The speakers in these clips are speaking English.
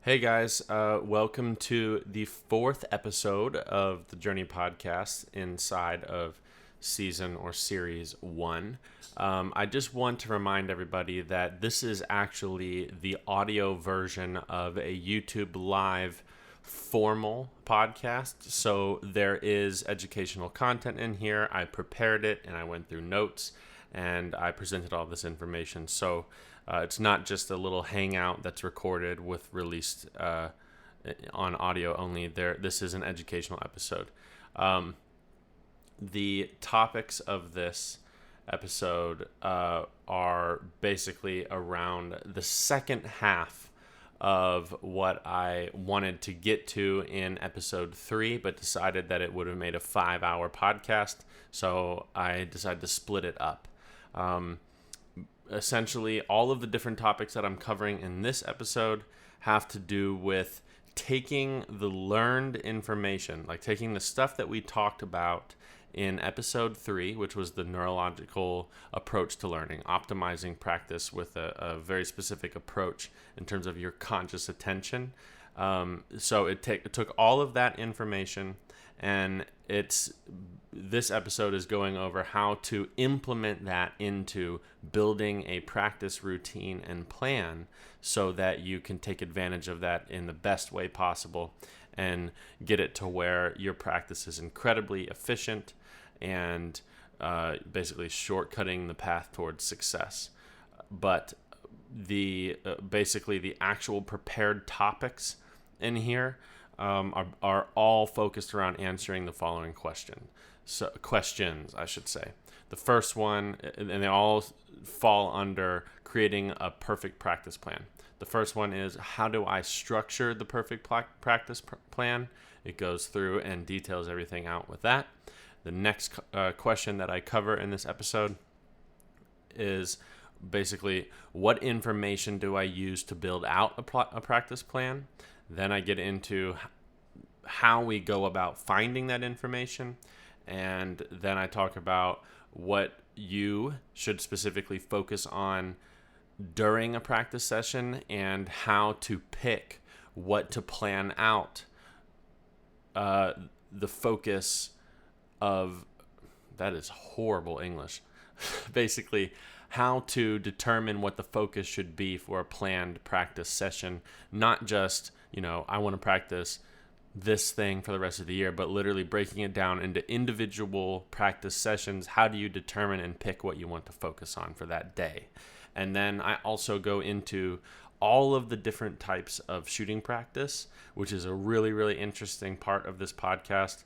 Hey guys, welcome to the fourth episode of the Journey podcast inside of season or series one. I just want to remind everybody that this is actually the audio version of a YouTube live formal podcast. So there is educational content in here. I prepared it and I went through notes and I presented all this information. So it's not just a little hangout that's recorded with released on audio only. This is an educational episode. The topics of this episode are basically around the second half of what I wanted to get to in episode 3, but decided that it would have made a 5-hour podcast. So I decided to split it up. Essentially, all of the different topics that I'm covering in this episode have to do with taking the learned information, like taking the stuff that we talked about in episode 3, which was the neurological approach to learning, optimizing practice with a very specific approach in terms of your conscious attention. So it took all of that information, and this episode is going over how to implement that into building a practice routine and plan so that you can take advantage of that in the best way possible and get it to where your practice is incredibly efficient and basically shortcutting the path towards success. But basically the actual prepared topics in here are all focused around answering the following questions, I should say. The first one, and they all fall under creating a perfect practice plan. The first one is, how do I structure the perfect practice plan? It goes through and details everything out with that. The next question that I cover in this episode is basically, what information do I use to build out a practice plan? Then I get into how we go about finding that information. And then I talk about what you should specifically focus on during a practice session and how to pick what to plan out. The focus of, that is horrible English. Basically, how to determine what the focus should be for a planned practice session. Not just, I want to practice this thing for the rest of the year, but literally breaking it down into individual practice sessions. How do you determine and pick what you want to focus on for that day? And then I also go into all of the different types of shooting practice, which is a really, really interesting part of this podcast.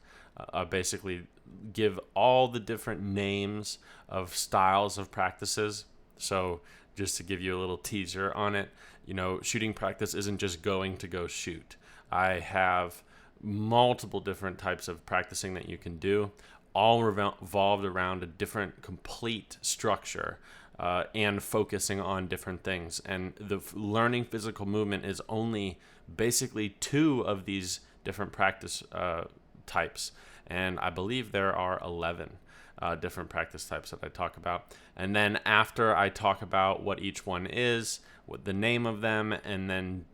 Basically give all the different names of styles of practices. So just to give you a little teaser on it, shooting practice isn't just going to go shoot. I have multiple different types of practicing that you can do, all revolved around a different complete structure and focusing on different things. And the learning physical movement is only basically 2 of these different practice types. And I believe there are 11 different practice types that I talk about. And then after I talk about what each one is, what the name of them, and then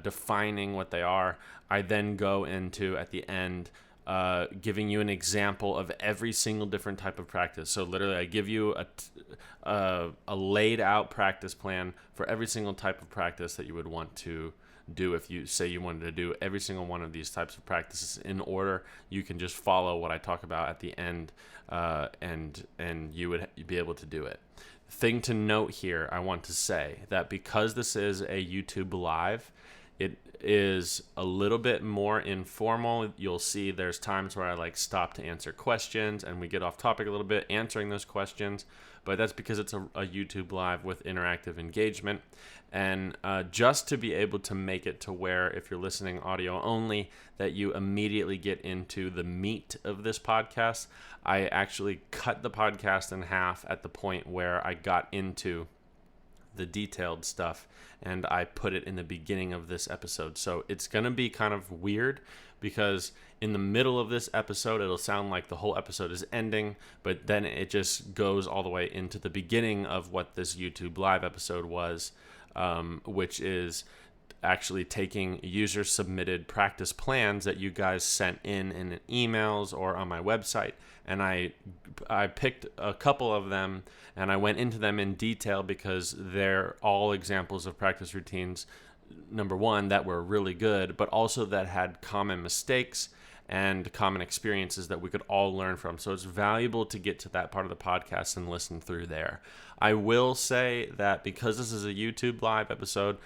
defining what they are, I then go into, at the end, giving you an example of every single different type of practice. So literally I give you a laid out practice plan for every single type of practice that you would want to do. If you say you wanted to do every single one of these types of practices in order, you can just follow what I talk about at the end, and you would be able to do it. Thing to note here, I want to say that because this is a YouTube live, it is a little bit more informal. You'll see there's times where I stop to answer questions and we get off topic a little bit answering those questions, but that's because it's a YouTube live with interactive engagement. And just to be able to make it to where, if you're listening audio only, that you immediately get into the meat of this podcast, I actually cut the podcast in half at the point where I got into the detailed stuff, and I put it in the beginning of this episode. So it's going to be kind of weird because in the middle of this episode, it'll sound like the whole episode is ending, but then it just goes all the way into the beginning of what this YouTube live episode was, which is actually taking user submitted practice plans that you guys sent in emails or on my website, and I picked a couple of them and I went into them in detail because they're all examples of practice routines, number one, that were really good, but also that had common mistakes and common experiences that we could all learn from. So it's valuable to get to that part of the podcast and listen through there. I will say that because this is a YouTube live episode,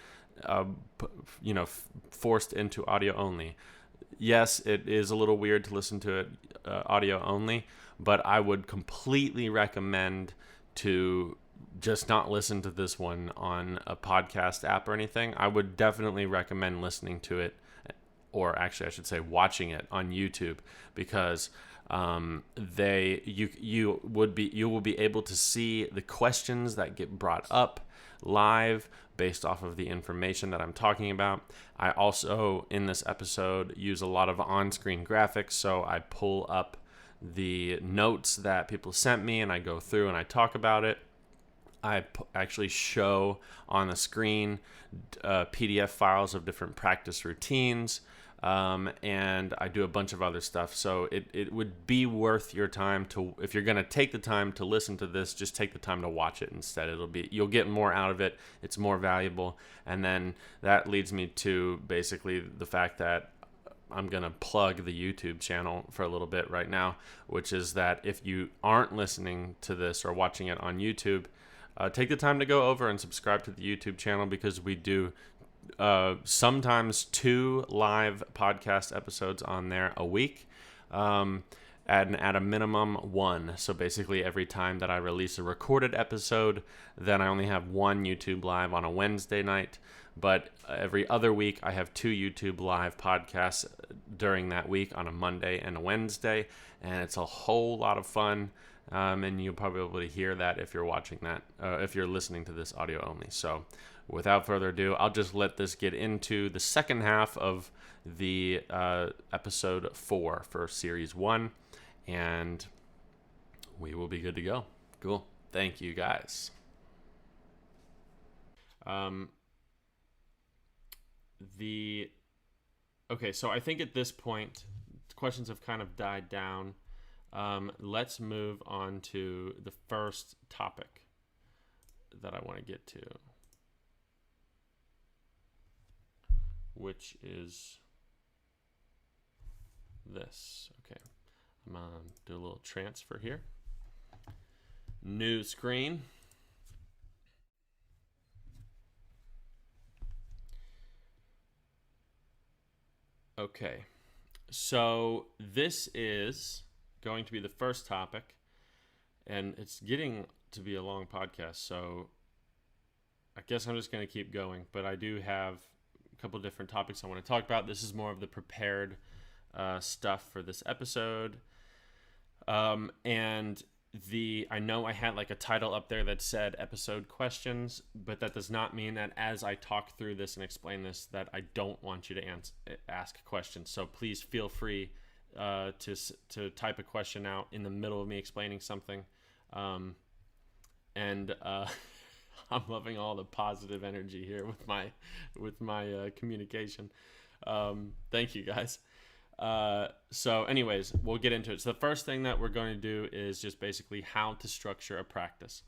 forced into audio only. Yes, it is a little weird to listen to it audio only, but I would completely recommend to just not listen to this one on a podcast app or anything. I would definitely recommend listening to it, or actually I should say watching it on YouTube, because you will be able to see the questions that get brought up live based off of the information that I'm talking about. I also, in this episode, use a lot of on-screen graphics, so I pull up the notes that people sent me and I go through and I talk about it. I actually show on the screen PDF files of different practice routines, and I do a bunch of other stuff. So it would be worth your time to, if you're going to take the time to listen to this, just take the time to watch it instead. You'll get more out of it. It's more valuable. And then that leads me to basically the fact that I'm going to plug the YouTube channel for a little bit right now, which is that if you aren't listening to this or watching it on YouTube, take the time to go over and subscribe to the YouTube channel, because we do sometimes 2 live podcast episodes on there a week, and at a minimum 1. So basically every time that I release a recorded episode, then I only have 1 YouTube live on a Wednesday night. But every other week I have 2 YouTube live podcasts during that week on a Monday and a Wednesday, and it's a whole lot of fun. And you'll probably be able to hear that if you're watching that, if you're listening to this audio only. So without further ado, I'll just let this get into the second half of the episode 4 for series 1, and we will be good to go. Cool. Thank you, guys. Okay, so I think at this point, questions have kind of died down. Let's move on to the first topic that I want to get to, which is this. Okay, I'm going to do a little transfer here. New screen. Okay, so this is going to be the first topic, and it's getting to be a long podcast, so I guess I'm just going to keep going, but I do have a couple different topics I want to talk about. This is more of the prepared stuff for this episode, and I know I had like a title up there that said episode questions, but that does not mean that as I talk through this and explain this that I don't want you to ask questions. So please feel free to type a question out in the middle of me explaining something. I'm loving all the positive energy here with my communication. Thank you, guys. So anyways, we'll get into it. So the first thing that we're going to do is just basically how to structure a practice.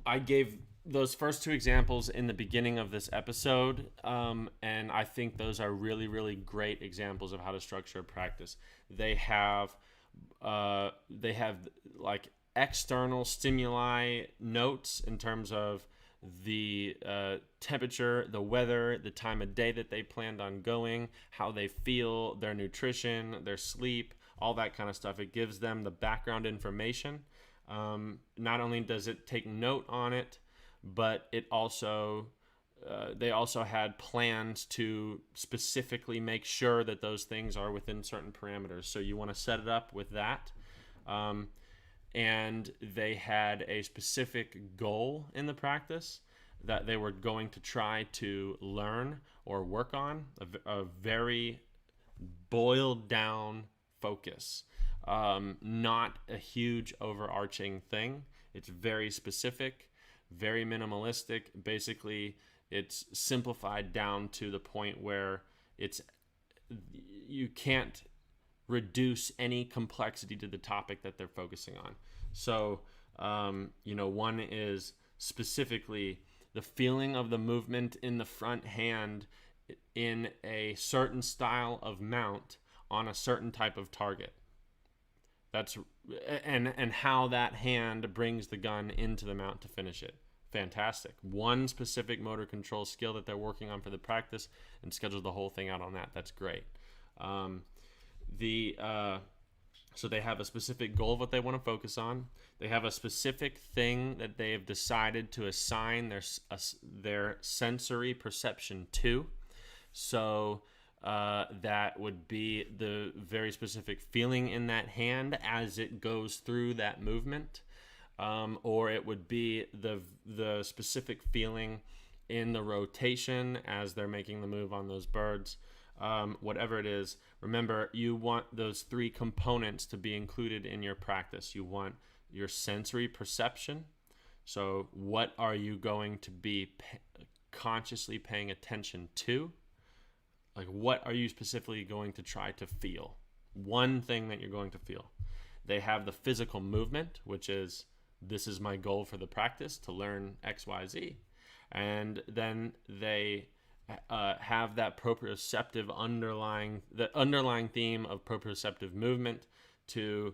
I gave those first 2 examples in the beginning of this episode, and I think those are really, really great examples of how to structure a practice. They have like external stimuli notes in terms of the temperature, the weather, the time of day that they planned on going, how they feel, their nutrition, their sleep, all that kind of stuff. It gives them the background information. Not only does it take note on it, but it also they also had plans to specifically make sure that those things are within certain parameters. So you want to set it up with that. And they had a specific goal in the practice that they were going to try to learn or work on, a very boiled down focus, not a huge overarching thing. It's very specific, very minimalistic. Basically, it's simplified down to the point where you can't reduce any complexity to the topic that they're focusing on. So, one is specifically the feeling of the movement in the front hand in a certain style of mount on a certain type of target. That's and how that hand brings the gun into the mount to finish it. Fantastic. One specific motor control skill that they're working on for the practice, and schedule the whole thing out on that. That's great. So they have a specific goal of what they want to focus on. They have a specific thing that they have decided to assign their sensory perception to. So that would be the very specific feeling in that hand as it goes through that movement, or it would be the specific feeling in the rotation as they're making the move on those birds. Whatever it is, remember, you want those three components to be included in your practice. You want your sensory perception. So what are you going to be consciously paying attention to? Like, what are you specifically going to try to feel? One thing that you're going to feel. They have the physical movement, which is, this is my goal for the practice, to learn X, Y, Z. And then they have that proprioceptive underlying theme of proprioceptive movement to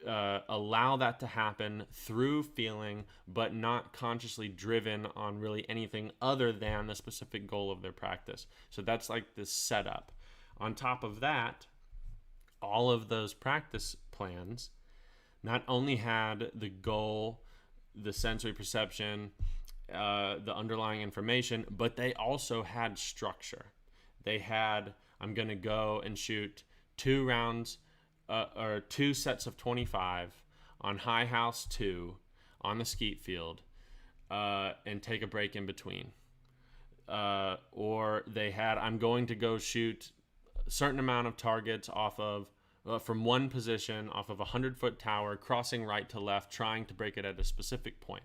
allow that to happen through feeling, but not consciously driven on really anything other than the specific goal of their practice. So that's like this setup. On top of that, all of those practice plans not only had the goal, the sensory perception, the underlying information, but they also had structure. They had, I'm going to go and shoot 2 rounds or 2 sets of 25 on High House 2 on the skeet field and take a break in between. Or they had, I'm going to go shoot a certain amount of targets off of from one position off of a 100-foot tower, crossing right to left, trying to break it at a specific point.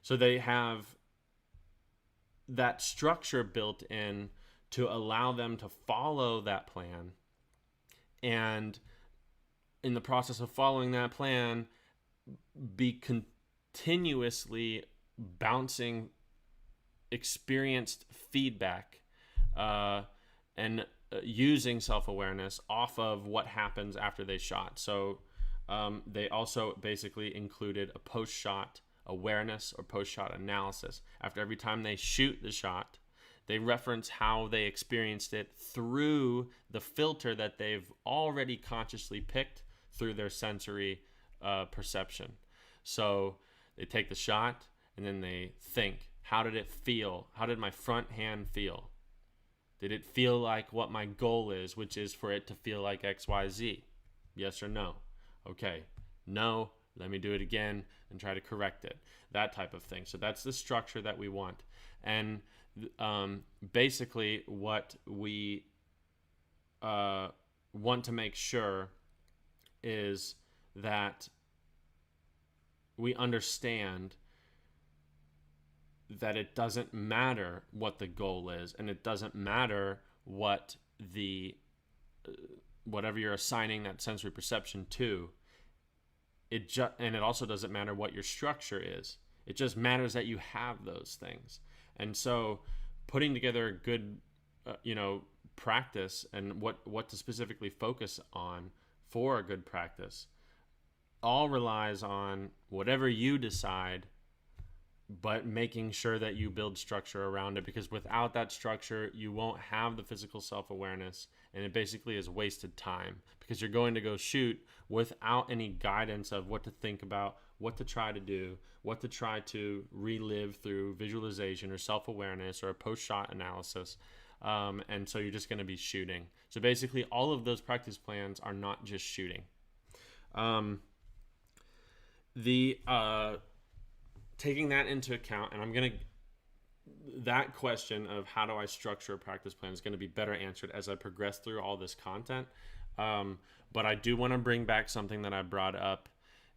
So they have that structure built in to allow them to follow that plan, and in the process of following that plan, be continuously bouncing experienced feedback and using self-awareness off of what happens after they shot. So they also basically included a post-shot awareness or post-shot analysis. After every time they shoot the shot, they reference how they experienced it through the filter that they've already consciously picked through their sensory perception. So they take the shot and then they think, how did it feel? How did my front hand feel? Did it feel like what my goal is, which is for it to feel like X, Y, Z? Yes or no? Okay, no, let me do it again and try to correct it. That type of thing. So that's the structure that we want. And basically what we want to make sure is that we understand that it doesn't matter what the goal is, and it doesn't matter what whatever you're assigning that sensory perception to. And it also doesn't matter what your structure is. It just matters that you have those things. And so putting together a good practice and what to specifically focus on for a good practice all relies on whatever you decide, but making sure that you build structure around it, because without that structure, you won't have the physical self-awareness, and it basically is wasted time, because you're going to go shoot without any guidance of what to think about, what to try to do, what to try to relive through visualization or self-awareness or a post-shot analysis. And so you're just going to be shooting. So basically all of those practice plans are not just shooting. Taking that into account, and that question of how do I structure a practice plan is going to be better answered as I progress through all this content. But I do want to bring back something that I brought up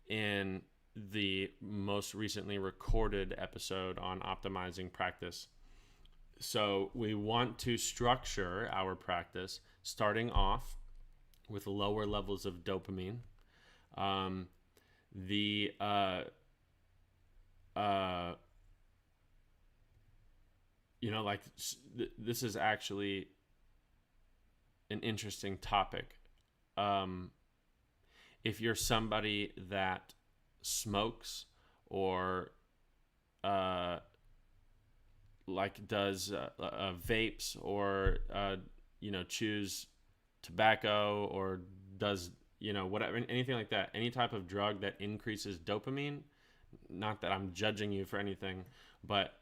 in the most recently recorded episode on optimizing practice. So we want to structure our practice starting off with lower levels of dopamine. This is actually an interesting topic. If you're somebody that smokes or does vapes or chews tobacco or does whatever, anything like that, any type of drug that increases dopamine, not that I'm judging you for anything, but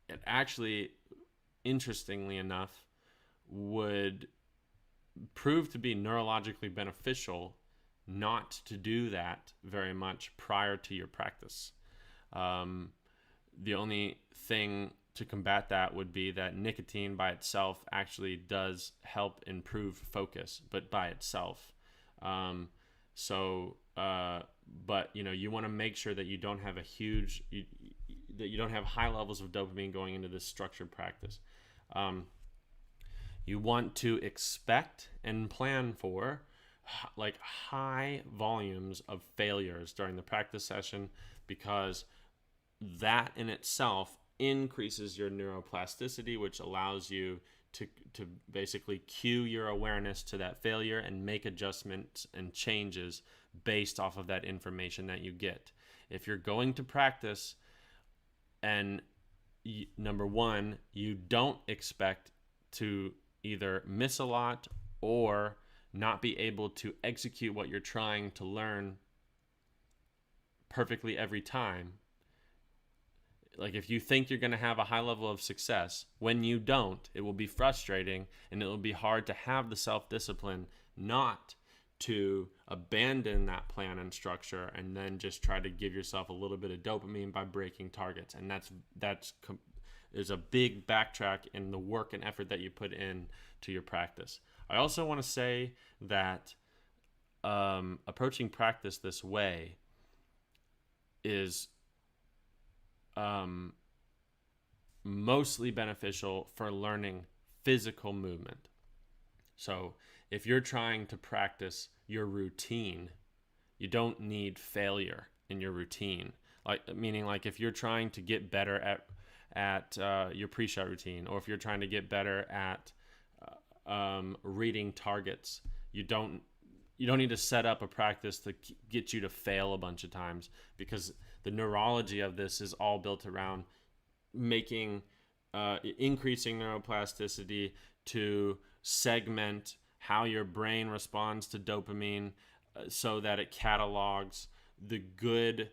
it actually, interestingly enough, would prove to be neurologically beneficial not to do that very much prior to your practice. The only thing to combat that would be that nicotine by itself actually does help improve focus, but by itself. But you want to make sure that you don't have that you don't have high levels of dopamine going into this structured practice. You want to expect and plan for high volumes of failures during the practice session, because that in itself increases your neuroplasticity, which allows you to basically cue your awareness to that failure and make adjustments and changes based off of that information that you get. If you're going to practice and number one, you don't expect to either miss a lot or not be able to execute what you're trying to learn perfectly every time. Like if you think you're going to have a high level of success, when you don't, it will be frustrating and it will be hard to have the self-discipline not to abandon that plan and structure and then just try to give yourself a little bit of dopamine by breaking targets. And there's a big backtrack in the work and effort that you put in to your practice. I also want to say that approaching practice this way is mostly beneficial for learning physical movement. So if you're trying to practice your routine, you don't need failure in your routine. Meaning if you're trying to get better at your pre-shot routine, or if you're trying to get better at reading targets, you don't need to set up a practice to get you to fail a bunch of times, because the neurology of this is all built around increasing neuroplasticity to segment how your brain responds to dopamine so that it catalogs the good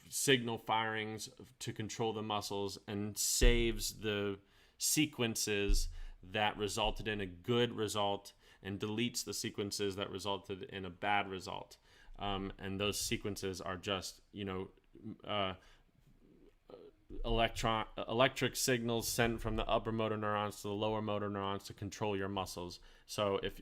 signal firings to control the muscles and saves the sequences that resulted in a good result and deletes the sequences that resulted in a bad result. And those sequences are just, electric signals sent from the upper motor neurons to the lower motor neurons to control your muscles. So if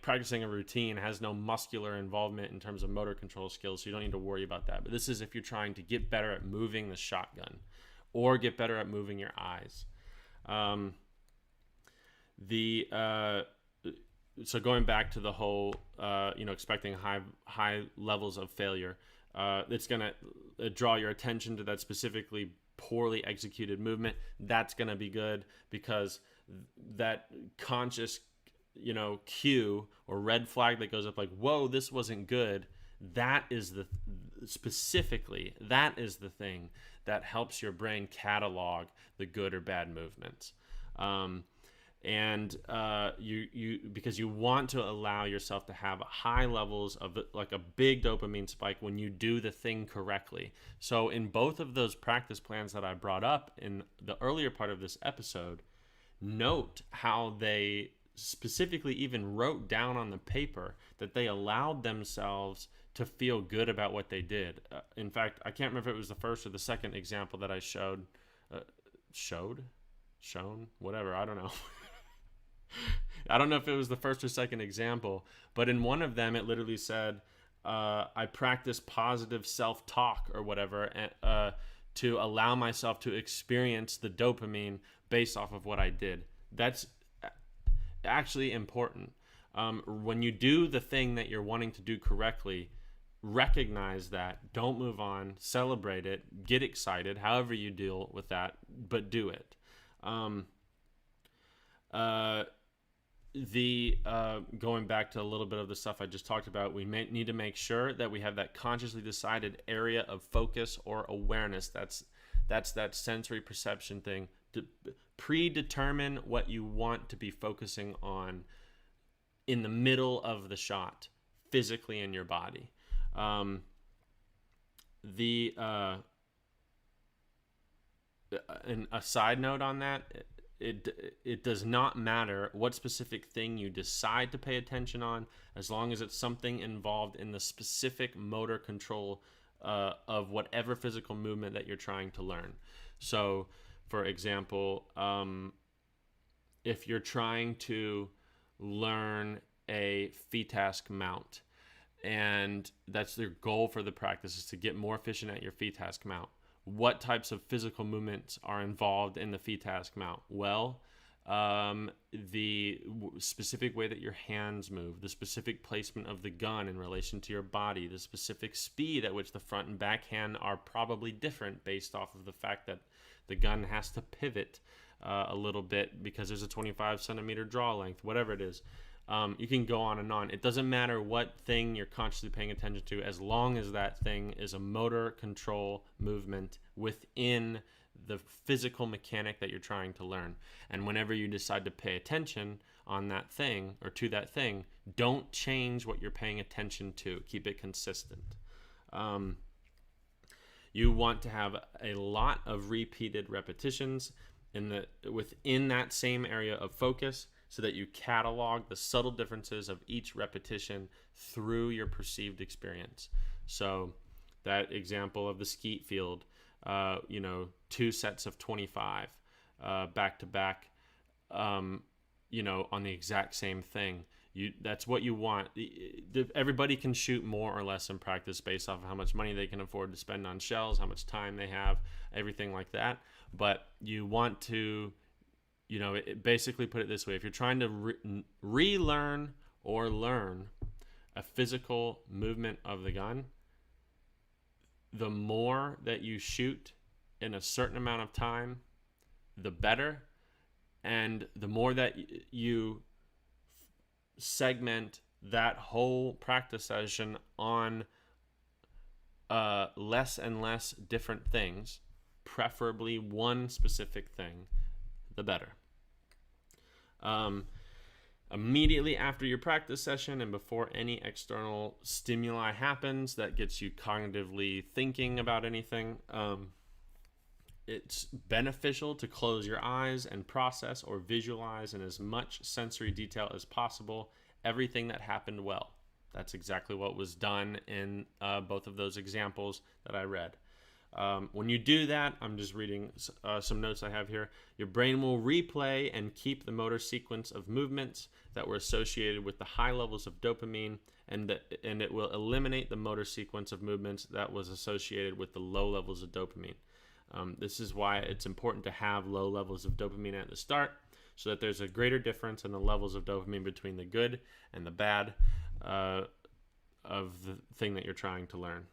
practicing a routine has no muscular involvement in terms of motor control skills, so you don't need to worry about that. But this is if you're trying to get better at moving the shotgun or get better at moving your eyes. So going back to the whole, expecting high levels of failure, it's going to draw your attention to that specifically poorly executed movement. That's going to be good, because that conscious, cue or red flag that goes up whoa, this wasn't good. That is the thing that helps your brain catalog the good or bad movements. Because you want to allow yourself to have high levels of a big dopamine spike when you do the thing correctly. So in both of those practice plans that I brought up in the earlier part of this episode, note how they specifically even wrote down on the paper that they allowed themselves to feel good about what they did. In fact, I can't remember if it was the first or the second example that I shown, whatever, I don't know. I don't know if it was the first or second example, but in one of them, it literally said, I practice positive self-talk or whatever, to allow myself to experience the dopamine based off of what I did. That's actually important. When you do the thing that you're wanting to do correctly, recognize that, don't move on, celebrate it, get excited, however you deal with that, but do it. Going back to a little bit of the stuff I just talked about, we need to make sure that we have that consciously decided area of focus or awareness. That's that sensory perception thing. To predetermine what you want to be focusing on in the middle of the shot, physically in your body. And a side note on that, it does not matter what specific thing you decide to pay attention on, as long as it's something involved in the specific motor control of whatever physical movement that you're trying to learn. So, for example, if you're trying to learn a FETASC mount, and that's your goal for the practice, is to get more efficient at your FETASC mount. What types of physical movements are involved in the FETASC mount? Well, the specific way that your hands move, the specific placement of the gun in relation to your body, the specific speed at which the front and back hand are probably different based off of the fact that the gun has to pivot a little bit because there's a 25 centimeter draw length, whatever it is. You can go on and on. It doesn't matter what thing you're consciously paying attention to, as long as that thing is a motor control movement within the physical mechanic that you're trying to learn. And whenever you decide to pay attention on that thing or to that thing, don't change what you're paying attention to. Keep it consistent. You want to have a lot of repeated repetitions within that same area of focus, so that you catalog the subtle differences of each repetition through your perceived experience. So that example of the skeet field, 2 sets of 25 back to back, on the exact same thing. That's what you want. Everybody can shoot more or less in practice based off of how much money they can afford to spend on shells, how much time they have, everything like that. But you want to, basically put it this way: if you're trying to relearn or learn a physical movement of the gun, the more that you shoot in a certain amount of time, the better. And the more that you segment that whole practice session on less and less different things, preferably one specific thing, the better. Immediately after your practice session and before any external stimuli happens that gets you cognitively thinking about anything, it's beneficial to close your eyes and process or visualize in as much sensory detail as possible everything that happened well. That's exactly what was done in both of those examples that I read. When you do that, I'm just reading some notes I have here. Your brain will replay and keep the motor sequence of movements that were associated with the high levels of dopamine, and it will eliminate the motor sequence of movements that was associated with the low levels of dopamine. This is why it's important to have low levels of dopamine at the start, so that there's a greater difference in the levels of dopamine between the good and the bad of the thing that you're trying to learn.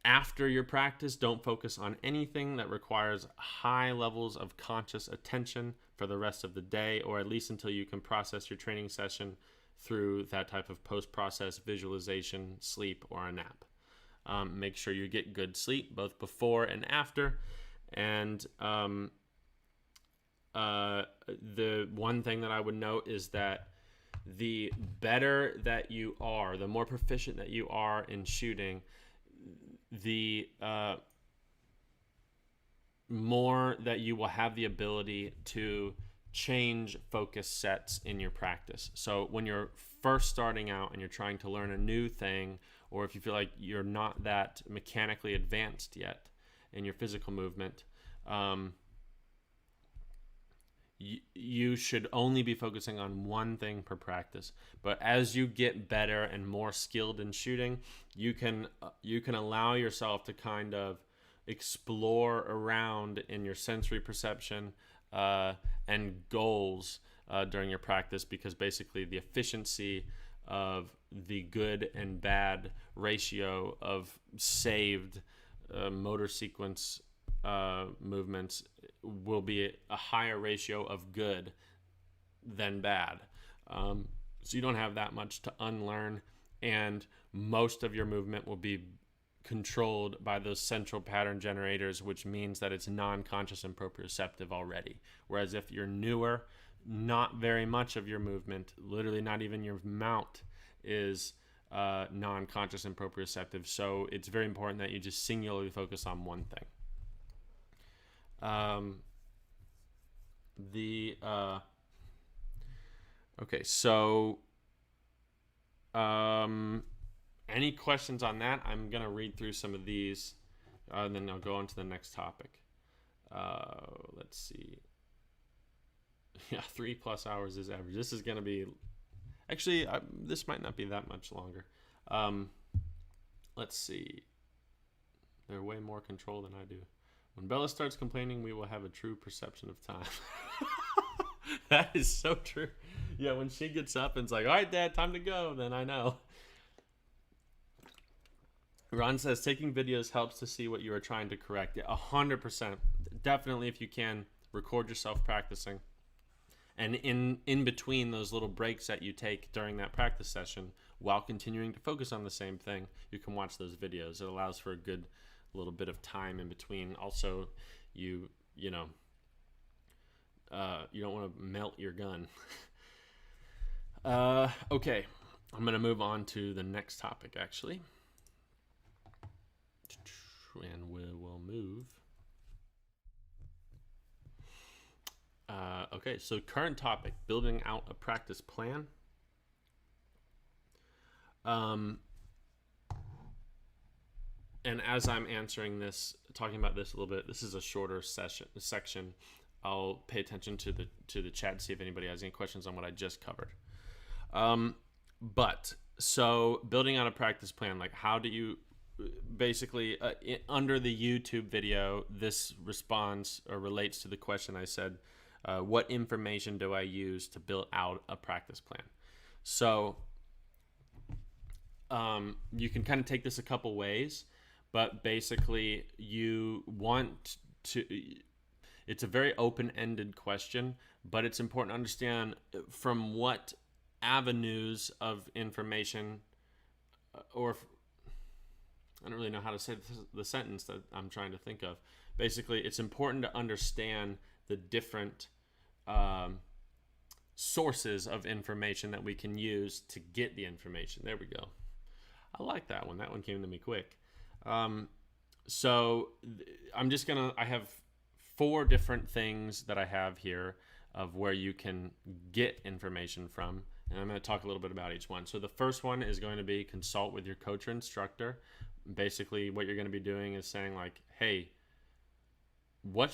After your practice, don't focus on anything that requires high levels of conscious attention for the rest of the day, or at least until you can process your training session through that type of post-process visualization, sleep, or a nap. Make sure you get good sleep both before and after. And the one thing that I would note is that the better that you are, the more proficient that you are in shooting, the more that you will have the ability to change focus sets in your practice. So when you're first starting out and you're trying to learn a new thing, or if you feel like you're not that mechanically advanced yet in your physical movement, you should only be focusing on one thing per practice. But as you get better and more skilled in shooting, you can allow yourself to kind of explore around in your sensory perception and goals during your practice, because basically the efficiency of the good and bad ratio of saved motor sequence movements will be a higher ratio of good than bad. So you don't have that much to unlearn, and most of your movement will be controlled by those central pattern generators, which means that it's non-conscious and proprioceptive already. Whereas if you're newer, not very much of your movement, literally not even your mount, is non-conscious and proprioceptive. So it's very important that you just singularly focus on one thing. Okay, so any questions on that? I'm going to read through some of these, and then I'll go on to the next topic. Let's see. Yeah, 3+ hours is average. This is going to be... Actually, this might not be that much longer. Let's see. They're way more control than I do. When Bella starts complaining, we will have a true perception of time. That is so true. Yeah, when she gets up and it's like, all right, Dad, time to go, then I know. Ron says, taking videos helps to see what you are trying to correct. Yeah, 100%. Definitely, if you can, record yourself practicing. And in between those little breaks that you take during that practice session, while continuing to focus on the same thing, you can watch those videos. It allows for a good little bit of time in between. Also, you don't want to melt your gun. Okay, I'm going to move on to the next topic, actually. And we will move. Okay, so current topic, building out a practice plan. And as I'm answering this, talking about this a little bit, this is a shorter section. I'll pay attention to the chat to see if anybody has any questions on what I just covered. But so building out a practice plan, like how do you basically under the YouTube video, this responds or relates to the question I said, what information do I use to build out a practice plan? So you can kind of take this a couple ways, but basically you want to, it's a very open-ended question, but it's important to understand from what avenues of information, or I don't really know how to say the sentence that I'm trying to think of. Basically, it's important to understand the different sources of information that we can use to get the information. There we go. I like that one. That one came to me quick. So I have 4 different things that I have here of where you can get information from. And I'm going to talk a little bit about each one. So the first one is going to be consult with your coach or instructor. Basically, what you're going to be doing is saying like, hey, what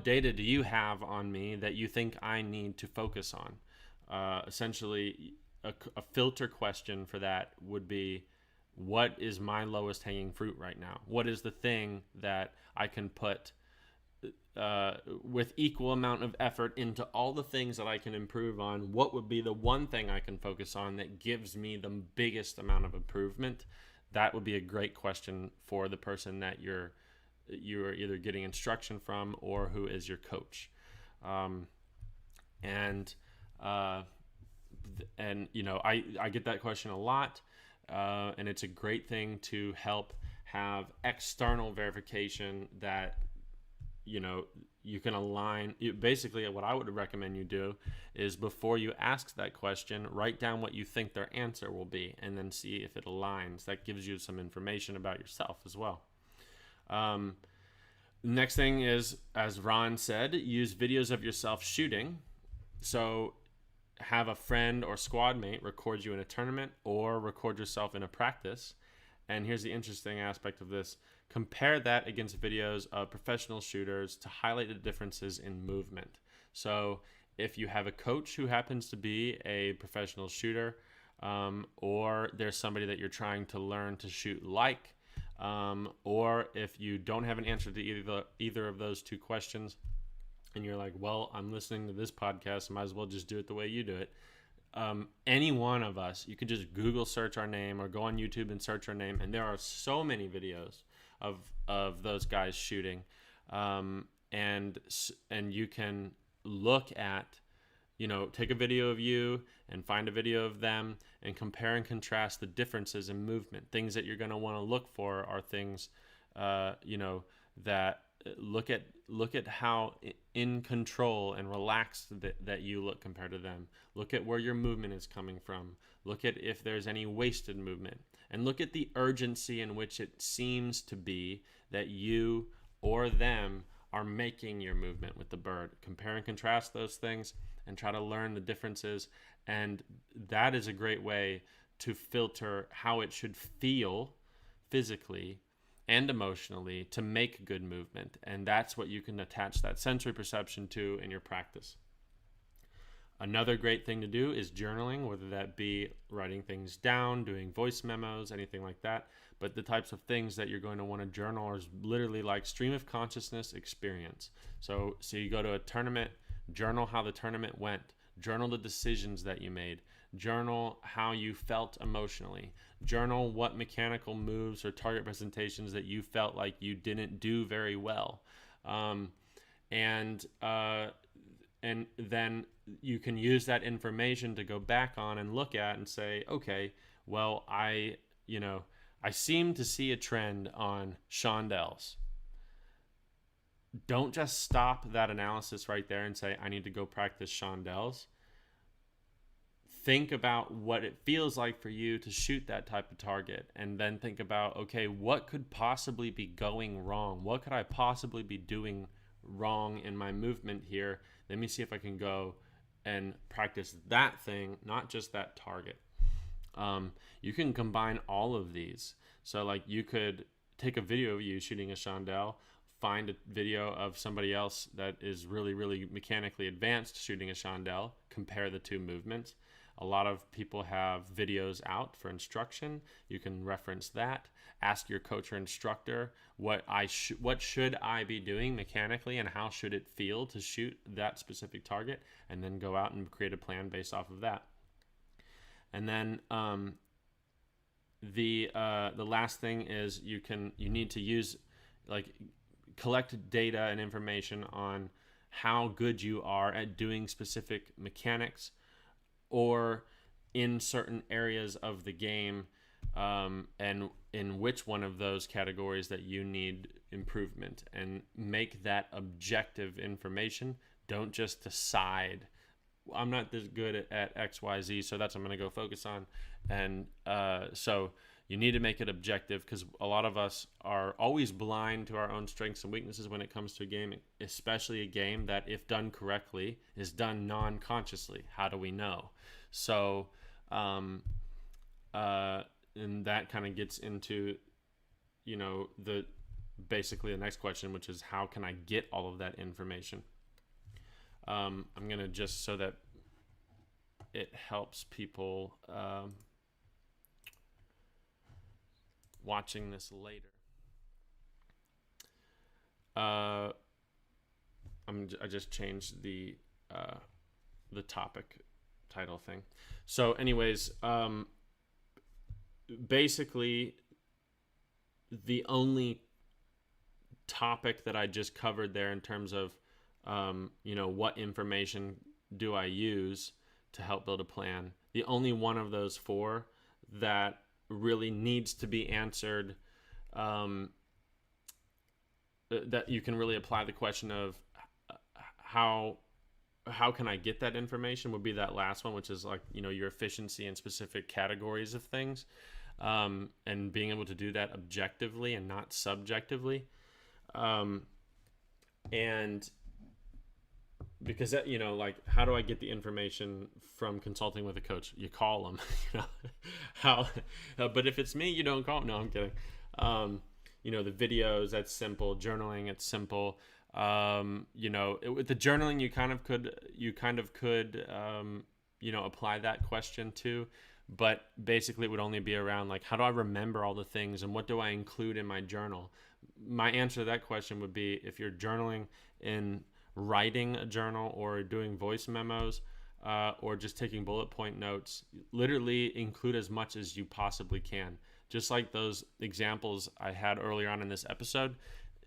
data do you have on me that you think I need to focus on? Essentially, a filter question for that would be, what is my lowest hanging fruit right now? What is the thing that I can put with equal amount of effort into all the things that I can improve on? What would be the one thing I can focus on that gives me the biggest amount of improvement? That would be a great question for the person that you're either getting instruction from or who is your coach. And you know, I get that question a lot, and it's a great thing to help have external verification that, you know, you can align. Basically, what I would recommend you do is, before you ask that question, write down what you think their answer will be and then see if it aligns. That gives you some information about yourself as well. Next thing is, as Ron said, use videos of yourself shooting. So have a friend or squad mate record you in a tournament or record yourself in a practice, And here's the interesting aspect of this. Compare that against videos of professional shooters to highlight the differences in movement. So if you have a coach who happens to be a professional shooter, or there's somebody that you're trying to learn to shoot like, or if you don't have an answer to either of those two questions, and you're like, well, I'm listening to this podcast, I might as well just do it the way you do it. Any one of us, you could just Google search our name or go on YouTube and search our name, and there are so many videos of those guys shooting, and you can look at, take a video of you and find a video of them and compare and contrast the differences in movement. Things that you're going to want to look for are things, that look at how in control and relaxed that you look compared to them. Look at where your movement is coming from. Look at if there's any wasted movement, and look at the urgency in which it seems to be that you or them are making your movement with the bird. Compare and contrast those things and try to learn the differences, and that is a great way to filter how it should feel physically and emotionally to make good movement. And that's what you can attach that sensory perception to in your practice. Another great thing to do is journaling, whether that be writing things down, doing voice memos, anything like that. But the types of things that you're going to want to journal are literally like stream of consciousness experience. So you go to a tournament, journal how the tournament went, journal the decisions that you made, journal how you felt emotionally, journal what mechanical moves or target presentations that you felt like you didn't do very well, and then you can use that information to go back on and look at and say, okay, well, I seem to see a trend on chandelles. Don't just stop that analysis right there and say, I need to go practice chandelles. Think about what it feels like for you to shoot that type of target, and then think about, okay, what could possibly be going wrong? What could I possibly be doing wrong in my movement here? Let me see if I can go and practice that thing, not just that target. You can combine all of these. So like you could take a video of you shooting a chandelle, find a video of somebody else that is really, really mechanically advanced shooting a chandelle, compare the two movements. A lot of people have videos out for instruction. You can reference that. Ask your coach or instructor what should I be doing mechanically and how should it feel to shoot that specific target, and then go out and create a plan based off of that. And then the last thing is you need to use collect data and information on how good you are at doing specific mechanics or in certain areas of the game, and in which one of those categories that you need improvement, and make that objective information. Don't just decide, I'm not this good at XYZ, so that's what I'm going to go focus on. And so you need to make it objective, because a lot of us are always blind to our own strengths and weaknesses when it comes to a game, especially a game that, if done correctly, is done non-consciously. How do we know? So, and that kind of gets into, basically the next question, which is how can I get all of that information? I'm going to, just so that it helps people watching this later. I just changed the topic title thing. So anyways, basically the only topic that I just covered there in terms of what information do I use to help build a plan, the only one of those four that really needs to be answered, that you can really apply the question of how can I get that information, would be that last one, which is like, your efficiency in specific categories of things, and being able to do that objectively and not subjectively. And because that, like, how do I get the information from consulting with a coach? You call them. How but if it's me, you don't call them. No, I'm kidding. The videos, that's simple. Journaling, it's simple. With the journaling, you kind of could apply that question to, but basically it would only be around, like, how do I remember all the things and what do I include in my journal? My answer to that question would be, if you're journaling in writing a journal or doing voice memos, or just taking bullet point notes, literally include as much as you possibly can. Just like those examples I had earlier on in this episode,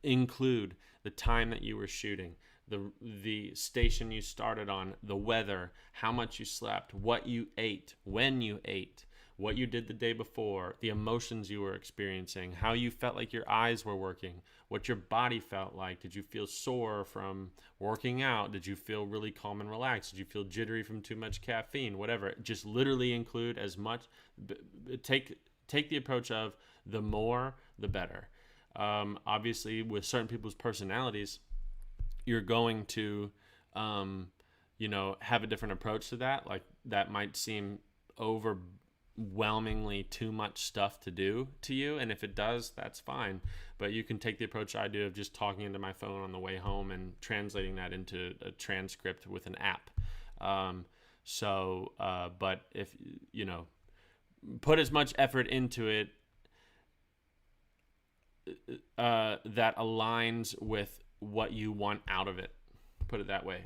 include the time that you were shooting, the station you started on, the weather, how much you slept, what you ate, when you ate, what you did the day before, the emotions you were experiencing, how you felt like your eyes were working, what your body felt like. Did you feel sore from working out? Did you feel really calm and relaxed? Did you feel jittery from too much caffeine? Whatever. Just literally include as much. Take the approach of the more, the better. Obviously, with certain people's personalities, you're going to, have a different approach to that. Like, that might seem overwhelmingly too much stuff to do to you. And if it does, that's fine. But you can take the approach I do of just talking into my phone on the way home and translating that into a transcript with an app. But if, put as much effort into it that aligns with what you want out of it. Put it that way.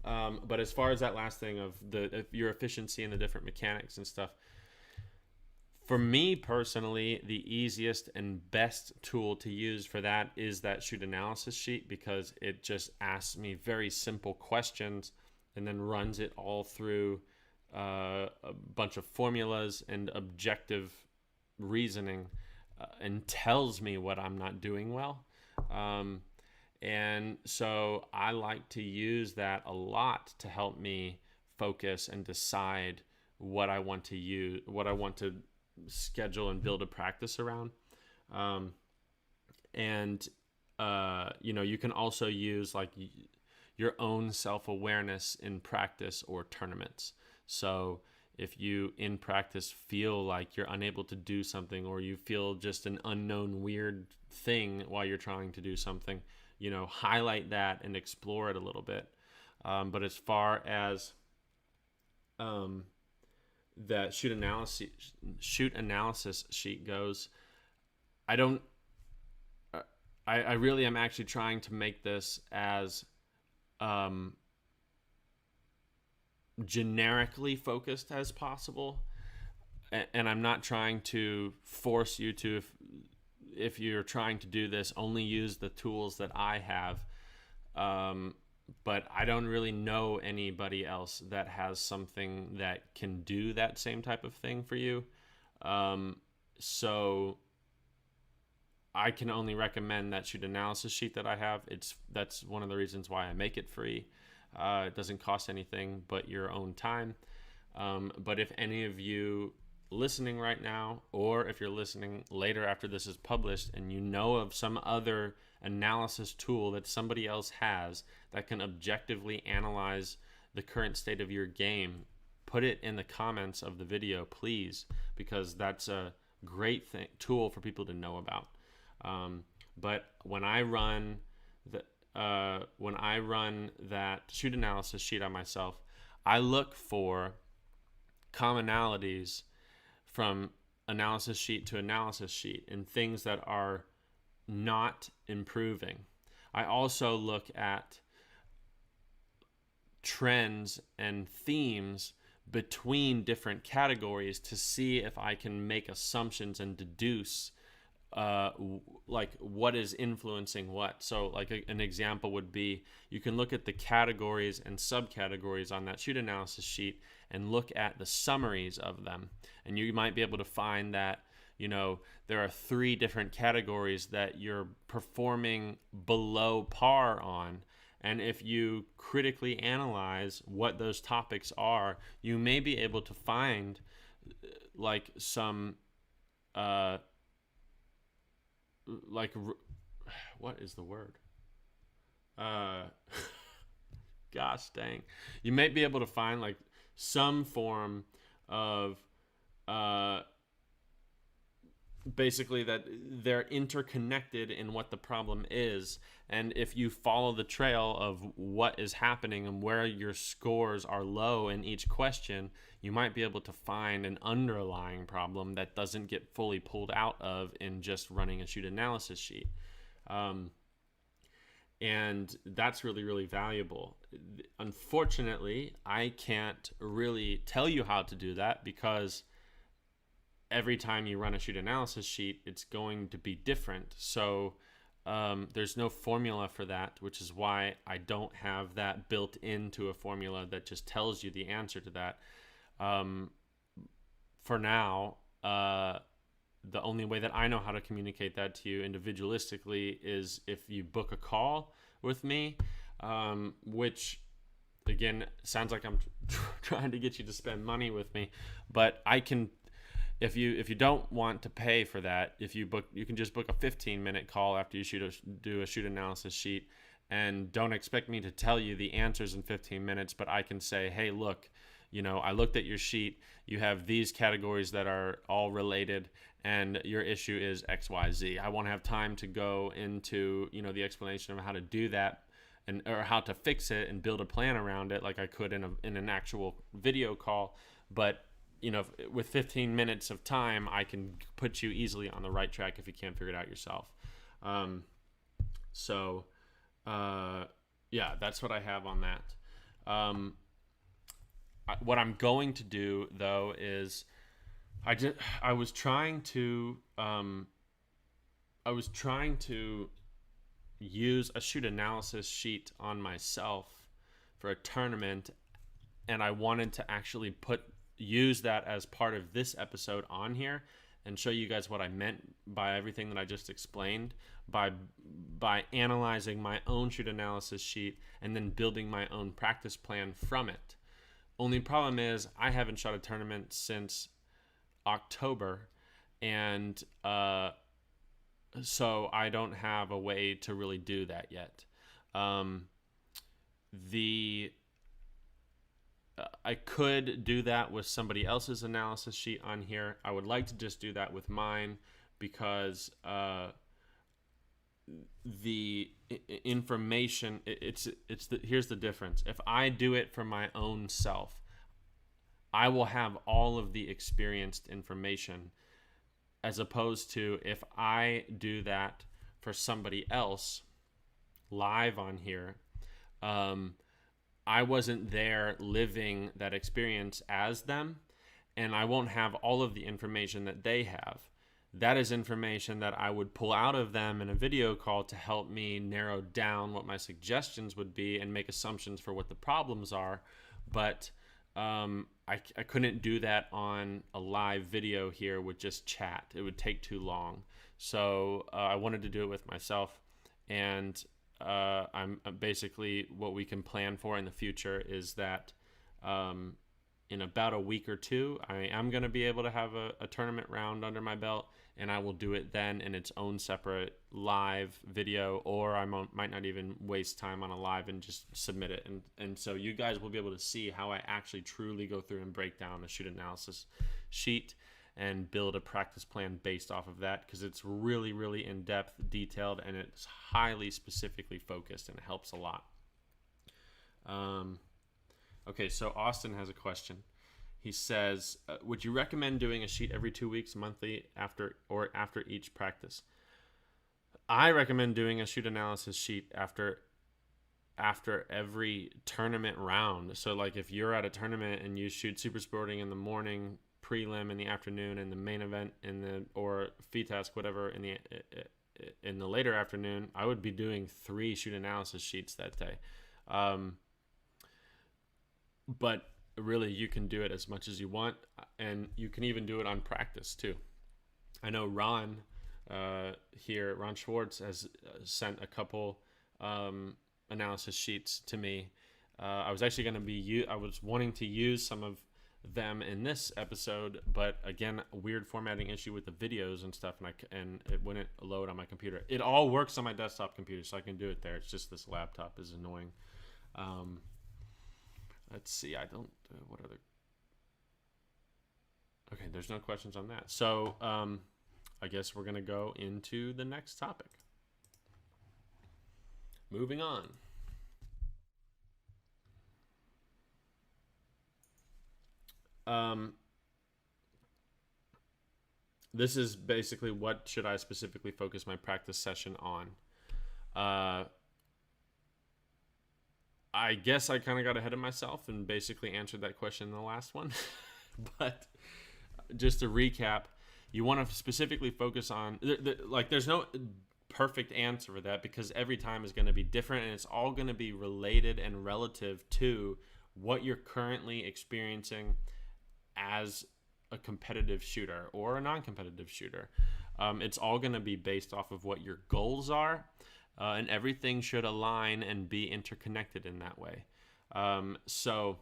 But as far as that last thing of your efficiency and the different mechanics and stuff, for me personally, the easiest and best tool to use for that is that shoot analysis sheet, because it just asks me very simple questions and then runs it all through a bunch of formulas and objective reasoning, and tells me what I'm not doing well. And so I like to use that a lot to help me focus and decide what I want to use, what I want to schedule and build a practice around. You can also use, like, your own self-awareness in practice or tournaments. So if you in practice feel like you're unable to do something, or you feel just an unknown weird thing while you're trying to do something, highlight that and explore it a little bit. But as far as that shoot analysis sheet goes, I really am actually trying to make this as generically focused as possible, and I'm not trying to force you to, if you're trying to do this, only use the tools that I have. But I don't really know anybody else that has something that can do that same type of thing for you. So I can only recommend that shoot analysis sheet that I have. That's one of the reasons why I make it free. It doesn't cost anything but your own time. But if any of you listening right now, or if you're listening later after this is published, and you know of some other analysis tool that somebody else has that can objectively analyze the current state of your game, put it in the comments of the video, please, because that's a great tool for people to know about. But when I run that shoot analysis sheet on myself, I look for commonalities from analysis sheet to analysis sheet and things that are not improving. I also look at trends and themes between different categories to see if I can make assumptions and deduce like what is influencing what. So like an example would be, you can look at the categories and subcategories on that shoot analysis sheet and look at the summaries of them, and you might be able to find that there are 3 different categories that you're performing below par on. And if you critically analyze what those topics are, you may be able to find like some what is the word? Gosh dang. You might be able to find like some form of basically that they're interconnected in what the problem is, and if you follow the trail of what is happening and where your scores are low in each question, you might be able to find an underlying problem that doesn't get fully pulled out of in just running a shoot analysis sheet. And that's really, really valuable. Unfortunately, I can't really tell you how to do that because every time you run a shoot analysis sheet, it's going to be different. So there's no formula for that, which is why I don't have that built into a formula that just tells you the answer to that. For now, the only way that I know how to communicate that to you individualistically is if you book a call with me, which again sounds like I'm trying to get you to spend money with me, but I can. If you don't want to pay for that, you can just book a 15-minute call after you do a shoot analysis sheet, and don't expect me to tell you the answers in 15 minutes. But I can say, hey, look, I looked at your sheet. You have these categories that are all related, and your issue is X, Y, Z. I won't have time to go into the explanation of how to do that or how to fix it and build a plan around it like I could in an actual video call, but with 15 minutes of time, I can put you easily on the right track if you can't figure it out yourself. Yeah, that's what I have on that. What I'm going to do though is I was trying to use a shoot analysis sheet on myself for a tournament, and I wanted to actually use that as part of this episode on here and show you guys what I meant by everything that I just explained by analyzing my own shoot analysis sheet and then building my own practice plan from it. Only problem is I haven't shot a tournament since October, and so I don't have a way to really do that yet. I could do that with somebody else's analysis sheet on here. I would like to just do that with mine because the information, here's the difference. If I do it for my own self, I will have all of the experienced information, as opposed to if I do that for somebody else live on here. I wasn't there living that experience as them, and I won't have all of the information that they have. That is information that I would pull out of them in a video call to help me narrow down what my suggestions would be and make assumptions for what the problems are. But I couldn't do that on a live video here with just chat. It would take too long. So I wanted to do it with myself, and I'm basically what we can plan for in the future is that in about a week or two, I am going to be able to have a tournament round under my belt, and I will do it then in its own separate live video, or I might not even waste time on a live and just submit it. And so you guys will be able to see how I actually truly go through and break down a shoot analysis sheet and build a practice plan based off of that, because it's really, really in-depth, detailed, and it's highly specifically focused, and it helps a lot. Okay, so Austin has a question. He says, would you recommend doing a sheet every 2 weeks, monthly, after each practice? I recommend doing a shoot analysis sheet after every tournament round. So like if you're at a tournament and you shoot super sporting in the morning, prelim in the afternoon, and the main event or FITASC, whatever, in the later afternoon, I would be doing 3 shoot analysis sheets that day. But really, you can do it as much as you want, and you can even do it on practice too. I know Ron Ron Schwartz has sent a couple analysis sheets to me. I was actually going to I was wanting to use some of them in this episode, but again, a weird formatting issue with the videos and stuff, and it wouldn't load on my computer. It all works on my desktop computer, so I can do it there. It's just this laptop is annoying. let's see. I don't. What other? Okay, there's no questions on that. So I guess we're gonna go into the next topic. Moving on. This is basically what should I specifically focus my practice session on. I guess I kind of got ahead of myself and basically answered that question in the last one. But just to recap, you want to specifically focus on, there's no perfect answer for that because every time is going to be different and it's all going to be related and relative to what you're currently experiencing as a competitive shooter or a non-competitive shooter. It's all going to be based off of what your goals are, and everything should align and be interconnected in that way. So,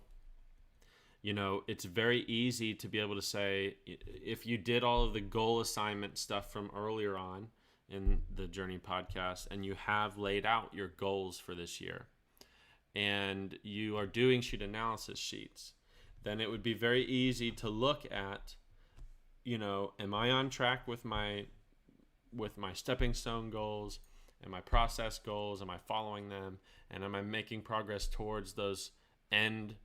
it's very easy to be able to say, if you did all of the goal assignment stuff from earlier on in the Journey podcast, and you have laid out your goals for this year, and you are doing shoot analysis sheets, then it would be very easy to look at, am I on track with my stepping stone goals and my process goals? Am I following them? And am I making progress towards those end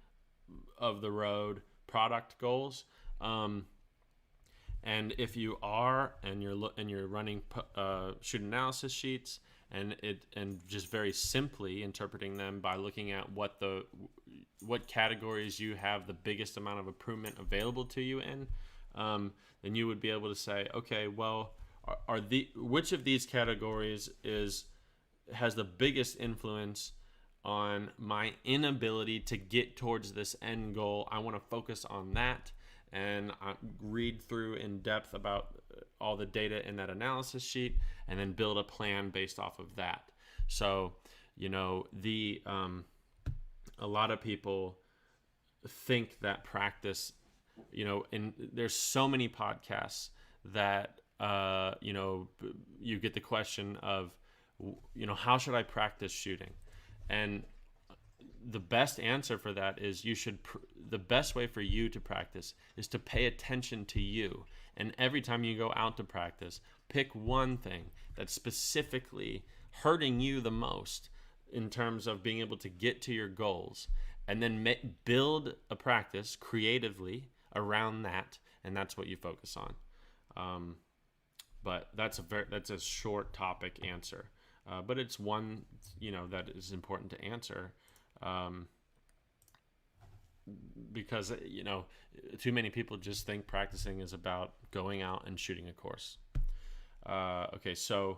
of the road product goals? And if you are, and you're running shoot analysis sheets, and just very simply interpreting them by looking at what categories you have the biggest amount of improvement available to you in, then you would be able to say, okay, well, which of these categories has the biggest influence on my inability to get towards this end goal? I want to focus on that, and I read through in depth about all the data in that analysis sheet, and then build a plan based off of that. So, a lot of people think that practice, and there's so many podcasts that, you get the question of, how should I practice shooting? And the best answer for that is the best way for you to practice is to pay attention to you. And every time you go out to practice, pick one thing that's specifically hurting you the most in terms of being able to get to your goals, and then build a practice creatively around that, and that's what you focus on. But that's a short topic answer, but it's one that is important to answer, because too many people just think practicing is about going out and shooting a course. Okay, so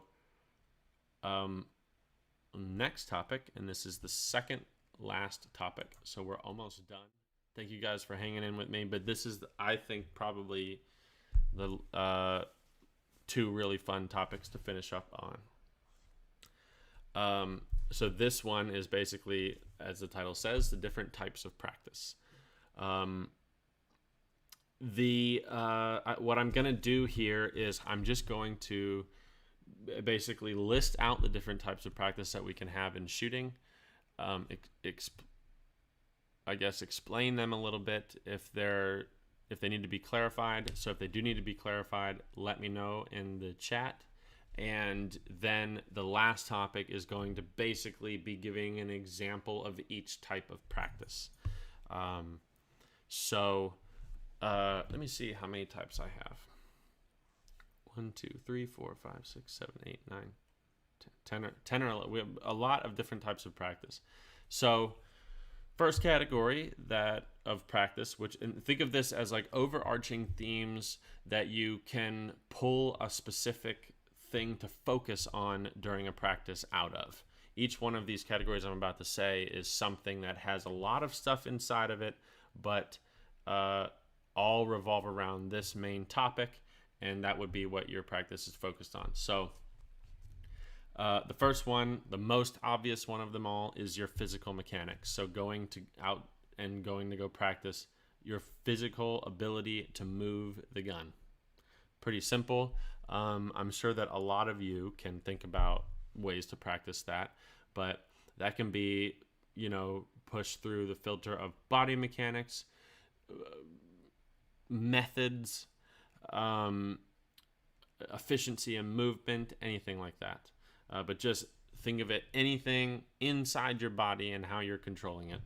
next topic, and this is the second last topic, so we're almost done. Thank you guys for hanging in with me, but this is, I think, probably the two really fun topics to finish up on. So this one is basically, as the title says, the different types of practice. What I'm going to do here is I'm just going to basically list out the different types of practice that we can have in shooting. Explain them a little bit if they need to be clarified. So if they do need to be clarified, let me know in the chat. And then the last topic is going to basically be giving an example of each type of practice. Let me see how many types I have. 1, 2, 3, 4, 5, 6, 7, 8, 9, 10 or 11. We have a lot of different types of practice. So first category of practice, and think of this as like overarching themes that you can pull a specific thing to focus on during a practice out of. Each one of these categories I'm about to say is something that has a lot of stuff inside of it, but all revolve around this main topic, and that would be what your practice is focused on. So the first one, the most obvious one of them all, is your physical mechanics. So going to go practice your physical ability to move the gun. Pretty simple. I'm sure that a lot of you can think about ways to practice that, but that can be, push through the filter of body mechanics, methods, efficiency and movement, anything like that. But just think of it, anything inside your body and how you're controlling it.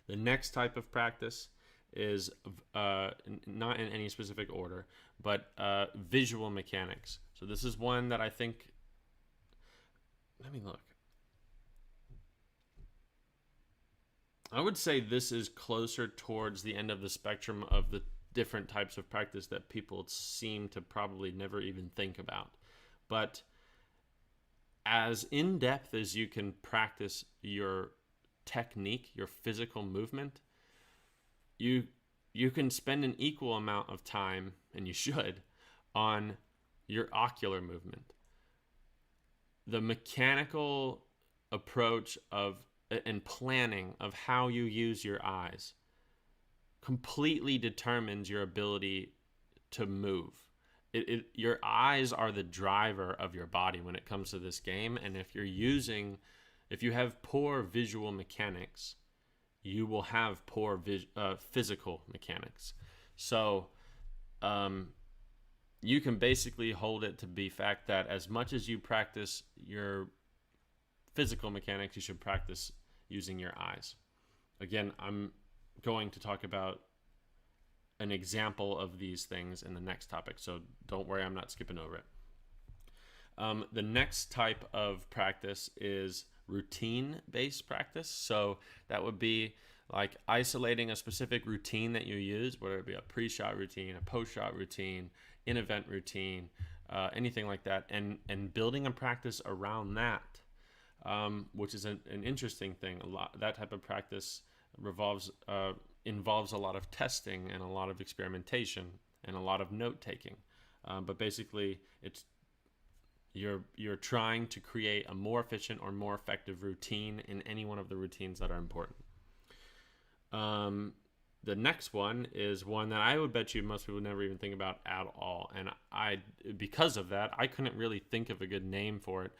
The next type of practice is not in any specific order, but visual mechanics. So this is one that I think, let me look. I would say this is closer towards the end of the spectrum of the different types of practice that people seem to probably never even think about. But as in-depth as you can practice your technique, your physical movement, you can spend an equal amount of time, and you should, on your ocular movement. The mechanical approach of and planning of how you use your eyes completely determines your ability to move. Your eyes are the driver of your body when it comes to this game, and if you have poor visual mechanics, you will have poor physical mechanics. So you can basically hold it to be fact that as much as you practice your physical mechanics, you should practice using your eyes. Again, I'm going to talk about an example of these things in the next topic, so don't worry, I'm not skipping over it. The next type of practice is routine-based practice. So that would be like isolating a specific routine that you use, whether it be a pre-shot routine, a post-shot routine, in-event routine, anything like that, and building a practice around that, which is an interesting thing. That type of practice involves a lot of testing and a lot of experimentation and a lot of note-taking. But basically, you're trying to create a more efficient or more effective routine in any one of the routines that are important. The next one is one that I would bet you most people never even think about at all. And because of that, I couldn't really think of a good name for it.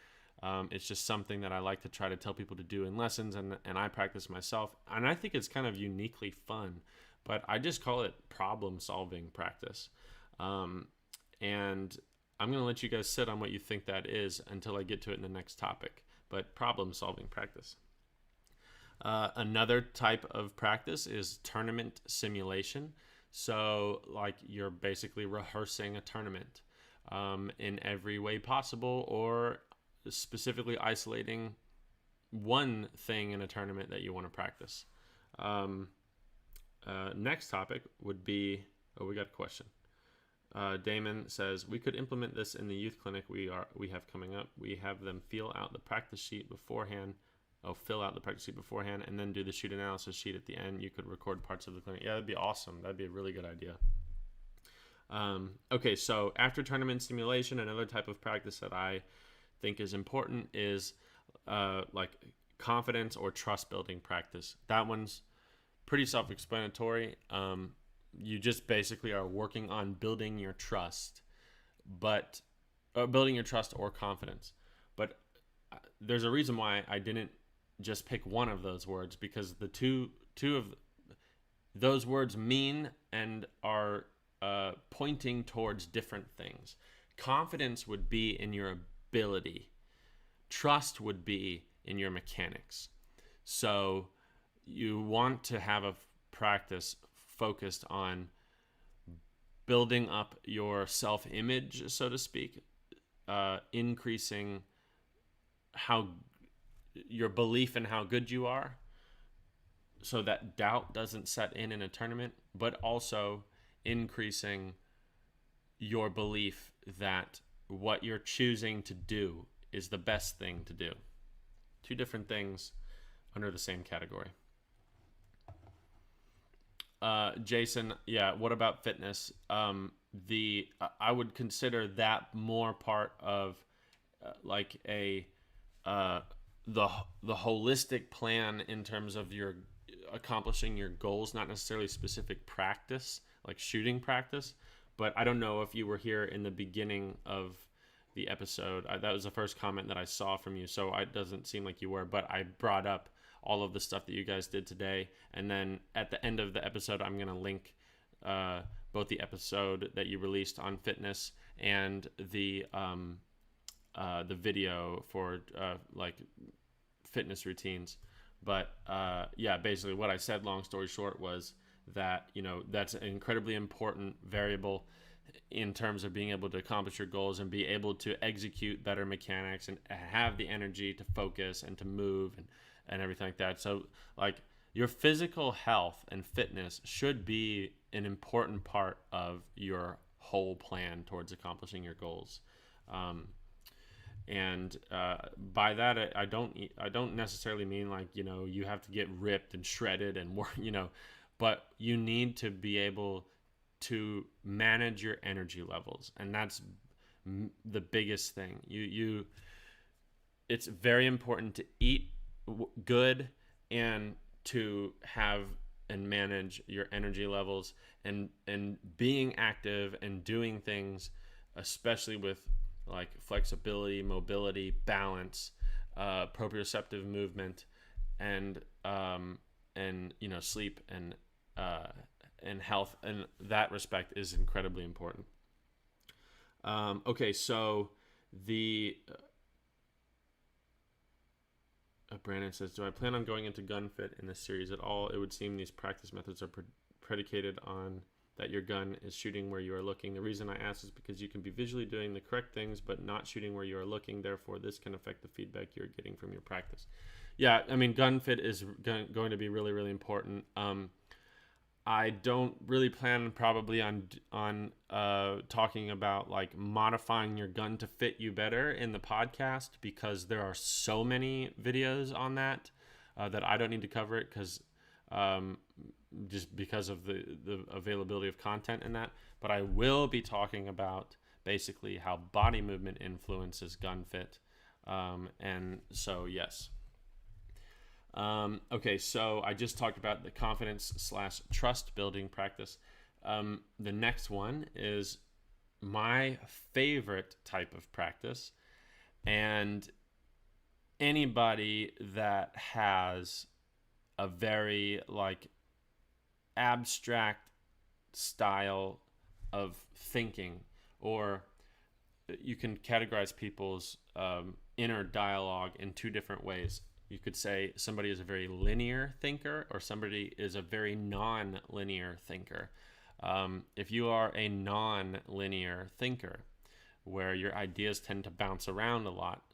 It's just something that I like to try to tell people to do in lessons, and I practice myself. And I think it's kind of uniquely fun, but I just call it problem-solving practice. And I'm going to let you guys sit on what you think that is until I get to it in the next topic. But problem-solving practice. Another type of practice is tournament simulation. So, like, you're basically rehearsing a tournament in every way possible, or specifically isolating one thing in a tournament that you want to practice. Next topic would be, we got a question. Damon says, we could implement this in the youth clinic we have coming up. We have them fill out the practice sheet beforehand, and then do the shoot analysis sheet at the end. You could record parts of the clinic. Yeah, that'd be awesome. That'd be a really good idea. Okay, so after tournament simulation, another type of practice that I think is important is like confidence or trust building practice. That one's pretty self-explanatory. You just basically are working on building your trust, but building your trust or confidence. But there's a reason why I didn't just pick one of those words, because the two of those words mean and are pointing towards different things. Confidence would be in your ability. Trust would be in your mechanics. So you want to have a practice focused on building up your self-image, so to speak, increasing your belief in how good you are, so that doubt doesn't set in a tournament, but also increasing your belief that what you're choosing to do is the best thing to do. Two different things under the same category. Jason, yeah, what about fitness? I would consider that more part of like the holistic plan in terms of your accomplishing your goals, not necessarily specific practice, like shooting practice. But I don't know if you were here in the beginning of the episode. That was the first comment that I saw from you, so it doesn't seem like you were. But I brought up all of the stuff that you guys did today. And then at the end of the episode, I'm going to link both the episode that you released on fitness and the video for like fitness routines. But yeah, basically what I said, long story short, was that, you know, that's an incredibly important variable in terms of being able to accomplish your goals and be able to execute better mechanics and have the energy to focus and to move and everything like that. So like your physical health and fitness should be an important part of your whole plan towards accomplishing your goals. And by that, I don't necessarily mean like, you know, you have to get ripped and shredded and work, you know, but you need to be able to manage your energy levels, and that's the biggest thing. It's very important to eat good and to have and manage your energy levels, and being active and doing things, especially with like flexibility, mobility, balance, proprioceptive movement, and you know, sleep and health, and that respect is incredibly important. Okay, so the Brandon says, do I plan on going into gun fit in this series at all? It would seem these practice methods are predicated on that your gun is shooting where you are looking. The reason I ask is because you can be visually doing the correct things but not shooting where you are looking. Therefore, this can affect the feedback you're getting from your practice. Yeah, I mean, gun fit is going to be really, really important. I don't really plan probably on talking about like modifying your gun to fit you better in the podcast, because there are so many videos on that that I don't need to cover it, because just because of the availability of content in that. But I will be talking about basically how body movement influences gun fit, and so yes. Okay, so I just talked about the confidence/trust building practice. The next one is my favorite type of practice, and anybody that has a very like abstract style of thinking, or you can categorize people's inner dialogue in two different ways. You could say somebody is a very linear thinker, or somebody is a very non-linear thinker. If you are a non-linear thinker, where your ideas tend to bounce around a lot,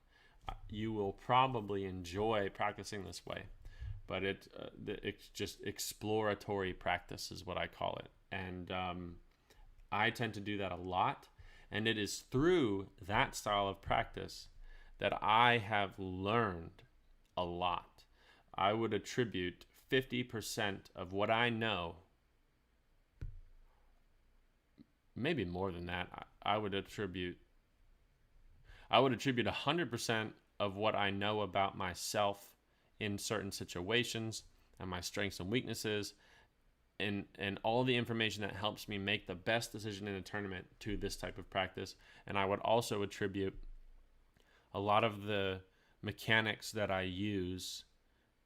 you will probably enjoy practicing this way. But it's just exploratory practice is what I call it. And I tend to do that a lot. And it is through that style of practice that I have learned a lot. I would attribute 50% of what I know, maybe more than that. I would attribute 100% of what I know about myself in certain situations, and my strengths and weaknesses, and all the information that helps me make the best decision in a tournament to this type of practice. And I would also attribute a lot of the mechanics that I use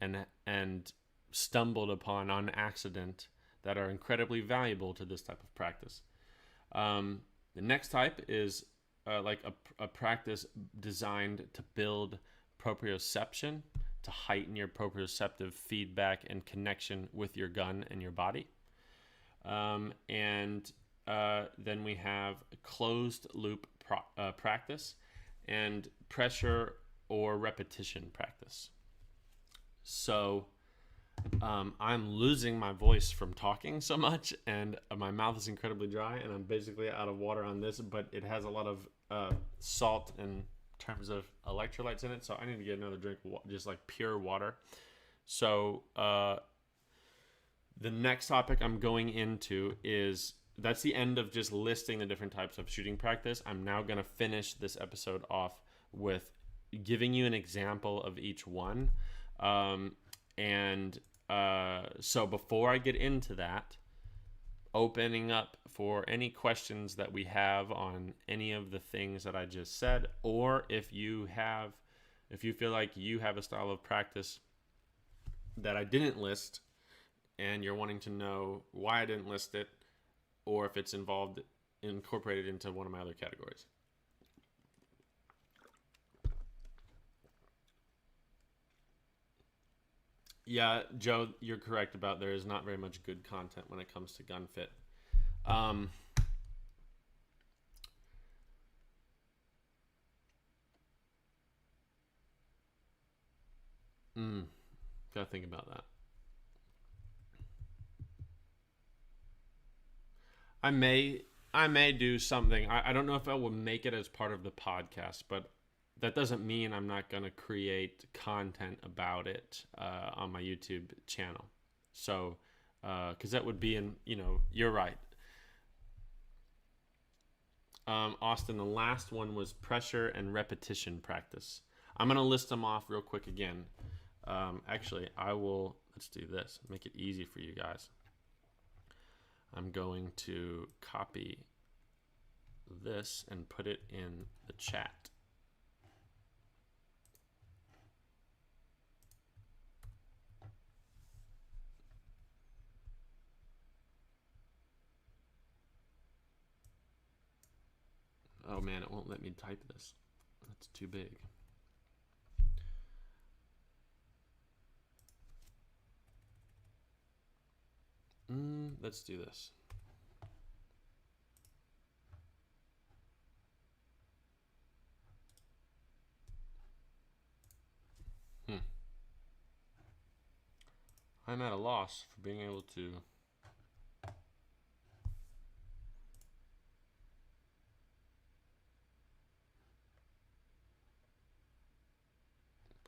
and stumbled upon on accident that are incredibly valuable to this type of practice. The next type is like a practice designed to build proprioception, to heighten your proprioceptive feedback and connection with your gun and your body. And then we have closed loop practice and pressure or repetition practice. So I'm losing my voice from talking so much, and my mouth is incredibly dry, and I'm basically out of water on this, but it has a lot of salt in terms of electrolytes in it, so I need to get another drink, just like pure water. So the next topic I'm going into that's the end of just listing the different types of shooting practice. I'm now going to finish this episode off with giving you an example of each one. So before I get into that, opening up for any questions that we have on any of the things that I just said, or if you feel like you have a style of practice that I didn't list, and you're wanting to know why I didn't list it, or if it's incorporated into one of my other categories. Yeah, Joe, you're correct about there is not very much good content when it comes to gun fit. Um, Gotta think about that. I may I may do something. I don't know if I will make it as part of the podcast, but that doesn't mean I'm not going to create content about it on my YouTube channel. So, because that would be you're right. Austin, the last one was pressure and repetition practice. I'm going to list them off real quick again. Actually, let's do this, make it easy for you guys. I'm going to copy this and put it in the chat. Oh man, it won't let me type this. That's too big. Let's do this. I'm at a loss for being able to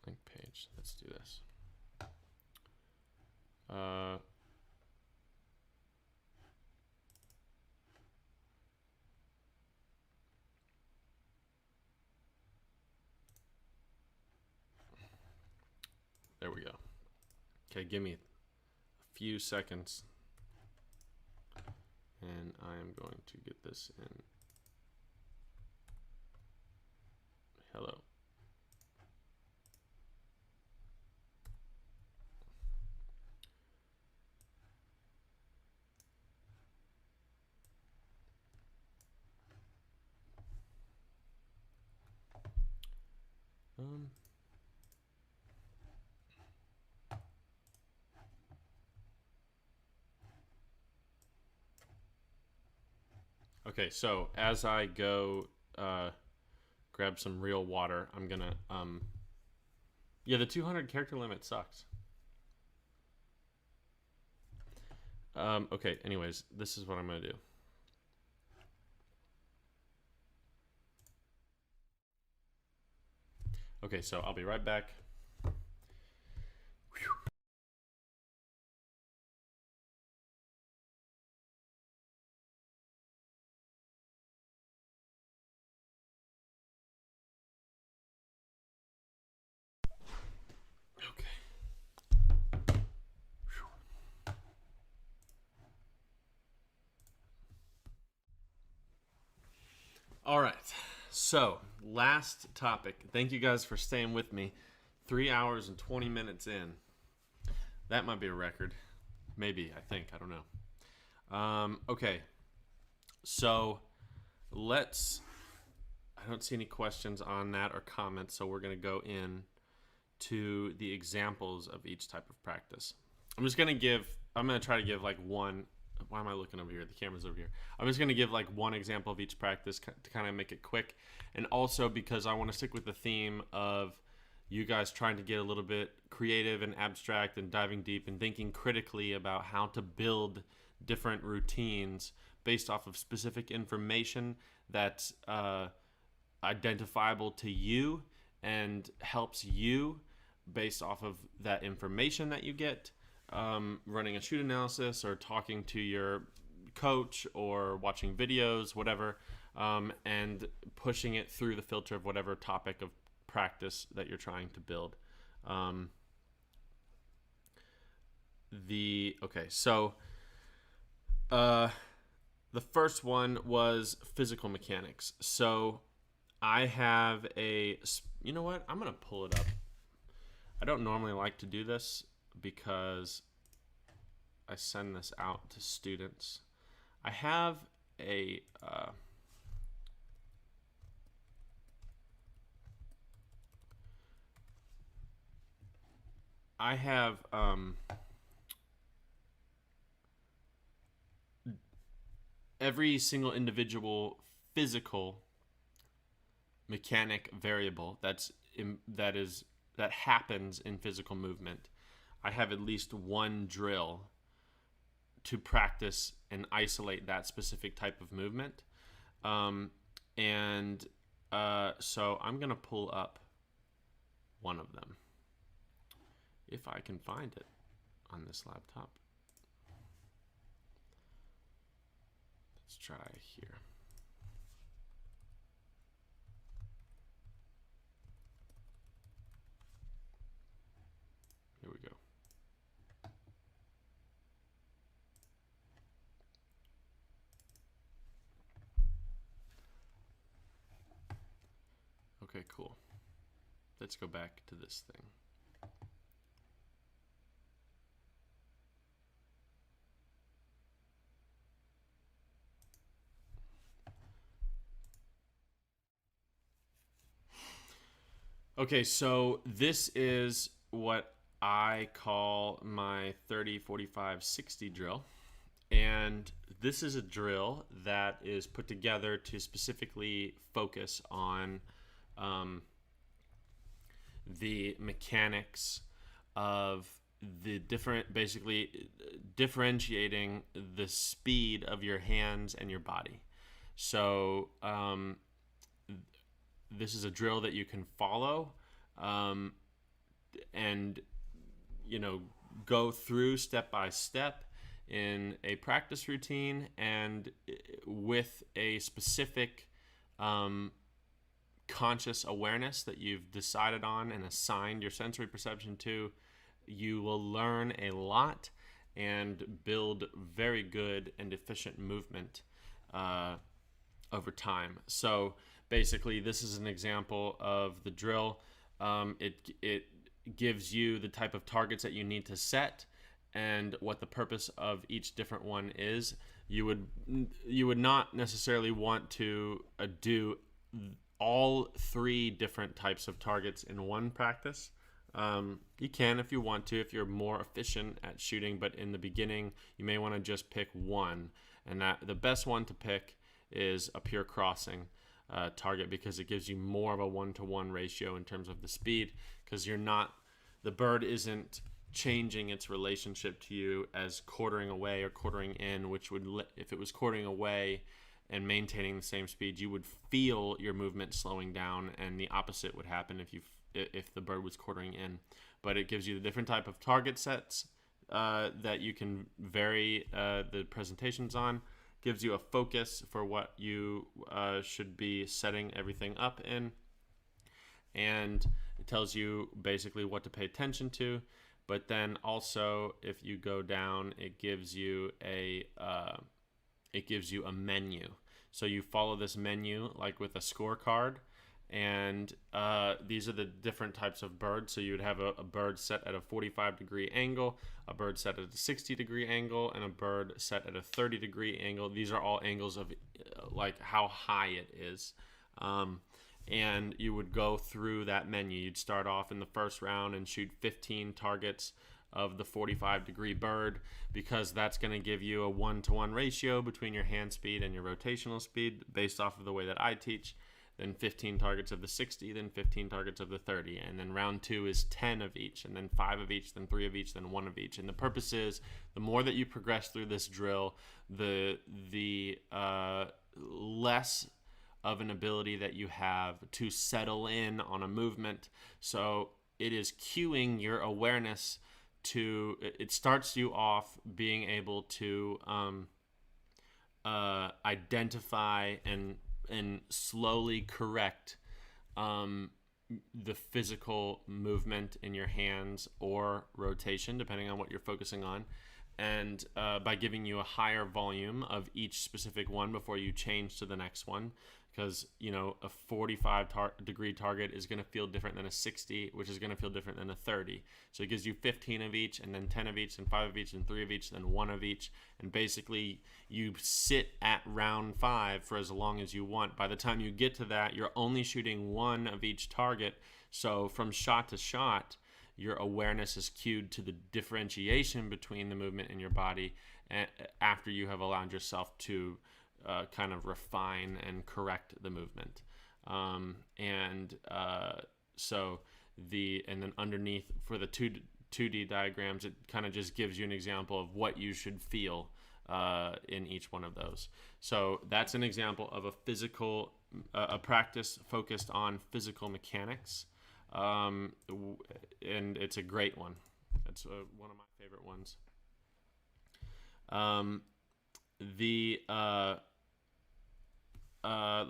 blank page. Let's do this. There we go. Okay, give me a few seconds, and I am going to get this in. Hello. Okay, so as I go grab some real water, I'm gonna yeah, the 200 character limit sucks. Okay, anyways, this is what I'm gonna do. Okay, so I'll be right back. All right. So, last topic. Thank you guys for staying with me. 3 hours and 20 minutes in. That might be a record. Maybe, I think. I don't know. Okay. So, I don't see any questions on that or comments, so we're going to go in to the examples of each type of practice. I'm going to try to give like one. Why am I looking over here? The camera's over here. I'm just going to give like one example of each practice to kind of make it quick. And also because I want to stick with the theme of you guys trying to get a little bit creative and abstract and diving deep and thinking critically about how to build different routines based off of specific information that's identifiable to you and helps you based off of that information that you get. Running a shoot analysis or talking to your coach or watching videos, whatever, and pushing it through the filter of whatever topic of practice that you're trying to build. The first one was physical mechanics. So I have you know what? I'm going to pull it up. I don't normally like to do this, because I send this out to students. I have a every single individual physical mechanic variable that happens in physical movement. I have at least one drill to practice and isolate that specific type of movement. So I'm going to pull up one of them, if I can find it on this laptop. Let's try here. Here we go. Okay, cool. Let's go back to this thing. Okay, so this is what I call my 30, 45, 60 drill. And this is a drill that is put together to specifically focus on the mechanics of the different, basically differentiating the speed of your hands and your body. So this is a drill that you can follow and go through step by step in a practice routine, and with a specific conscious awareness that you've decided on and assigned your sensory perception to, you will learn a lot and build very good and efficient movement over time. So basically, this is an example of the drill. It gives you the type of targets that you need to set and what the purpose of each different one is. You would not necessarily want to do all three different types of targets in one practice. You can if you want to, if you're more efficient at shooting, but in the beginning, you may want to just pick one. And that the best one to pick is a pure crossing target, because it gives you more of a 1-to-1 ratio in terms of the speed, because the bird isn't changing its relationship to you as quartering away or quartering in, which would, if it was quartering away and maintaining the same speed, you would feel your movement slowing down, and the opposite would happen if the bird was quartering in. But it gives you the different type of target sets that you can vary the presentations on. Gives you a focus for what you should be setting everything up in, and it tells you basically what to pay attention to. But then also, if you go down, it gives you a menu. So you follow this menu like with a scorecard, and these are the different types of birds. So you would have a bird set at a 45-degree angle, a bird set at a 60-degree angle, and a bird set at a 30-degree angle. These are all angles of like how high it is. And you would go through that menu. You'd start off in the first round and shoot 15 targets of the 45-degree bird, because that's going to give you a 1-to-1 ratio between your hand speed and your rotational speed based off of the way that I teach. Then 15 targets of the 60, then 15 targets of the 30. And then round 2 is 10 of each, and then 5 of each, then 3 of each, then 1 of each. And the purpose is, the more that you progress through this drill, the less of an ability that you have to settle in on a movement. So it is cueing your awareness to, it starts you off being able to identify and slowly correct the physical movement in your hands or rotation, depending on what you're focusing on. And by giving you a higher volume of each specific one before you change to the next one, because, a 45-degree target is going to feel different than a 60, which is going to feel different than a 30. So it gives you 15 of each, and then 10 of each, and 5 of each, and 3 of each, and 1 of each. And basically, you sit at round 5 for as long as you want. By the time you get to that, you're only shooting 1 of each target. So from shot to shot, your awareness is cued to the differentiation between the movement in your body after you have allowed yourself to kind of refine and correct the movement. And then underneath for the 2D diagrams, it kind of just gives you an example of what you should feel in each one of those. So that's an example of a practice focused on physical mechanics. And it's a great one. It's one of my favorite ones.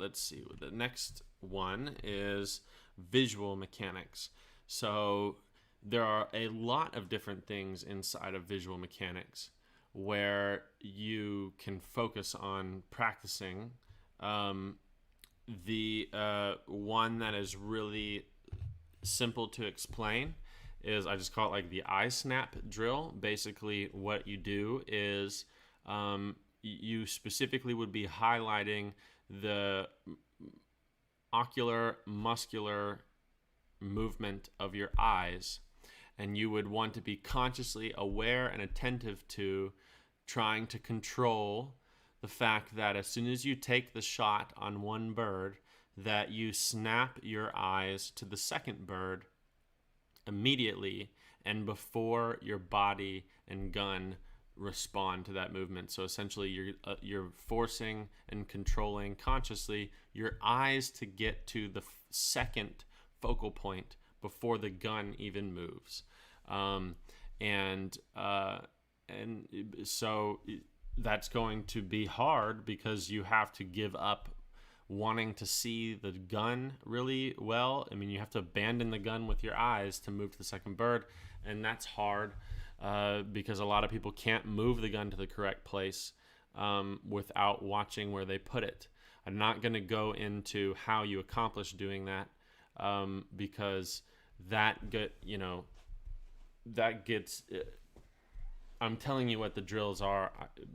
Let's see. The next one is visual mechanics. So there are a lot of different things inside of visual mechanics where you can focus on practicing. The one that is really simple to explain is, I just call it like the eye snap drill. Basically what you do is you specifically would be highlighting the ocular muscular movement of your eyes, and you would want to be consciously aware and attentive to trying to control the fact that as soon as you take the shot on one bird, that you snap your eyes to the second bird immediately and before your body and gun respond to that movement. So essentially you're forcing and controlling consciously your eyes to get to the second focal point before the gun even moves. And so that's going to be hard because you have to give up wanting to see the gun really well. I mean, you have to abandon the gun with your eyes to move to the second bird, and that's hard because a lot of people can't move the gun to the correct place without watching where they put it. I'm not going to go into how you accomplish doing that because that gets. I'm telling you what the drills are,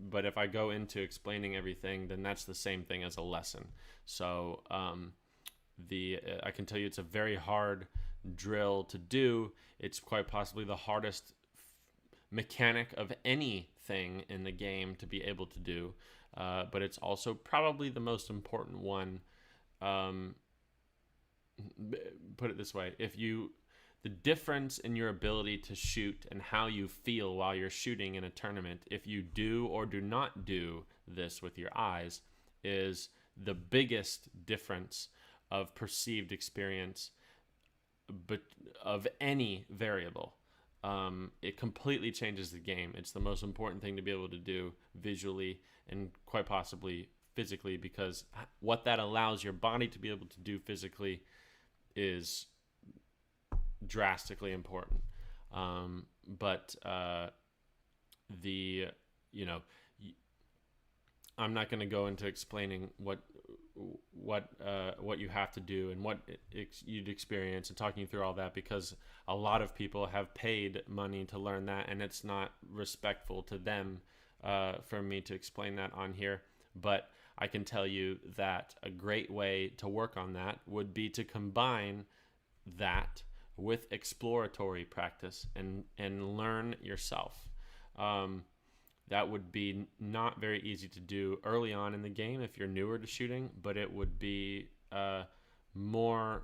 but if I go into explaining everything, then that's the same thing as a lesson. So I can tell you it's a very hard drill to do. It's quite possibly the hardest mechanic of anything in the game to be able to do, but it's also probably the most important one. Put it this way, the difference in your ability to shoot and how you feel while you're shooting in a tournament, if you do or do not do this with your eyes, is the biggest difference of perceived experience but of any variable. It completely changes the game. It's the most important thing to be able to do visually and quite possibly physically, because what that allows your body to be able to do physically is drastically important. But I'm not going to go into explaining what you have to do and what you'd experience and talking you through all that, because a lot of people have paid money to learn that, and it's not respectful to them for me to explain that on here. But I can tell you that a great way to work on that would be to combine that with exploratory practice and learn yourself. That would be not very easy to do early on in the game if you're newer to shooting, but it would be more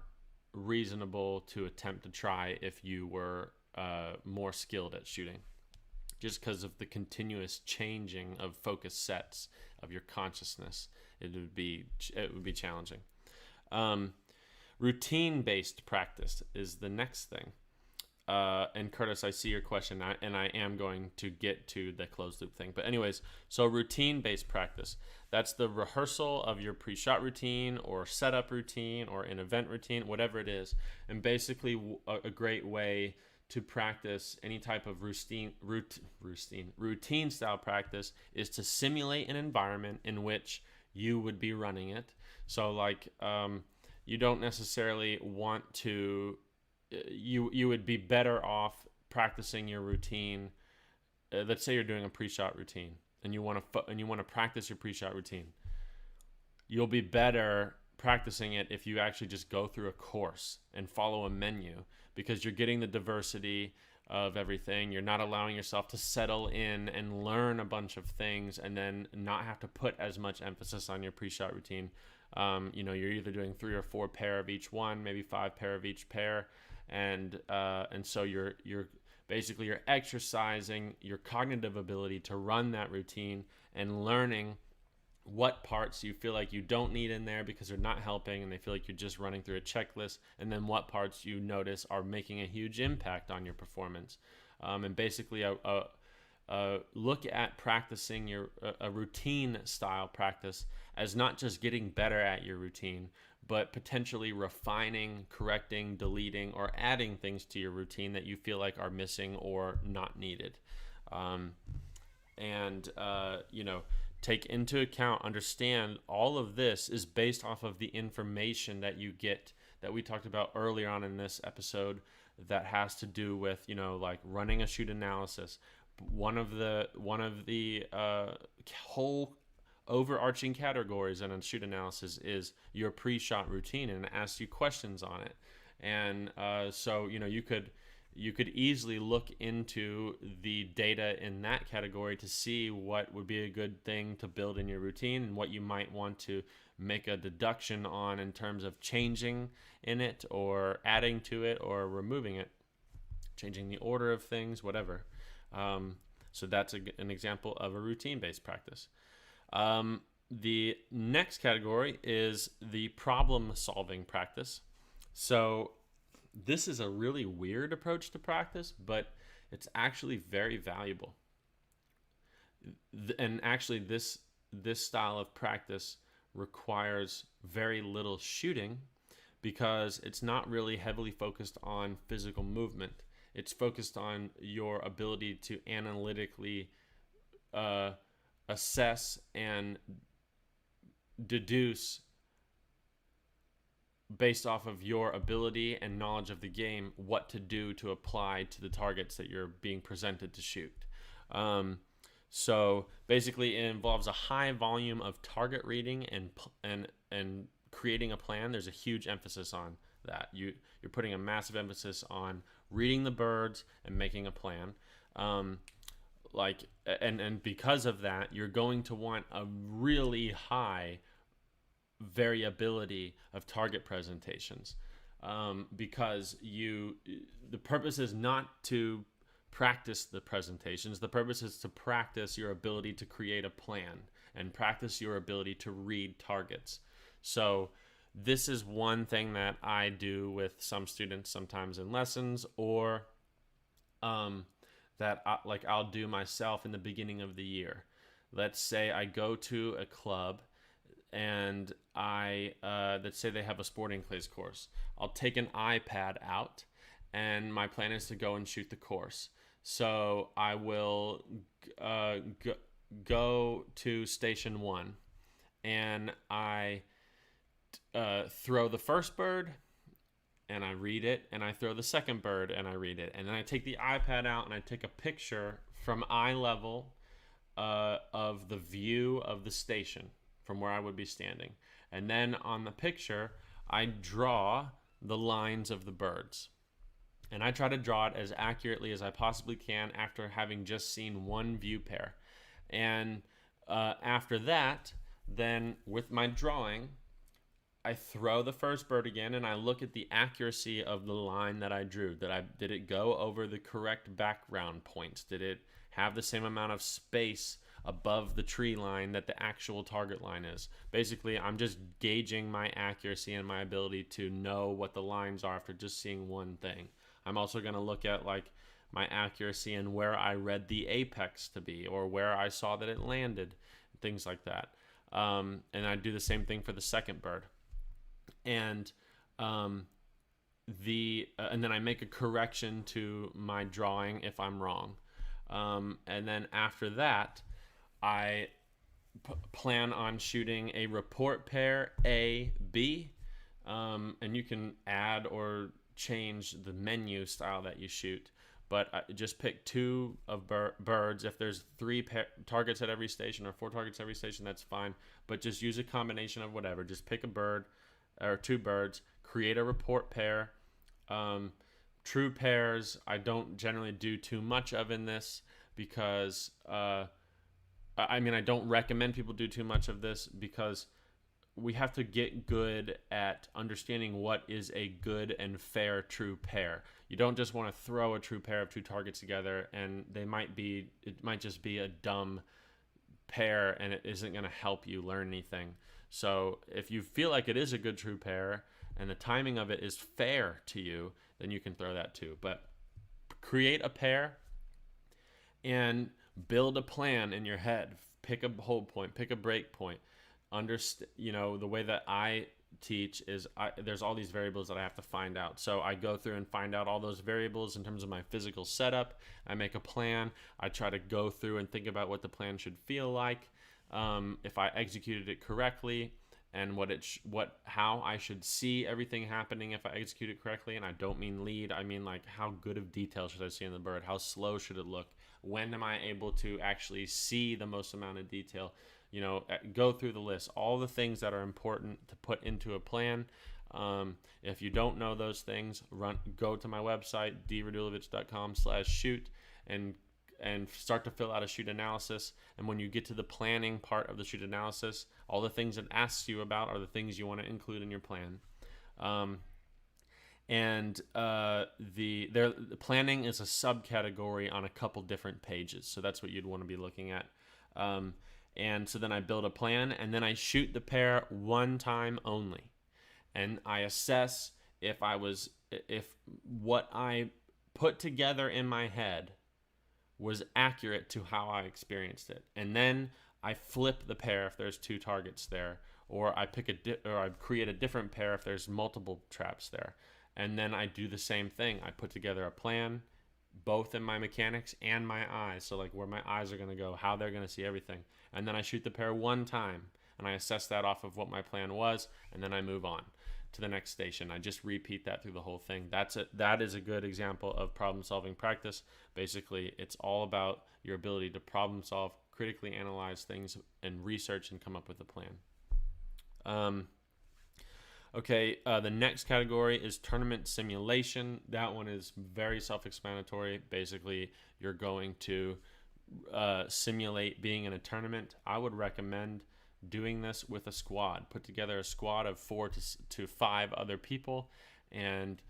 reasonable to attempt to try if you were more skilled at shooting, just because of the continuous changing of focus sets of your consciousness. It would be challenging. Routine-based practice is the next thing. And Curtis, I see your question, and I am going to get to the closed loop thing. But anyways, so routine-based practice, that's the rehearsal of your pre-shot routine or setup routine or an event routine, whatever it is. And basically a great way to practice any type of routine style practice is to simulate an environment in which you would be running it. So like you don't necessarily want to you would be better off practicing your routine. Let's say you're doing a pre-shot routine and you want to practice your pre-shot routine. You'll be better practicing it if you actually just go through a course and follow a menu, because you're getting the diversity of everything. You're not allowing yourself to settle in and learn a bunch of things and then not have to put as much emphasis on your pre-shot routine. You're either doing 3 or 4 pair of each one, maybe 5 pair of each pair, and so you're basically you're exercising your cognitive ability to run that routine and learning what parts you feel like you don't need in there because they're not helping and they feel like you're just running through a checklist, and then what parts you notice are making a huge impact on your performance. And basically look at practicing a routine style practice as not just getting better at your routine, but potentially refining, correcting, deleting, or adding things to your routine that you feel like are missing or not needed. Take into account, understand all of this is based off of the information that you get that we talked about earlier on in this episode that has to do with, like running a shoot analysis. One of the whole overarching categories in a shoot analysis is your pre-shot routine, and it asks you questions on it. And so you could easily look into the data in that category to see what would be a good thing to build in your routine and what you might want to make a deduction on in terms of changing in it or adding to it or removing it, changing the order of things, whatever. So that's an example of a routine-based practice. The next category is the problem-solving practice. So this is a really weird approach to practice, but it's actually very valuable. And actually, this style of practice requires very little shooting because it's not really heavily focused on physical movement. It's focused on your ability to analytically assess and deduce based off of your ability and knowledge of the game, what to do to apply to the targets that you're being presented to shoot. So basically, it involves a high volume of target reading and creating a plan. There's a huge emphasis on that. You're putting a massive emphasis on reading the birds and making a plan. And because of that, you're going to want a really high variability of target presentations, because the purpose is not to practice the presentations. The purpose is to practice your ability to create a plan and practice your ability to read targets. So this is one thing that I do with some students sometimes in lessons, or that I'll do myself in the beginning of the year. Let's say I go to a club and let's say they have a sporting clays course. I'll take an iPad out, and my plan is to go and shoot the course. So I will go to station 1, and I throw the first bird, and I read it, and I throw the second bird, and I read it. And then I take the iPad out, and I take a picture from eye level of the view of the station from where I would be standing. And then on the picture, I draw the lines of the birds. And I try to draw it as accurately as I possibly can after having just seen one view pair. And after that, then with my drawing, I throw the first bird again and I look at the accuracy of the line that I drew. Did it go over the correct background points? Did it have the same amount of space above the tree line that the actual target line is? Basically, I'm just gauging my accuracy and my ability to know what the lines are after just seeing one thing. I'm also going to look at my accuracy and where I read the apex to be, or where I saw that it landed, things like that. And I do the same thing for the second bird. And and then I make a correction to my drawing if I'm wrong. And then after that, I plan on shooting a report pair A, B, and you can add or change the menu style that you shoot. But just pick two of birds. If there's three targets at every station or four targets every station, that's fine. But just use a combination of whatever. Just pick a bird or two birds, create a report pair. True pairs, I don't generally do too much of in this because, I don't recommend people do too much of this because we have to get good at understanding what is a good and fair true pair. You don't just want to throw a true pair of two targets together and it might just be a dumb pair and it isn't going to help you learn anything. So if you feel like it is a good true pair and the timing of it is fair to you, then you can throw that too. But create a pair and build a plan in your head. Pick a hold point, pick a break point. The way that I teach is there's all these variables that I have to find out. So I go through and find out all those variables in terms of my physical setup. I make a plan. I try to go through and think about what the plan should feel like, if I executed it correctly, and how I should see everything happening if I execute it correctly. And I don't mean lead. I mean like how good of detail should I see in the bird? How slow should it look? When am I able to actually see the most amount of detail? Go through the list, all the things that are important to put into a plan. If you don't know those things, go to my website, dradulovich.com/shoot, and start to fill out a shoot analysis. And when you get to the planning part of the shoot analysis, all the things it asks you about are the things you want to include in your plan. The planning is a subcategory on a couple different pages, so that's what you'd want to be looking at. And so then I build a plan, and then I shoot the pair one time only, and I assess if what I put together in my head was accurate to how I experienced it. And then I flip the pair if there's two targets there, or I create a different pair if there's multiple traps there. And then I do the same thing. I put together a plan, both in my mechanics and my eyes. So like where my eyes are going to go, how they're going to see everything. And then I shoot the pair one time, and I assess that off of what my plan was, and then I move on to the next station. I just repeat that through the whole thing. That is a good example of problem solving practice. Basically, it's all about your ability to problem solve, critically analyze things, and research and come up with a plan. The next category is tournament simulation. That one is very self-explanatory. Basically, you're going to simulate being in a tournament. I would recommend doing this with a squad. Put together a squad of 4 to 5 other people, and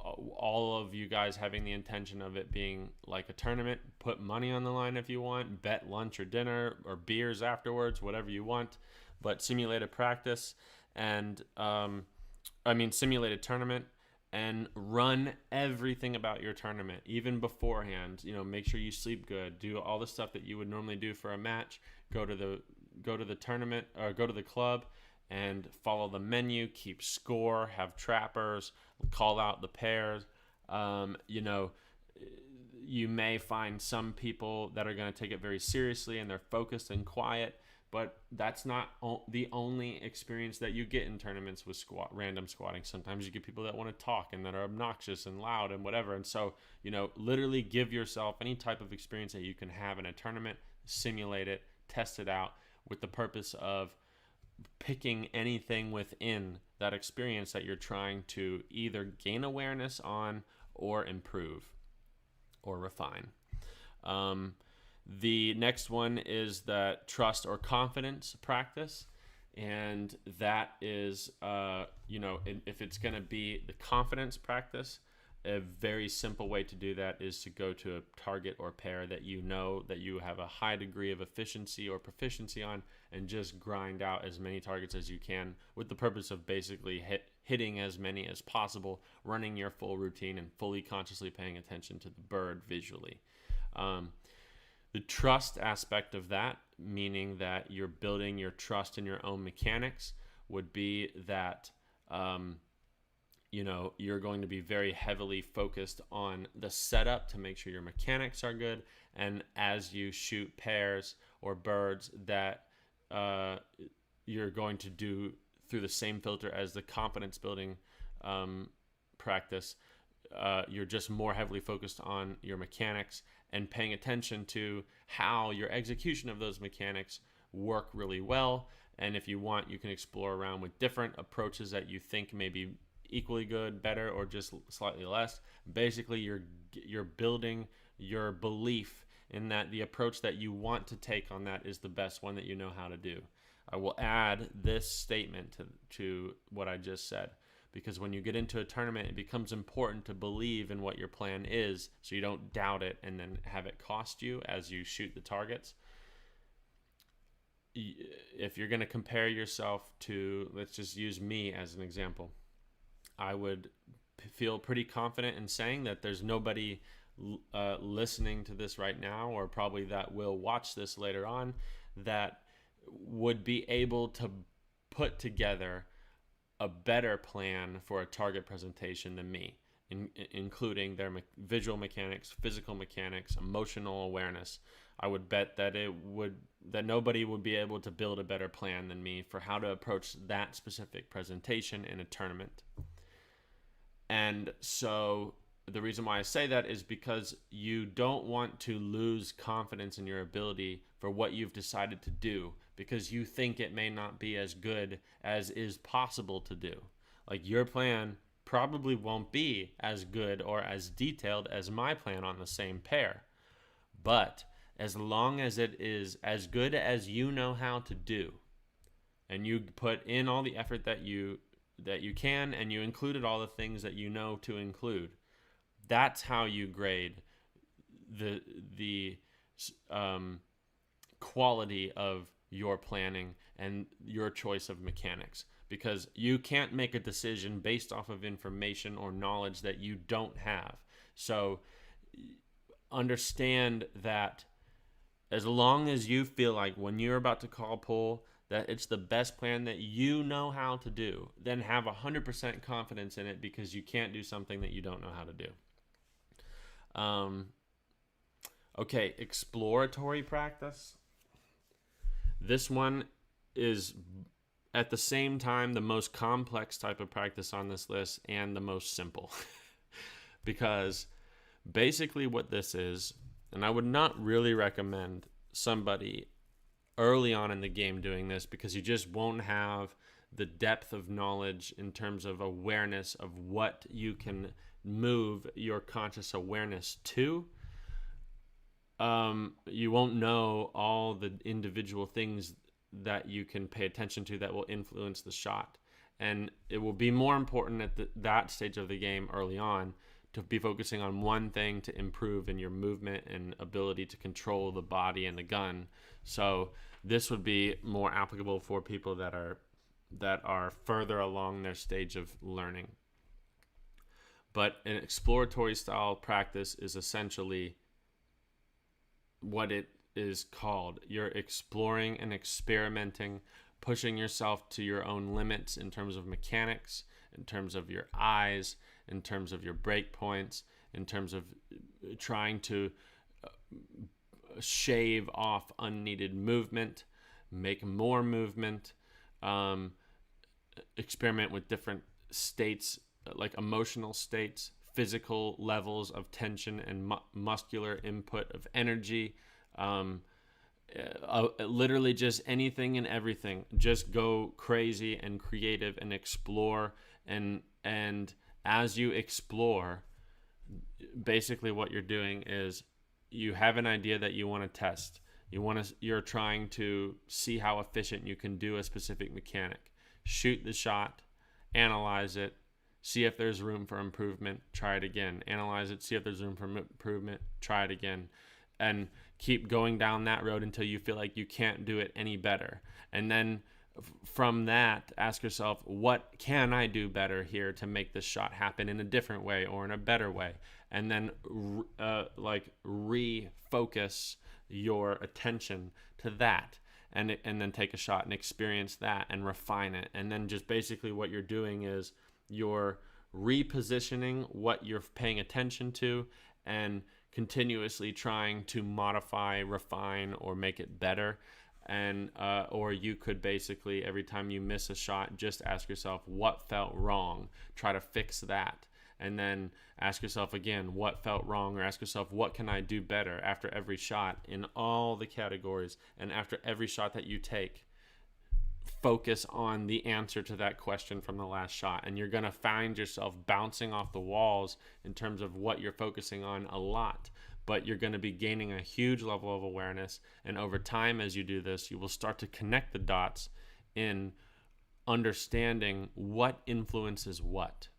all of you guys having the intention of it being like a tournament. Put money on the line if you want, bet lunch or dinner or beers afterwards, whatever you want, but simulate a practice and simulate a tournament and run everything about your tournament, even beforehand. Make sure you sleep good, do all the stuff that you would normally do for a match. Go to the tournament or go to the club and follow the menu, keep score, have trappers, call out the pairs. You may find some people that are going to take it very seriously and they're focused and quiet, but that's not the only experience that you get in tournaments with random squatting. Sometimes you get people that want to talk and that are obnoxious and loud and whatever. And so, literally give yourself any type of experience that you can have in a tournament, simulate it, test it out with the purpose of picking anything within that experience that you're trying to either gain awareness on or improve or refine. The next one is the trust or confidence practice. And that is, if it's going to be the confidence practice, a very simple way to do that is to go to a target or pair that you know that you have a high degree of efficiency or proficiency on, and just grind out as many targets as you can with the purpose of basically hitting as many as possible, running your full routine, and fully consciously paying attention to the bird visually. The trust aspect of that, meaning that you're building your trust in your own mechanics, would be that you're going to be very heavily focused on the setup to make sure your mechanics are good. And as you shoot pairs or birds, that you're going to do through the same filter as the confidence building practice. You're just more heavily focused on your mechanics and paying attention to how your execution of those mechanics work really well. And if you want, you can explore around with different approaches that you think may be equally good, better, or just slightly less. Basically, you're building your belief in that the approach that you want to take on that is the best one that you know how to do. I will add this statement to what I just said, because when you get into a tournament, it becomes important to believe in what your plan is so you don't doubt it and then have it cost you as you shoot the targets. If you're going to compare yourself to, let's just use me as an example, I would feel pretty confident in saying that there's nobody listening to this right now, or probably that will watch this later on, that would be able to put together a better plan for a target presentation than me, including their visual mechanics, physical mechanics, emotional awareness. I would bet that nobody would be able to build a better plan than me for how to approach that specific presentation in a tournament. And so the reason why I say that is because you don't want to lose confidence in your ability for what you've decided to do, because you think it may not be as good as is possible to do. Like, your plan probably won't be as good or as detailed as my plan on the same pair. But as long as it is as good as you know how to do, and you put in all the effort that you can, and you included all the things that you know to include, that's how you grade the quality of your planning and your choice of mechanics, because you can't make a decision based off of information or knowledge that you don't have. So understand that as long as you feel like when you're about to call pull that it's the best plan that you know how to do, then have 100% confidence in it, because you can't do something that you don't know how to do. Okay, exploratory practice. This one is at the same time the most complex type of practice on this list and the most simple. Because basically what this is, and I would not really recommend somebody early on in the game doing this, because you just won't have the depth of knowledge in terms of awareness of what you can move your conscious awareness to. You won't know all the individual things that you can pay attention to that will influence the shot. And it will be more important at that stage of the game early on to be focusing on one thing to improve in your movement and ability to control the body and the gun. So this would be more applicable for people that are further along their stage of learning. But an exploratory style practice is essentially what it is called. You're exploring and experimenting, pushing yourself to your own limits in terms of mechanics, in terms of your eyes, in terms of your break points, in terms of trying to shave off unneeded movement, make more movement, experiment with different states, like emotional states, physical levels of tension and muscular input of energy, literally just anything and everything. Just go crazy and creative and explore. And as you explore, basically what you're doing is you have an idea that you want to test. You're trying to see how efficient you can do a specific mechanic. Shoot the shot, analyze it, see if there's room for improvement, try it again. Analyze it, see if there's room for improvement, try it again. And keep going down that road until you feel like you can't do it any better. And then from that, ask yourself, what can I do better here to make this shot happen in a different way or in a better way? And then refocus your attention to that, and then take a shot and experience that and refine it. And then just basically what you're doing is you're repositioning what you're paying attention to and continuously trying to modify, refine, or make it better And or you could basically, every time you miss a shot, just ask yourself what felt wrong, try to fix that, and then ask yourself again what felt wrong, or ask yourself what can I do better after every shot in all the categories. And after every shot that you take, focus on the answer to that question from the last shot, and you're going to find yourself bouncing off the walls in terms of what you're focusing on a lot, but you're going to be gaining a huge level of awareness. And over time, as you do this, you will start to connect the dots in understanding what influences what.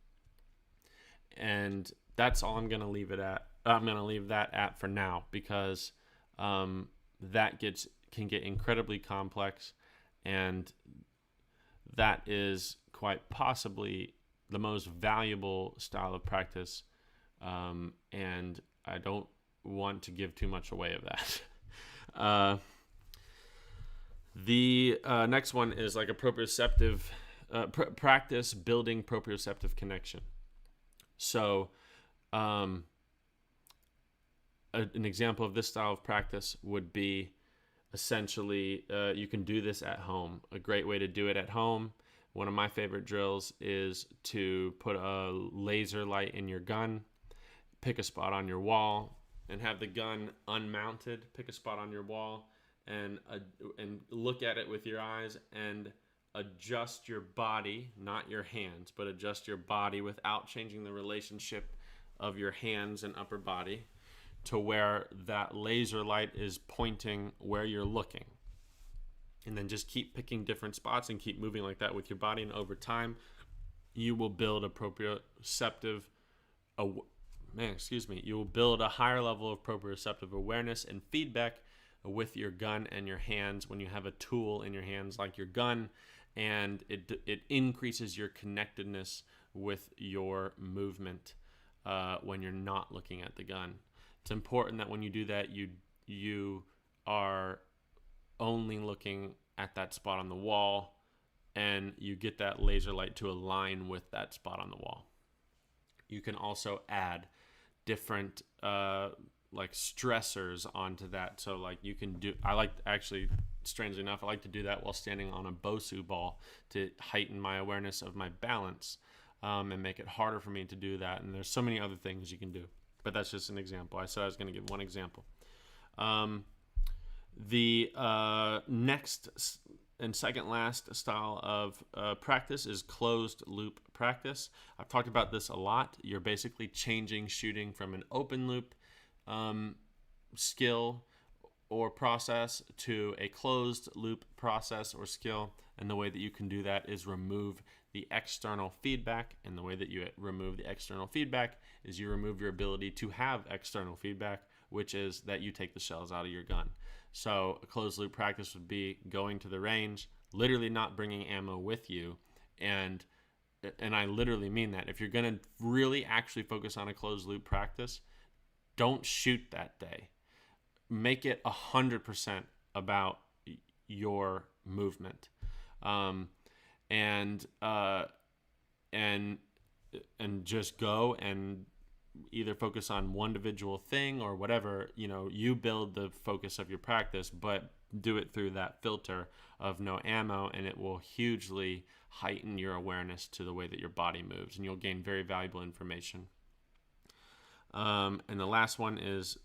And that's all I'm going to leave it at. I'm going to leave that at for now, because that can get incredibly complex, and that is quite possibly the most valuable style of practice, and I don't want to give too much away of that. The next one is like a proprioceptive practice building proprioceptive connection. So an example of this style of practice would be essentially you can do this at home. A great way to do it at home, one of my favorite drills, is to put a laser light in your gun, pick a spot on your wall, and have the gun unmounted. Pick a spot on your wall and look at it with your eyes, and adjust your body, not your hands, but adjust your body without changing the relationship of your hands and upper body to where that laser light is pointing where you're looking. And then just keep picking different spots and keep moving like that with your body. And over time, you will build a proprioceptive you will build a higher level of proprioceptive awareness and feedback with your gun and your hands when you have a tool in your hands like your gun, and it increases your connectedness with your movement when you're not looking at the gun. It's important that when you do that, you are only looking at that spot on the wall, and you get that laser light to align with that spot on the wall. You can also add different like stressors onto that. So like you can do, strangely enough, I like to do that while standing on a Bosu ball to heighten my awareness of my balance and make it harder for me to do that. And there's so many other things you can do, but that's just an example. I said I was going to give one example. The next and second last style of practice is closed loop practice. I've talked about this a lot. You're basically changing shooting from an open loop skill or process to a closed loop process or skill. And the way that you can do that is remove the external feedback. And the way that you remove the external feedback is you remove your ability to have external feedback, which is that you take the shells out of your gun. So a closed loop practice would be going to the range, literally not bringing ammo with you. And I literally mean that. If you're going to really actually focus on a closed loop practice, don't shoot that day. Make it 100% about your movement. And just go and either focus on one individual thing or whatever, you build the focus of your practice, but do it through that filter of no ammo, and it will hugely heighten your awareness to the way that your body moves, and you'll gain very valuable information. And the last one is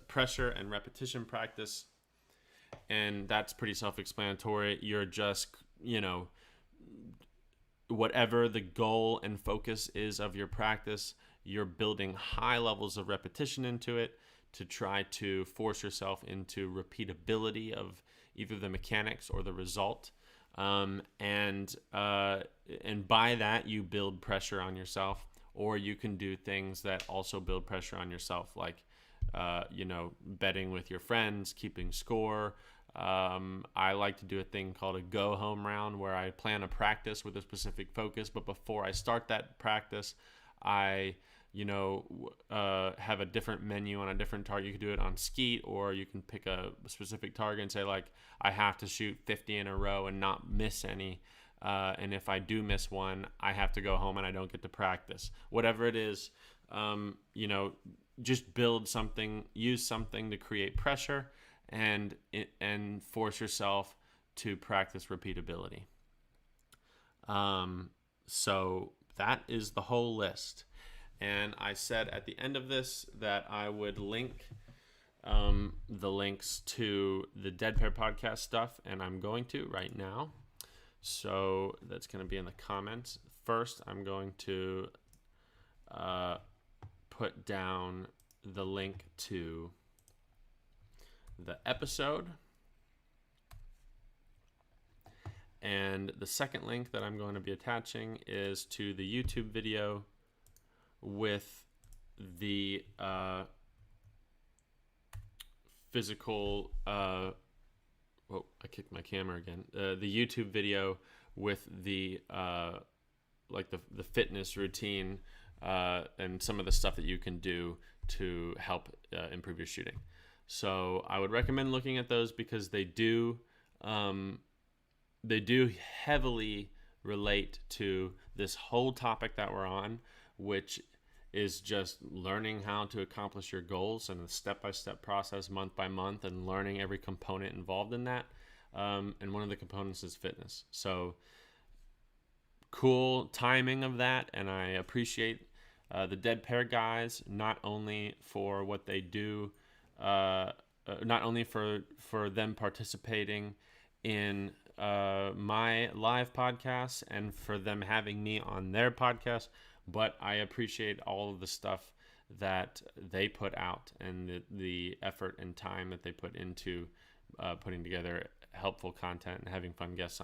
pressure and repetition practice, and that's pretty self-explanatory. You're just, whatever the goal and focus is of your practice, you're building high levels of repetition into it to try to force yourself into repeatability of either the mechanics or the result. And by that, you build pressure on yourself, or you can do things that also build pressure on yourself, like, betting with your friends, keeping score. I like to do a thing called a go home round, where I plan a practice with a specific focus, but before I start that practice, I have a different menu on a different target. You can do it on skeet, or you can pick a specific target and say, like, I have to shoot 50 in a row and not miss any. And if I do miss one, I have to go home and I don't get to practice. Whatever it is, just build something, use something to create pressure, and force yourself to practice repeatability. So that is the whole list. And I said at the end of this that I would link the links to the Dead Pair podcast stuff, and I'm going to right now. So that's going to be in the comments. First, I'm going to put down the link to the episode. And the second link that I'm going to be attaching is to the YouTube video with the physical I kicked my camera again. The YouTube video with the the fitness routine and some of the stuff that you can do to help improve your shooting. So I would recommend looking at those because they do heavily relate to this whole topic that we're on, which is just learning how to accomplish your goals and the step-by-step process month by month and learning every component involved in that. And one of the components is fitness. So cool timing of that. And I appreciate the Dead Pair guys, not only for what they do, not only for them participating in my live podcast and for them having me on their podcast, but I appreciate all of the stuff that they put out and the effort and time that they put into putting together helpful content and having fun guests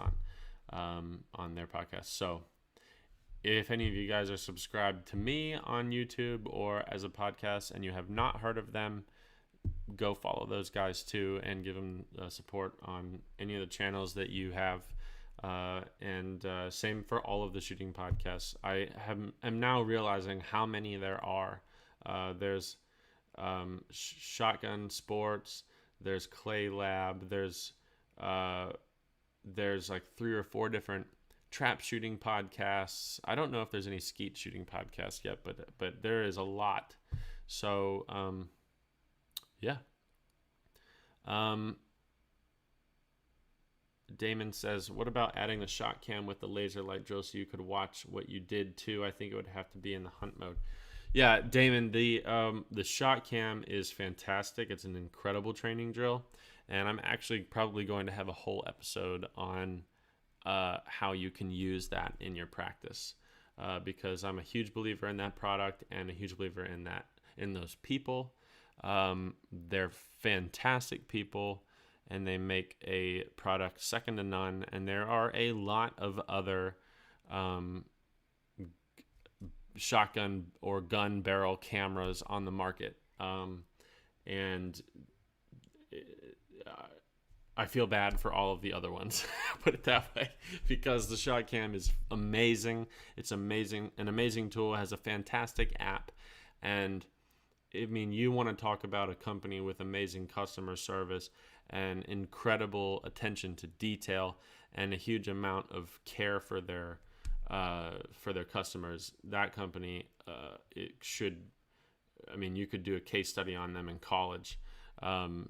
on their podcast. So if any of you guys are subscribed to me on YouTube or as a podcast and you have not heard of them, go follow those guys too and give them support on any of the channels that you have. And same for all of the shooting podcasts. am now realizing how many there are. There's Shotgun Sports, there's Clay Lab, there's like 3 or 4 different trap shooting podcasts. I don't know if there's any skeet shooting podcasts yet, but there is a lot. So yeah. Damon says, what about adding the shot cam with the laser light drill so you could watch what you did too? I think it would have to be in the hunt mode. Yeah, Damon, the shot cam is fantastic. It's an incredible training drill. And I'm actually probably going to have a whole episode on how you can use that in your practice. Because I'm a huge believer in that product and a huge believer in those people. They're fantastic people. And they make a product second to none. And there are a lot of other shotgun or gun barrel cameras on the market. And I feel bad for all of the other ones, put it that way, because the shot cam is amazing. It's amazing, an amazing tool. It has a fantastic app. And I mean, you want to talk about a company with amazing customer service and incredible attention to detail and a huge amount of care for their customers. That company, you could do a case study on them in college.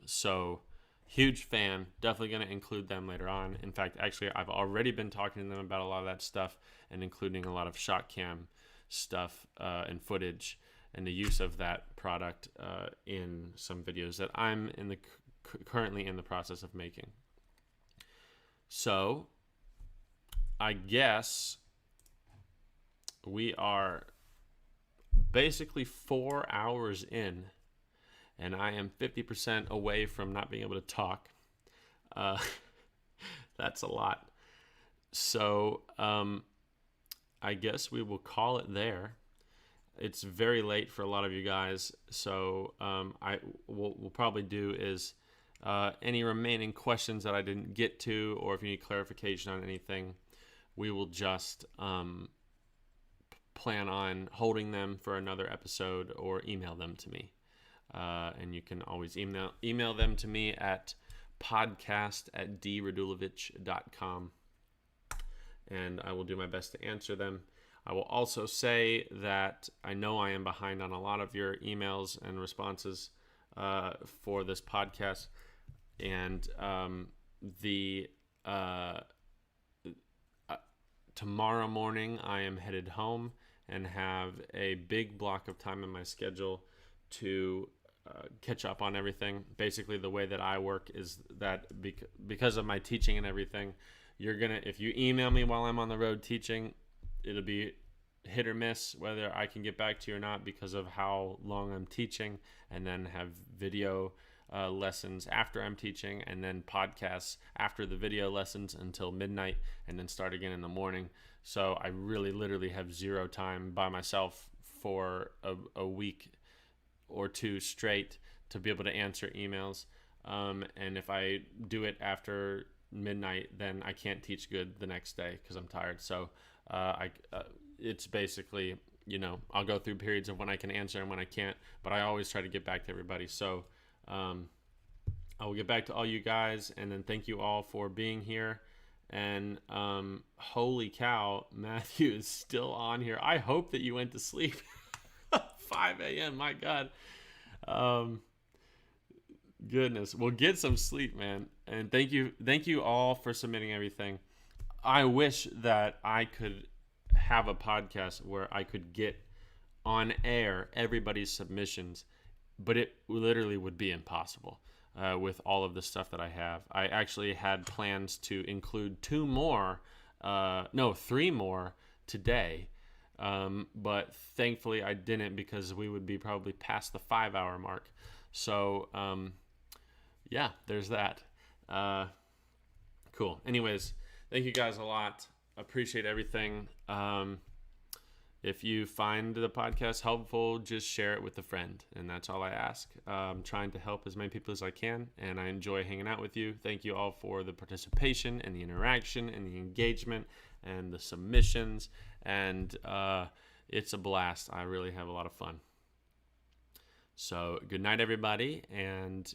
So huge fan, definitely going to include them later on. In fact, actually, I've already been talking to them about a lot of that stuff and including a lot of shot cam stuff and footage and the use of that product in some videos that I'm currently in the process of making. So I guess we are basically 4 hours in, and I am 50% away from not being able to talk. That's a lot. So I guess we will call it there. It's very late for a lot of you guys, so what we'll probably do is any remaining questions that I didn't get to, or if you need clarification on anything, we will just plan on holding them for another episode or email them to me. And you can always email them to me at podcast@dradulovich.com, and I will do my best to answer them. I will also say that I know I am behind on a lot of your emails and responses for this podcast. And the tomorrow morning I am headed home and have a big block of time in my schedule to catch up on everything. Basically, the way that I work is that because of my teaching and everything, if you email me while I'm on the road teaching, it'll be hit or miss whether I can get back to you or not because of how long I'm teaching, and then have video lessons after I'm teaching, and then podcasts after the video lessons until midnight, and then start again in the morning. So I really literally have zero time by myself for a week or two straight to be able to answer emails. And if I do it after midnight, then I can't teach good the next day because I'm tired. So it's basically, I'll go through periods of when I can answer and when I can't, but I always try to get back to everybody. So I will get back to all you guys, and then thank you all for being here. And holy cow, Matthew is still on here. I hope that you went to sleep. 5 a.m. My God. Goodness. Well, get some sleep, man. And thank you all for submitting everything. I wish that I could have a podcast where I could get on air everybody's submissions, but it literally would be impossible with all of the stuff that I have. I actually had plans to include 3 more today. But thankfully I didn't, because we would be probably past the 5-hour mark. So, yeah, there's that. Cool. Anyways, thank you guys a lot. Appreciate everything. If you find the podcast helpful, just share it with a friend. And that's all I ask. I'm trying to help as many people as I can, and I enjoy hanging out with you. Thank you all for the participation and the interaction and the engagement and the submissions. And it's a blast. I really have a lot of fun. So good night, everybody. And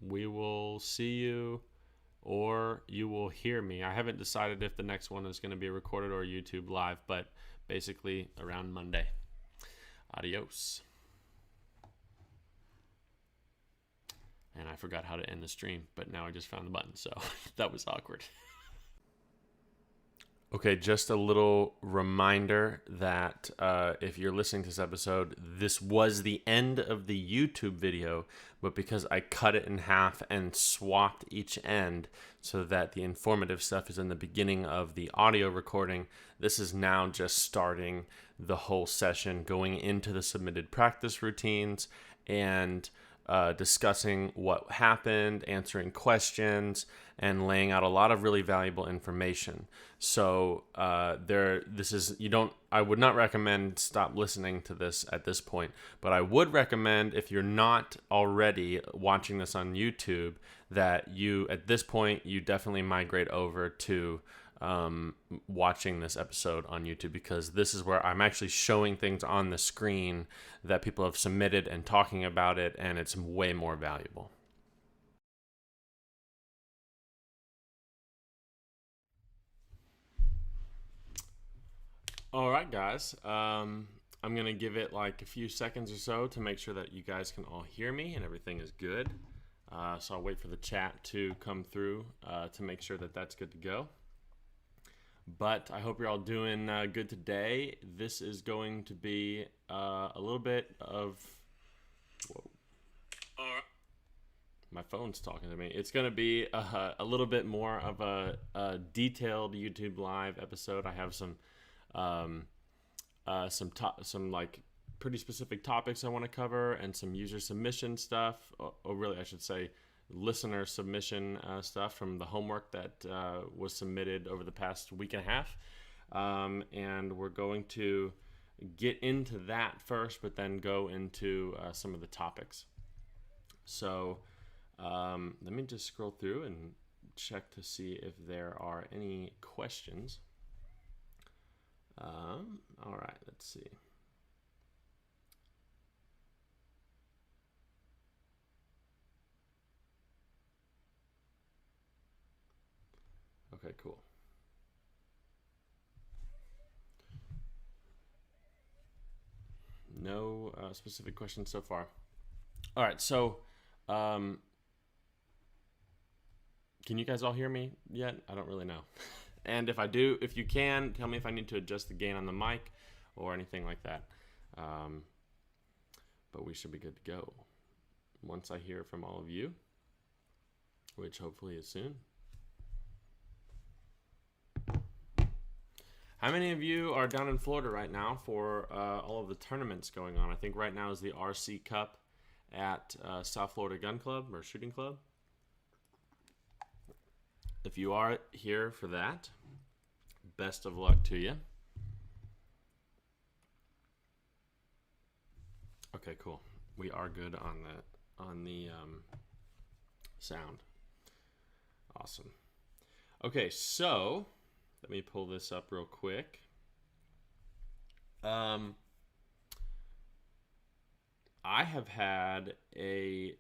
we will see you, or you will hear me. I haven't decided if the next one is going to be recorded or YouTube live, but basically around Monday. Adios. And I forgot how to end the stream, but now I just found the button, so that was awkward. Okay, just a little reminder that if you're listening to this episode, this was the end of the YouTube video, but because I cut it in half and swapped each end so that the informative stuff is in the beginning of the audio recording, this is now just starting the whole session, going into the submitted practice routines and discussing what happened, answering questions, and laying out a lot of really valuable information. So I would not recommend stop listening to this at this point, but I would recommend, if you're not already watching this on YouTube, that you, at this point, you definitely migrate over to watching this episode on YouTube, because this is where I'm actually showing things on the screen that people have submitted and talking about it, and it's way more valuable. All right, guys. I'm going to give it like a few seconds or so to make sure that you guys can all hear me and everything is good. So I'll wait for the chat to come through to make sure that that's good to go. But I hope you're all doing good today. This is going to be a little bit of... Whoa. My phone's talking to me. It's going to be a little bit more of a detailed YouTube live episode. I have some like pretty specific topics I want to cover, and some user submission stuff. Or really, I should say, listener submission stuff from the homework that was submitted over the past week and a half. And we're going to get into that first, but then go into some of the topics. So let me just scroll through and check to see if there are any questions. All right, let's see. Okay, cool. No specific questions so far. All right, so Can you guys all hear me yet? I don't really know. And if I do, if you can, tell me if I need to adjust the gain on the mic or anything like that. But we should be good to go once I hear from all of you, which hopefully is soon. How many of you are down in Florida right now for all of the tournaments going on? I think right now is the RC Cup at South Florida Gun Club or Shooting Club. If you are here for that, best of luck to you. Okay, cool. We are good on the sound. Awesome. Okay, so let me pull this up real quick. I have had a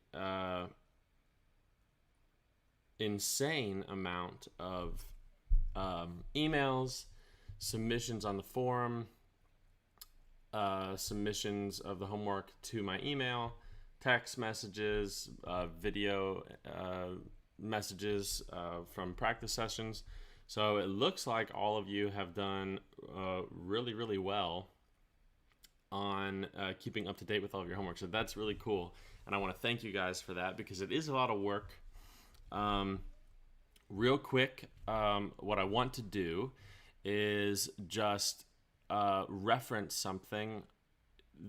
insane amount of emails, submissions on the forum, submissions of the homework to my email, text messages, video messages from practice sessions. So it looks like all of you have done really, really well on keeping up to date with all of your homework. So that's really cool. And I want to thank you guys for that because it is a lot of work. Real quick, what I want to do is just reference something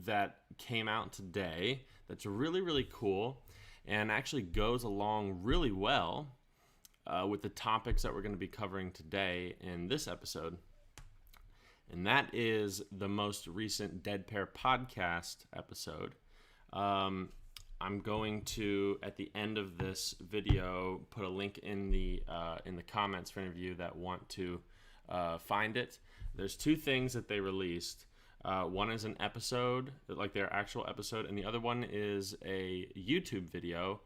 that came out today that's really, really cool and actually goes along really well with the topics that we're going to be covering today in this episode. And that is the most recent Dead Pair podcast episode. I'm going to, at the end of this video, put a link in the comments for any of you that want to find it. There's two things that they released. One is an episode, like their actual episode, and the other one is a YouTube video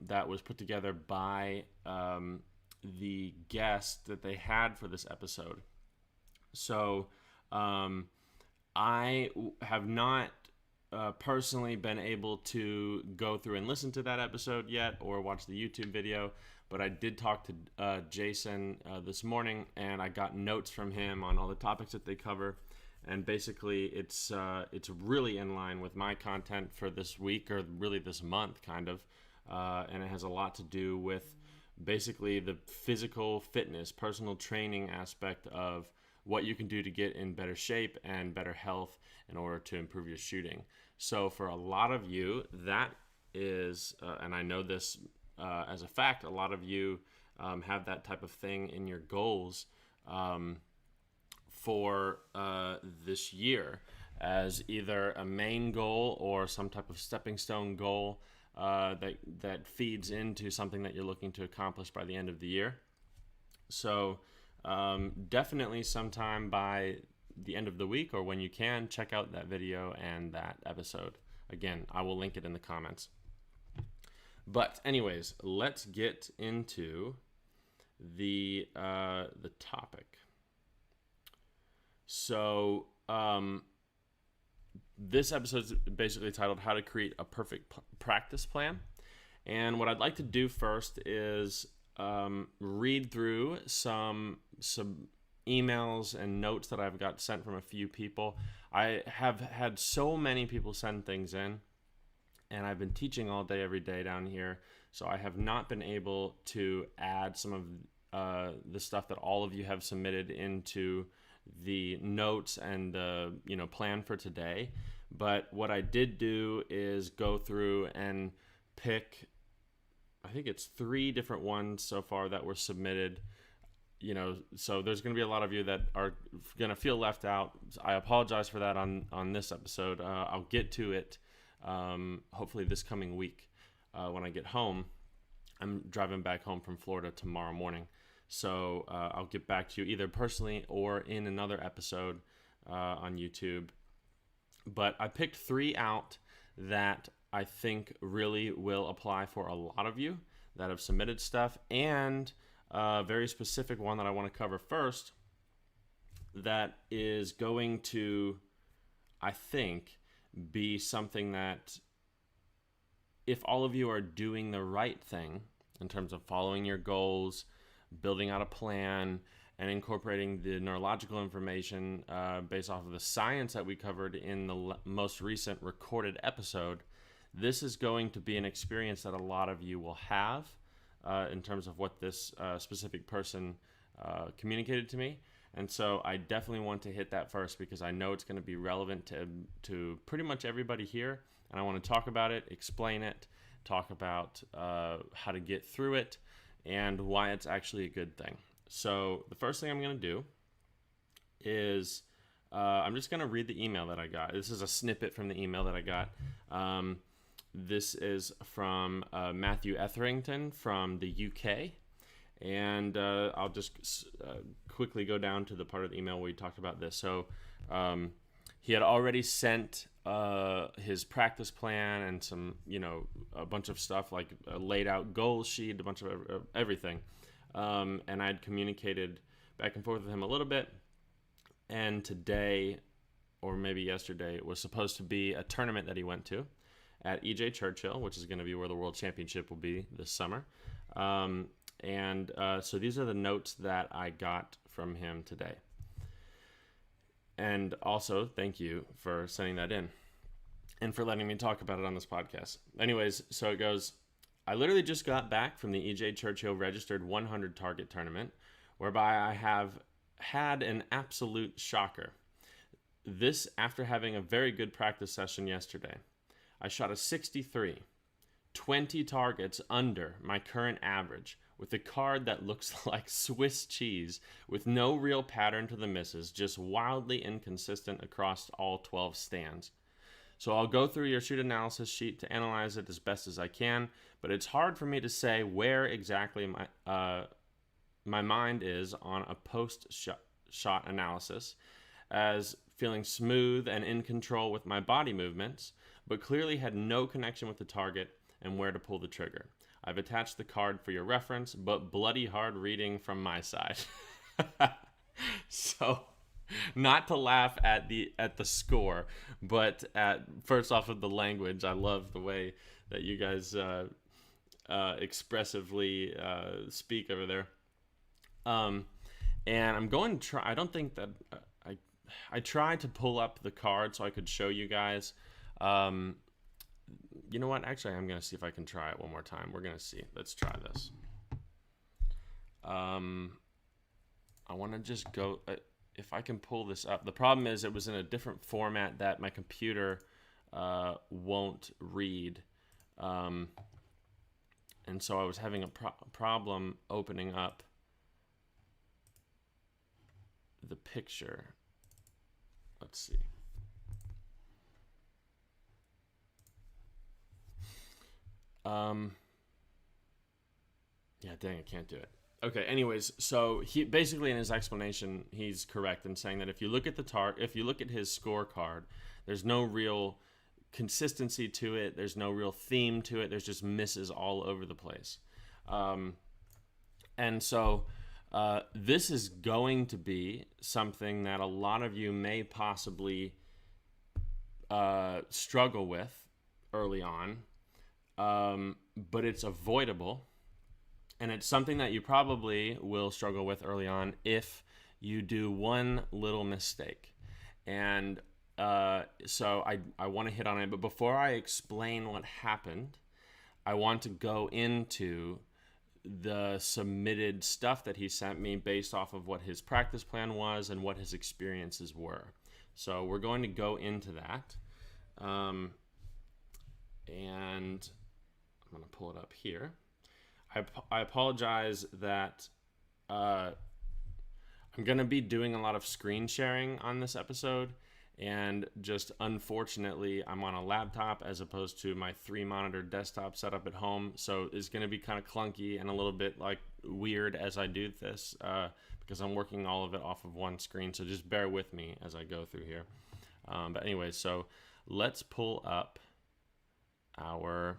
that was put together by the guest that they had for this episode. So I have not personally been able to go through and listen to that episode yet or watch the YouTube video, but I did talk to Jason this morning, and I got notes from him on all the topics that they cover. And basically, it's really in line with my content for this week, or really this month, kind of. And it has a lot to do with basically the physical fitness, personal training aspect of what you can do to get in better shape and better health in order to improve your shooting. So for a lot of you, that is, and I know this as a fact, a lot of you have that type of thing in your goals for this year as either a main goal or some type of stepping stone goal that feeds into something that you're looking to accomplish by the end of the year. So definitely sometime by the end of the week or when you can, check out that video and that episode. Again, I will link it in the comments. But anyways, let's get into the topic. So this episode is basically titled How to Create a Perfect Practice Plan. And what I'd like to do first is read through some emails and notes that I've got sent from a few people. I have had so many people send things in, and I've been teaching all day, every day down here, so I have not been able to add some of the stuff that all of you have submitted into the notes and the plan for today. But what I did do is go through and pick, I think it's 3 different ones so far that were submitted. So there's going to be a lot of you that are going to feel left out. I apologize for that on this episode. I'll get to it hopefully this coming week when I get home. I'm driving back home from Florida tomorrow morning. So I'll get back to you either personally or in another episode on YouTube. But I picked 3 out that I think really will apply for a lot of you that have submitted stuff, and a very specific one that I want to cover first that is going to, I think, be something that if all of you are doing the right thing in terms of following your goals, building out a plan, and incorporating the neurological information based off of the science that we covered in the most recent recorded episode, this is going to be an experience that a lot of you will have in terms of what this specific person communicated to me. And so I definitely want to hit that first because I know it's going to be relevant to pretty much everybody here. And I want to talk about it, explain it, talk about how to get through it, and why it's actually a good thing. So the first thing I'm going to do is I'm just going to read the email that I got. This is a snippet from the email that I got. This is from Matthew Etherington from the UK. And I'll just quickly go down to the part of the email where we talked about this. So he had already sent his practice plan and some, a bunch of stuff, like a laid out goal sheet, a bunch of everything. And I had communicated back and forth with him a little bit. And today, or maybe yesterday, it was supposed to be a tournament that he went to at EJ Churchill, which is going to be where the World Championship will be this summer. So these are the notes that I got from him today. And also, thank you for sending that in and for letting me talk about it on this podcast. Anyways, so it goes, I literally just got back from the EJ Churchill registered 100 target tournament, whereby I have had an absolute shocker. This after having a very good practice session yesterday. I shot a 63, 20 targets under my current average, with a card that looks like Swiss cheese, with no real pattern to the misses, just wildly inconsistent across all 12 stands. So I'll go through your shoot analysis sheet to analyze it as best as I can, but it's hard for me to say where exactly my mind is on a post-shot analysis, as feeling smooth and in control with my body movements, but clearly had no connection with the target and where to pull the trigger. I've attached the card for your reference, but bloody hard reading from my side. So, not to laugh at the score, but at first off of the language. I love the way that you guys expressively speak over there. And I'm going to try. I don't think that I tried to pull up the card so I could show you guys. You know what? Actually, I'm going to see if I can try it one more time. We're going to see. Let's try this. I want to just go, if I can pull this up. The problem is it was in a different format that my computer won't read. And so I was having a problem opening up the picture. Let's see. Yeah, dang, I can't do it. Okay, anyways, so he basically in his explanation, he's correct in saying that if you look at if you look at his scorecard, there's no real consistency to it. There's no real theme to it. There's just misses all over the place. And so this is going to be something that a lot of you may possibly struggle with early on. But it's avoidable, and it's something that you probably will struggle with early on if you do one little mistake. And so I want to hit on it, but before I explain what happened, I want to go into the submitted stuff that he sent me based off of what his practice plan was and what his experiences were. So we're going to go into that. And I'm going to pull it up here. I apologize that I'm going to be doing a lot of screen sharing on this episode, and just unfortunately I'm on a laptop as opposed to my 3-monitor desktop setup at home, so it's going to be kind of clunky and a little bit like weird as I do this because I'm working all of it off of one screen, so just bear with me as I go through here. But anyway, so let's pull up our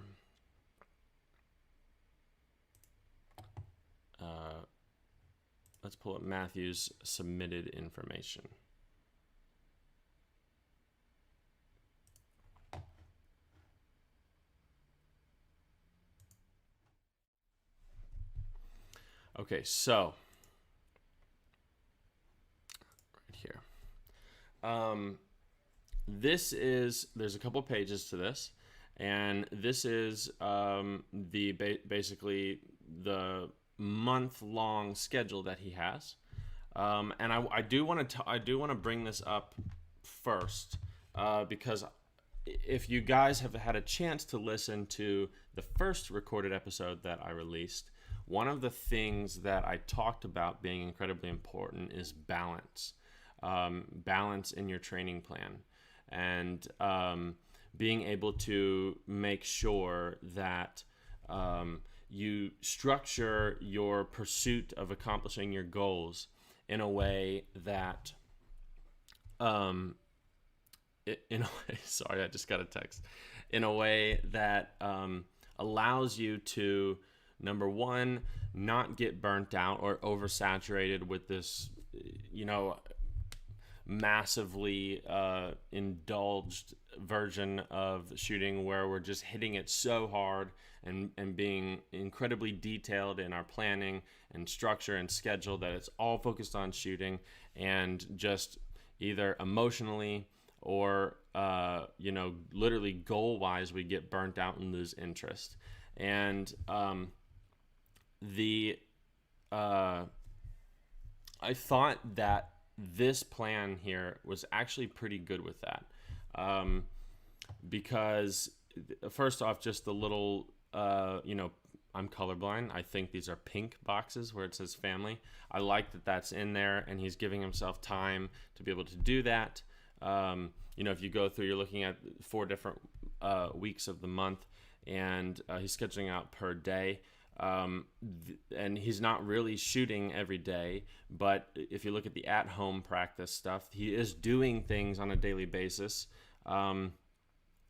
let's pull up Matthew's submitted information. Okay, so right here. There's a couple pages to this, and this is basically the month-long schedule that he has. And I do want to bring this up first, because if you guys have had a chance to listen to the first recorded episode that I released, one of the things that I talked about being incredibly important is balance. Balance in your training plan, and being able to make sure that you structure your pursuit of accomplishing your goals in a way that in a way, sorry, I just got a text, in a way that allows you to, number one, not get burnt out or oversaturated with this, massively indulged version of shooting where we're just hitting it so hard and being incredibly detailed in our planning and structure and schedule that it's all focused on shooting, and just either emotionally or literally goal wise we get burnt out and lose interest. And I thought that this plan here was actually pretty good with that, because first off, just the little I'm colorblind. I think these are pink boxes where it says family. I like that that's in there, and he's giving himself time to be able to do that. If you go through, you're looking at 4 different weeks of the month, and he's scheduling out per day. And he's not really shooting every day, but if you look at the at-home practice stuff, he is doing things on a daily basis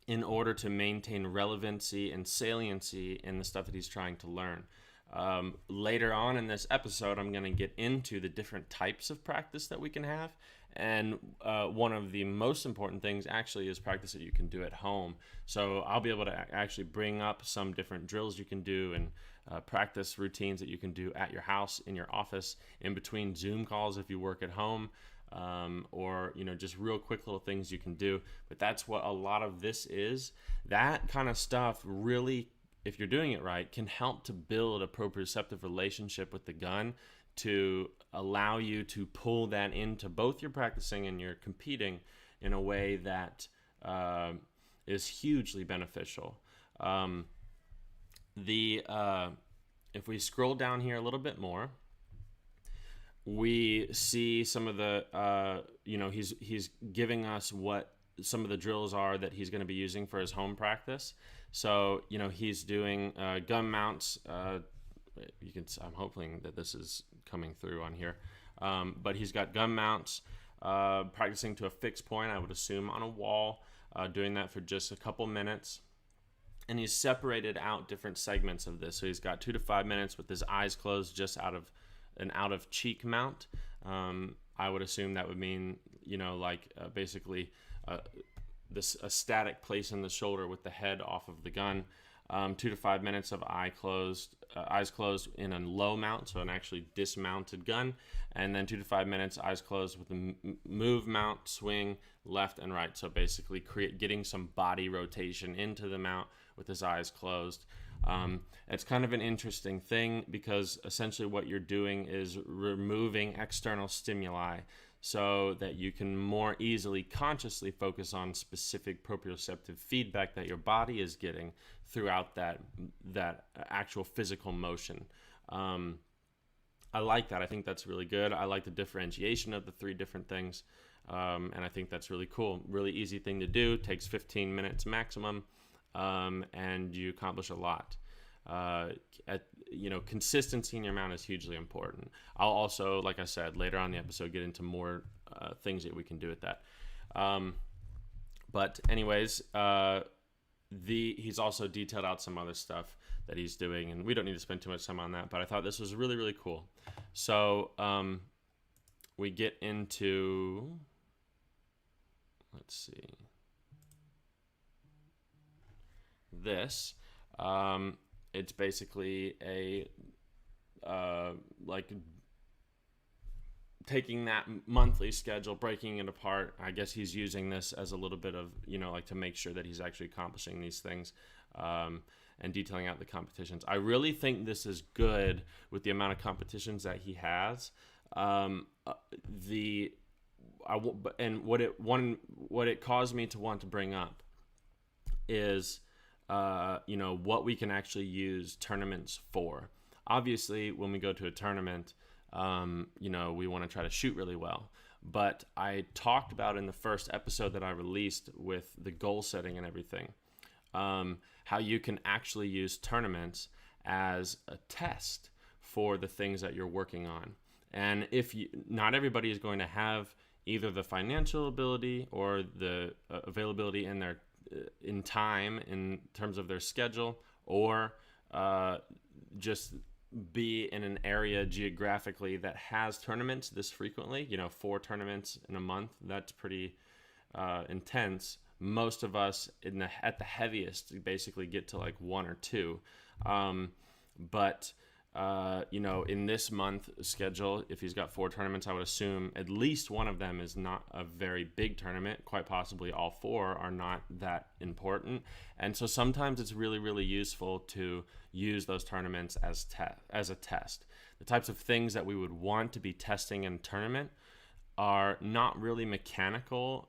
in order to maintain relevancy and saliency in the stuff that he's trying to learn. Later on in this episode, I'm going to get into the different types of practice that we can have. And one of the most important things actually is practice that you can do at home. So I'll be able to actually bring up some different drills you can do and practice routines that you can do at your house, in your office, in between Zoom calls if you work at home, or just real quick little things you can do. But that's what a lot of this is. That kind of stuff really, if you're doing it right, can help to build a proprioceptive relationship with the gun to allow you to pull that into both your practicing and your competing in a way that is hugely beneficial. If we scroll down here a little bit more, we see some of the he's giving us what some of the drills are that he's going to be using for his home practice. So he's doing gun mounts. I'm hoping that this is coming through on here, but he's got gun mounts, practicing to a fixed point, I would assume on a wall, doing that for just a couple minutes. And he's separated out different segments of this. So he's got 2 to 5 minutes with his eyes closed, just out of cheek mount. I would assume that would mean, basically a static place in the shoulder with the head off of the gun. 2 to 5 minutes of eyes closed in a low mount, so an actually dismounted gun, and then 2 to 5 minutes eyes closed with a move mount, swing left and right. So basically getting some body rotation into the mount with his eyes closed. It's kind of an interesting thing because essentially what you're doing is removing external stimuli so that you can more easily consciously focus on specific proprioceptive feedback that your body is getting throughout that actual physical motion. I like that. I think that's really good. I like the differentiation of the 3 different things, and I think that's really cool. Really easy thing to do. Takes 15 minutes maximum, and you accomplish a lot. Consistency in your mount is hugely important. I'll also, like I said, later on in the episode, get into more things that we can do with that. But anyways, he's also detailed out some other stuff that he's doing, and we don't need to spend too much time on that, but I thought this was really, really cool. So we get into, let's see, this. It's basically like taking that monthly schedule, breaking it apart. I guess he's using this as a little bit of, like to make sure that he's actually accomplishing these things, and detailing out the competitions. I really think this is good with the amount of competitions that he has. What it caused me to want to bring up is, what we can actually use tournaments for. Obviously, when we go to a tournament, we want to try to shoot really well. But I talked about in the first episode that I released with the goal setting and everything, how you can actually use tournaments as a test for the things that you're working on. And not everybody is going to have either the financial ability or the availability in time in terms of their schedule, or just be in an area geographically that has tournaments this frequently. 4 tournaments in a month, that's pretty intense. Most of us at the heaviest basically get to like 1 or 2, but in this month schedule, if he's got 4 tournaments, I would assume at least one of them is not a very big tournament. Quite possibly all 4 are not that important. And so sometimes it's really, really useful to use those tournaments as a test. The types of things that we would want to be testing in a tournament are not really mechanical,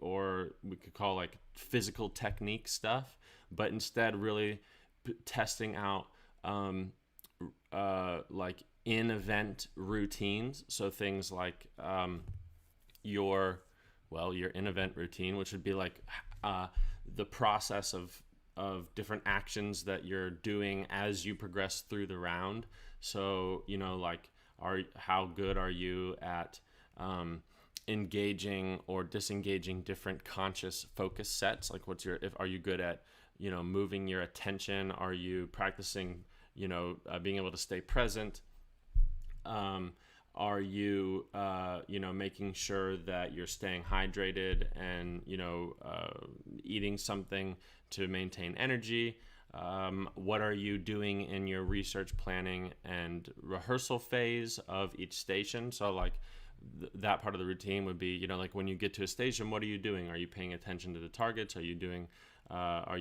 or we could call like physical technique stuff, but instead really testing out like in-event routines. So things like your in-event routine, which would be like the process of different actions that you're doing as you progress through the round. So like how good are you at engaging or disengaging different conscious focus sets? Like are you good at moving your attention? Are you practicing being able to stay present? Are you making sure that you're staying hydrated and eating something to maintain energy? What are you doing in your research planning and rehearsal phase of each station? So like that part of the routine would be, like when you get to a station, what are you doing? Are you paying attention to the targets? Are you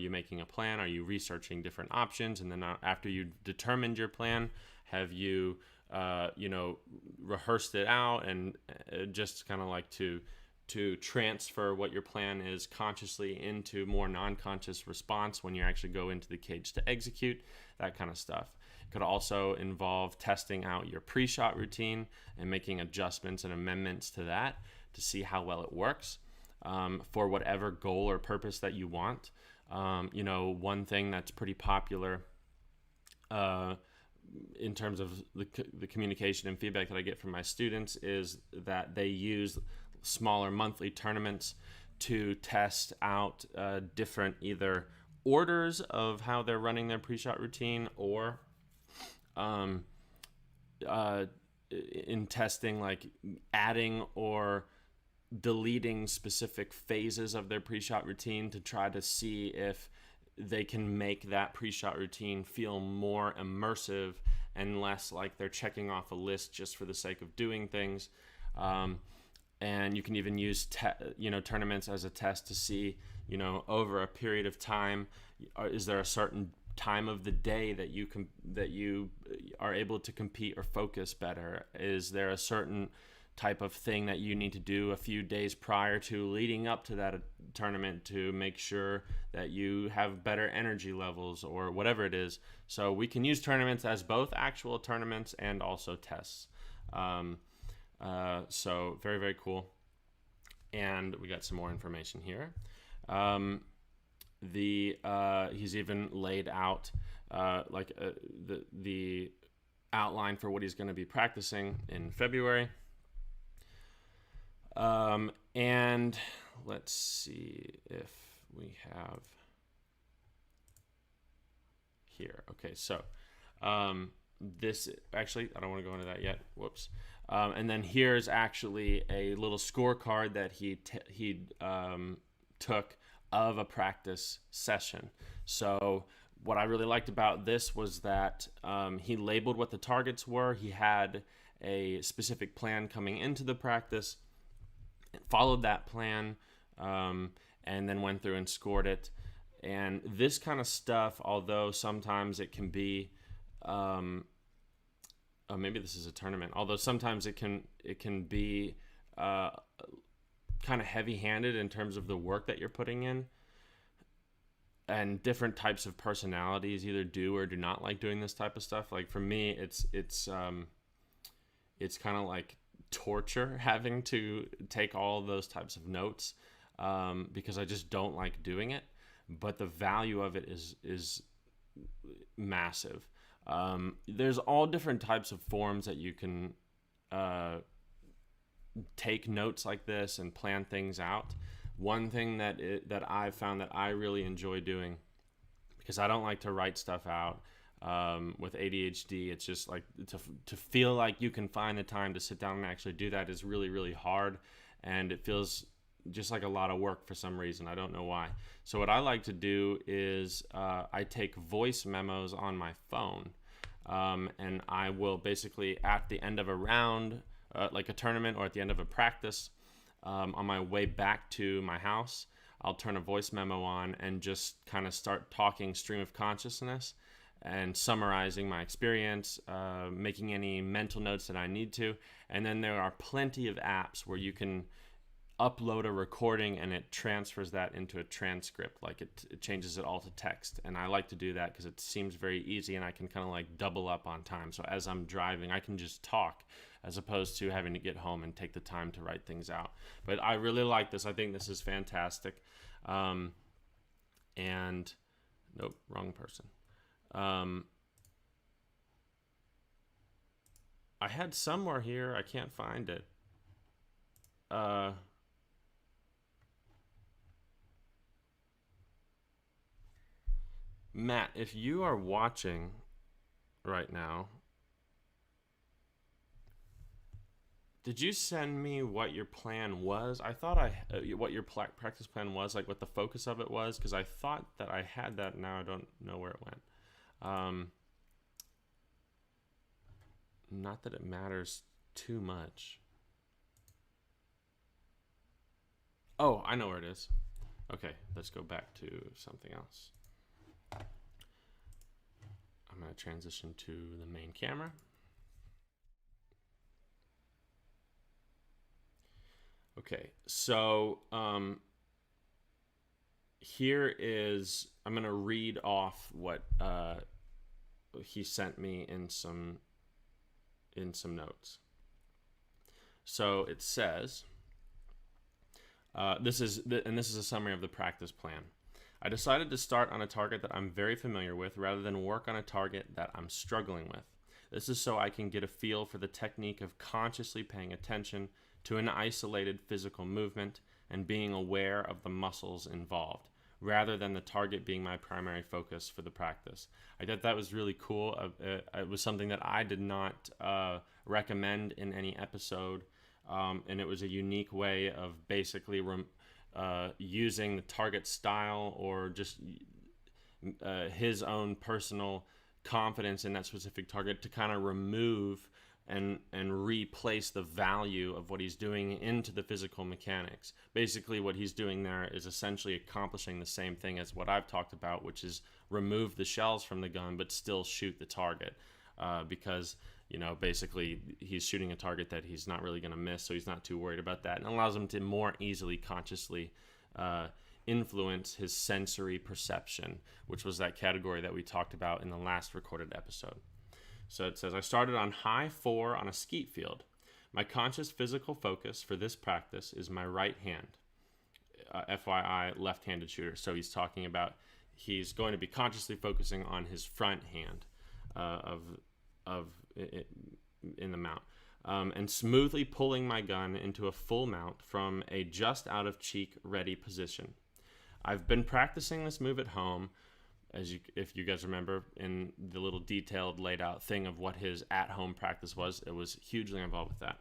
making a plan? Are you researching different options? And then after you determined your plan, have you, rehearsed it out and just kind of like to transfer what your plan is consciously into more non-conscious response when you actually go into the cage to execute, that kind of stuff. It could also involve testing out your pre-shot routine and making adjustments and amendments to that to see how well it works. For whatever goal or purpose that you want. One thing that's pretty popular in terms of the communication and feedback that I get from my students is that they use smaller monthly tournaments to test out different either orders of how they're running their pre-shot routine, or in testing like adding or deleting specific phases of their pre-shot routine to try to see if they can make that pre-shot routine feel more immersive and less like they're checking off a list just for the sake of doing things. And you can even use tournaments as a test to see, over a period of time, is there a certain time of the day that you are able to compete or focus better? Is there a certain type of thing that you need to do a few days prior to leading up to that tournament to make sure that you have better energy levels or whatever it is? So we can use tournaments as both actual tournaments and also tests. So very, very cool. And we got some more information here. He's even laid out the outline for what he's going to be practicing in February. And let's see if we have here. Okay, so this actually, I don't want to go into that yet. Whoops. And then here's actually a little scorecard that he took of a practice session. So what I really liked about this was that he labeled what the targets were. He had a specific plan coming into the practice, followed that plan, and then went through and scored it. And this kind of stuff, although sometimes it can be, maybe this is a tournament. Although sometimes it can be kind of heavy-handed in terms of the work that you're putting in. And different types of personalities either do or do not like doing this type of stuff. Like for me, it's kind of like torture having to take all of those types of notes because I just don't like doing it. But the value of it is massive. There's all different types of forms that you can take notes like this and plan things out. One thing that I've found that I really enjoy doing, because I don't like to write stuff out with ADHD, it's just like to feel like you can find the time to sit down and actually do that is really, really hard, and it feels just like a lot of work for some reason. I don't know why. So what I like to do is I take voice memos on my phone, and I will basically at the end of a round, like a tournament or at the end of a practice, on my way back to my house, I'll turn a voice memo on and just kind of start talking stream of consciousness and summarizing my experience, making any mental notes that I need to. And then there are plenty of apps where you can upload a recording and it transfers that into a transcript, like it changes it all to text. And I like to do that because it seems very easy and I can kind of like double up on time. So as I'm driving, I can just talk as opposed to having to get home and take the time to write things out. But I really like this. I think this is fantastic. And nope, wrong person. I had somewhere here, I can't find it. Matt, if you are watching right now, did you send me what your plan was? I thought what your practice plan was, like what the focus of it was, because I thought that I had that. Now I don't know where it went. Not that it matters too much. Oh, I know where it is. Okay, let's go back to something else. I'm going to transition to the main camera. Okay, so here is, I'm going to read off what he sent me in some notes. So it says, this is a summary of the practice plan. I decided to start on a target that I'm very familiar with rather than work on a target that I'm struggling with. This is so I can get a feel for the technique of consciously paying attention to an isolated physical movement and being aware of the muscles involved, rather than the target being my primary focus for the practice. I thought that was really cool. It was something that I did not recommend in any episode, and it was a unique way of basically using the target style or just his own personal confidence in that specific target to kind of remove and replace the value of what he's doing into the physical mechanics. Basically what he's doing there is essentially accomplishing the same thing as what I've talked about, which is remove the shells from the gun but still shoot the target, because basically he's shooting a target that he's not really going to miss, so he's not too worried about that, and allows him to more easily consciously influence his sensory perception, which was that category that we talked about in the last recorded episode. So it says, I started on high 4 on a skeet field. My conscious physical focus for this practice is my right hand. FYI, left-handed shooter. So he's talking about he's going to be consciously focusing on his front hand in the mount, and smoothly pulling my gun into a full mount from a just out of cheek ready position. I've been practicing this move at home, if you guys remember in the little detailed laid out thing of what his at-home practice was. It was hugely involved with that.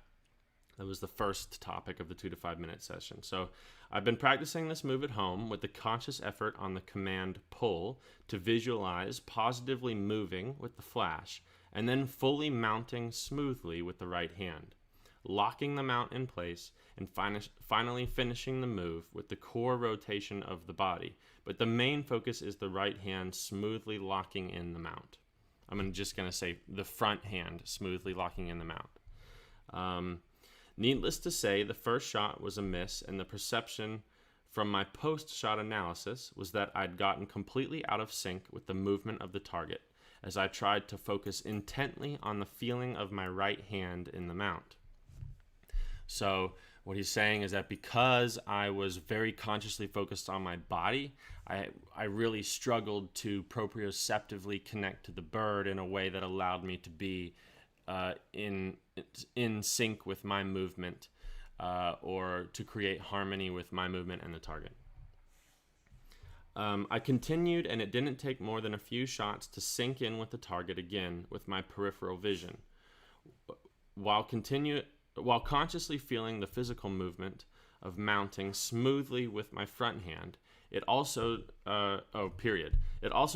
That was the first topic of the 2 to 5 minute session. So I've been practicing this move at home with the conscious effort on the command pull to visualize positively moving with the flash and then fully mounting smoothly with the right hand, locking the mount in place and finally finishing the move with the core rotation of the body. But the main focus is the right hand smoothly locking in the mount. I'm just going to say the front hand smoothly locking in the mount. Needless to say, the first shot was a miss, and the perception from my post-shot analysis was that I'd gotten completely out of sync with the movement of the target, as I tried to focus intently on the feeling of my right hand in the mount. So what he's saying is that because I was very consciously focused on my body, I really struggled to proprioceptively connect to the bird in a way that allowed me to be in sync with my movement, or to create harmony with my movement and the target. I continued, and it didn't take more than a few shots to sink in with the target again with my peripheral vision. While consciously feeling the physical movement of mounting smoothly with my front hand, it also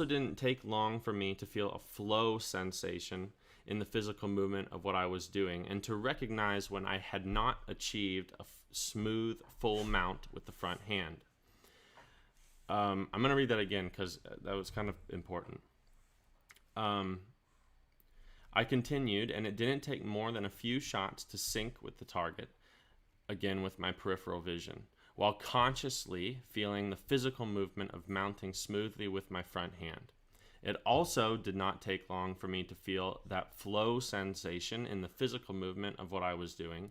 didn't take long for me to feel a flow sensation in the physical movement of what I was doing, and to recognize when I had not achieved a smooth, full mount with the front hand. I'm going to read that again because that was kind of important. I continued, and it didn't take more than a few shots to sync with the target, again with my peripheral vision, while consciously feeling the physical movement of mounting smoothly with my front hand. It also did not take long for me to feel that flow sensation in the physical movement of what I was doing,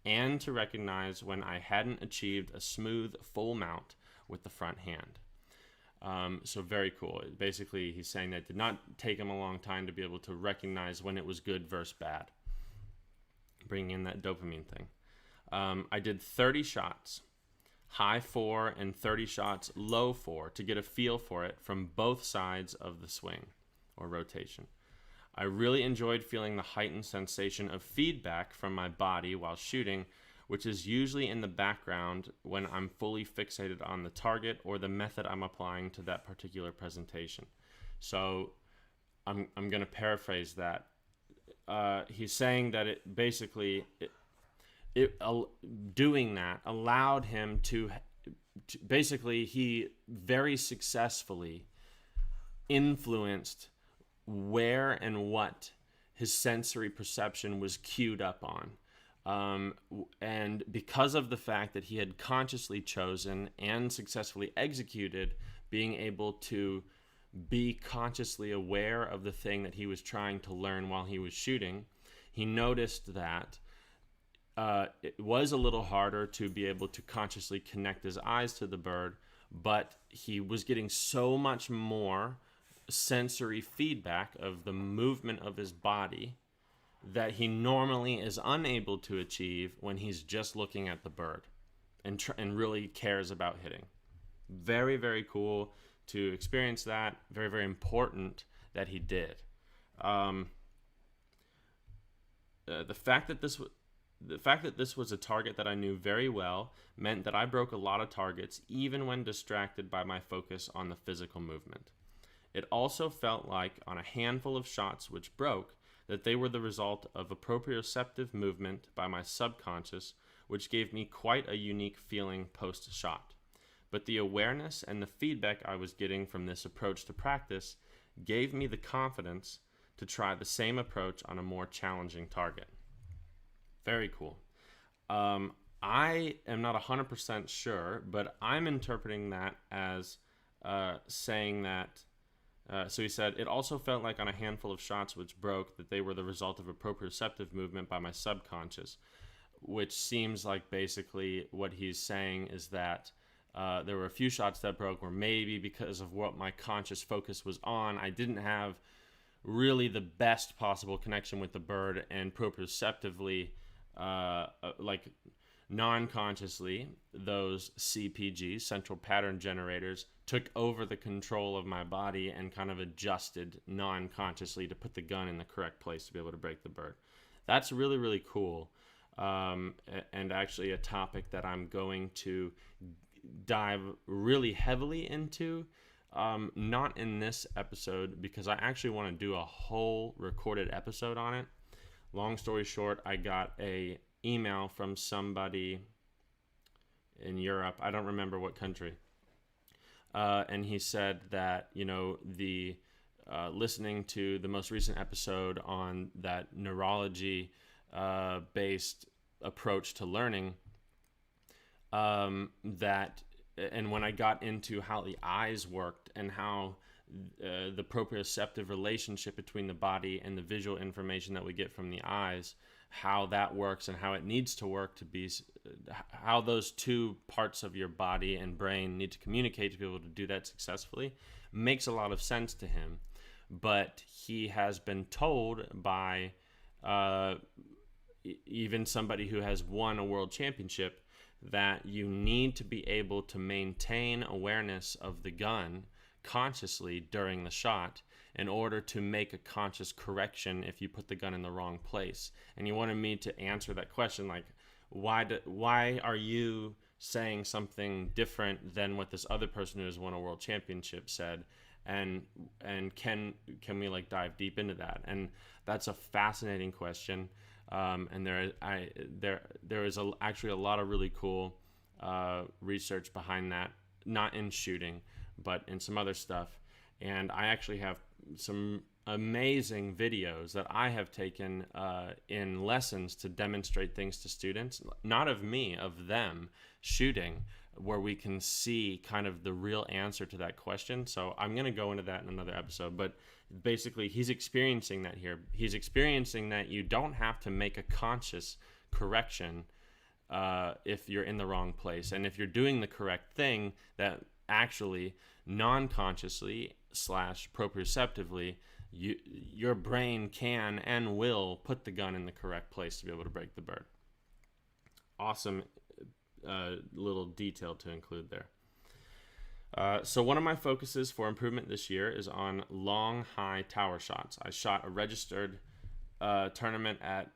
and to recognize when I hadn't achieved a smooth, full mount with the front hand. So very cool. Basically, he's saying that it did not take him a long time to be able to recognize when it was good versus bad. Bringing in that dopamine thing. I did 30 shots, high 4, and 30 shots, low 4, to get a feel for it from both sides of the swing or rotation. I really enjoyed feeling the heightened sensation of feedback from my body while shooting, which is usually in the background when I'm fully fixated on the target or the method I'm applying to that particular presentation. So I'm going to paraphrase that. He's saying that it basically... doing that allowed him to basically, he very successfully influenced where and what his sensory perception was queued up on. And because of the fact that he had consciously chosen and successfully executed being able to be consciously aware of the thing that he was trying to learn while he was shooting, he noticed that it was a little harder to be able to consciously connect his eyes to the bird, but he was getting so much more sensory feedback of the movement of his body that he normally is unable to achieve when he's just looking at the bird and really cares about hitting. Very, very cool to experience that. Very, very important that he did. The fact that this was a target that I knew very well meant that I broke a lot of targets even when distracted by my focus on the physical movement. It also felt like, on a handful of shots which broke, that they were the result of a proprioceptive movement by my subconscious, which gave me quite a unique feeling post-shot. But the awareness and the feedback I was getting from this approach to practice gave me the confidence to try the same approach on a more challenging target. Very cool. I am not 100% sure, but I'm interpreting that as saying that, so he said, it also felt like on a handful of shots which broke that they were the result of a proprioceptive movement by my subconscious, which seems like basically what he's saying is that there were a few shots that broke where maybe because of what my conscious focus was on, I didn't have really the best possible connection with the bird, and proprioceptively, like non-consciously, those CPGs, central pattern generators, took over the control of my body and kind of adjusted non-consciously to put the gun in the correct place to be able to break the bird. That's really, really cool. and actually a topic that I'm going to dive really heavily into. Not in this episode, because I actually want to do a whole recorded episode on it. Long story short, I got a email from somebody in Europe. I don't remember what country. And he said that, the listening to the most recent episode on that neurology based approach to learning, that, and when I got into how the eyes worked and how the proprioceptive relationship between the body and the visual information that we get from the eyes, how that works and how it needs to work to be, how those two parts of your body and brain need to communicate to be able to do that successfully, makes a lot of sense to him. But he has been told by even somebody who has won a world championship that you need to be able to maintain awareness of the gun consciously during the shot in order to make a conscious correction if you put the gun in the wrong place. And he wanted me to answer that question, like, why are you saying something different than what this other person who has won a world championship said? And can we like dive deep into that? And that's a fascinating question. And there is actually a lot of really cool research behind that, not in shooting, but in some other stuff. And I actually have some amazing videos that I have taken in lessons to demonstrate things to students, not of me, of them shooting, where we can see kind of the real answer to that question. So I'm going to go into that in another episode, but basically he's experiencing that here. He's experiencing that you don't have to make a conscious correction if you're in the wrong place. And if you're doing the correct thing, that actually non-consciously / proprioceptively, your brain can and will put the gun in the correct place to be able to break the bird. Awesome little detail to include there. So one of my focuses for improvement this year is on long, high tower shots. I shot a registered tournament at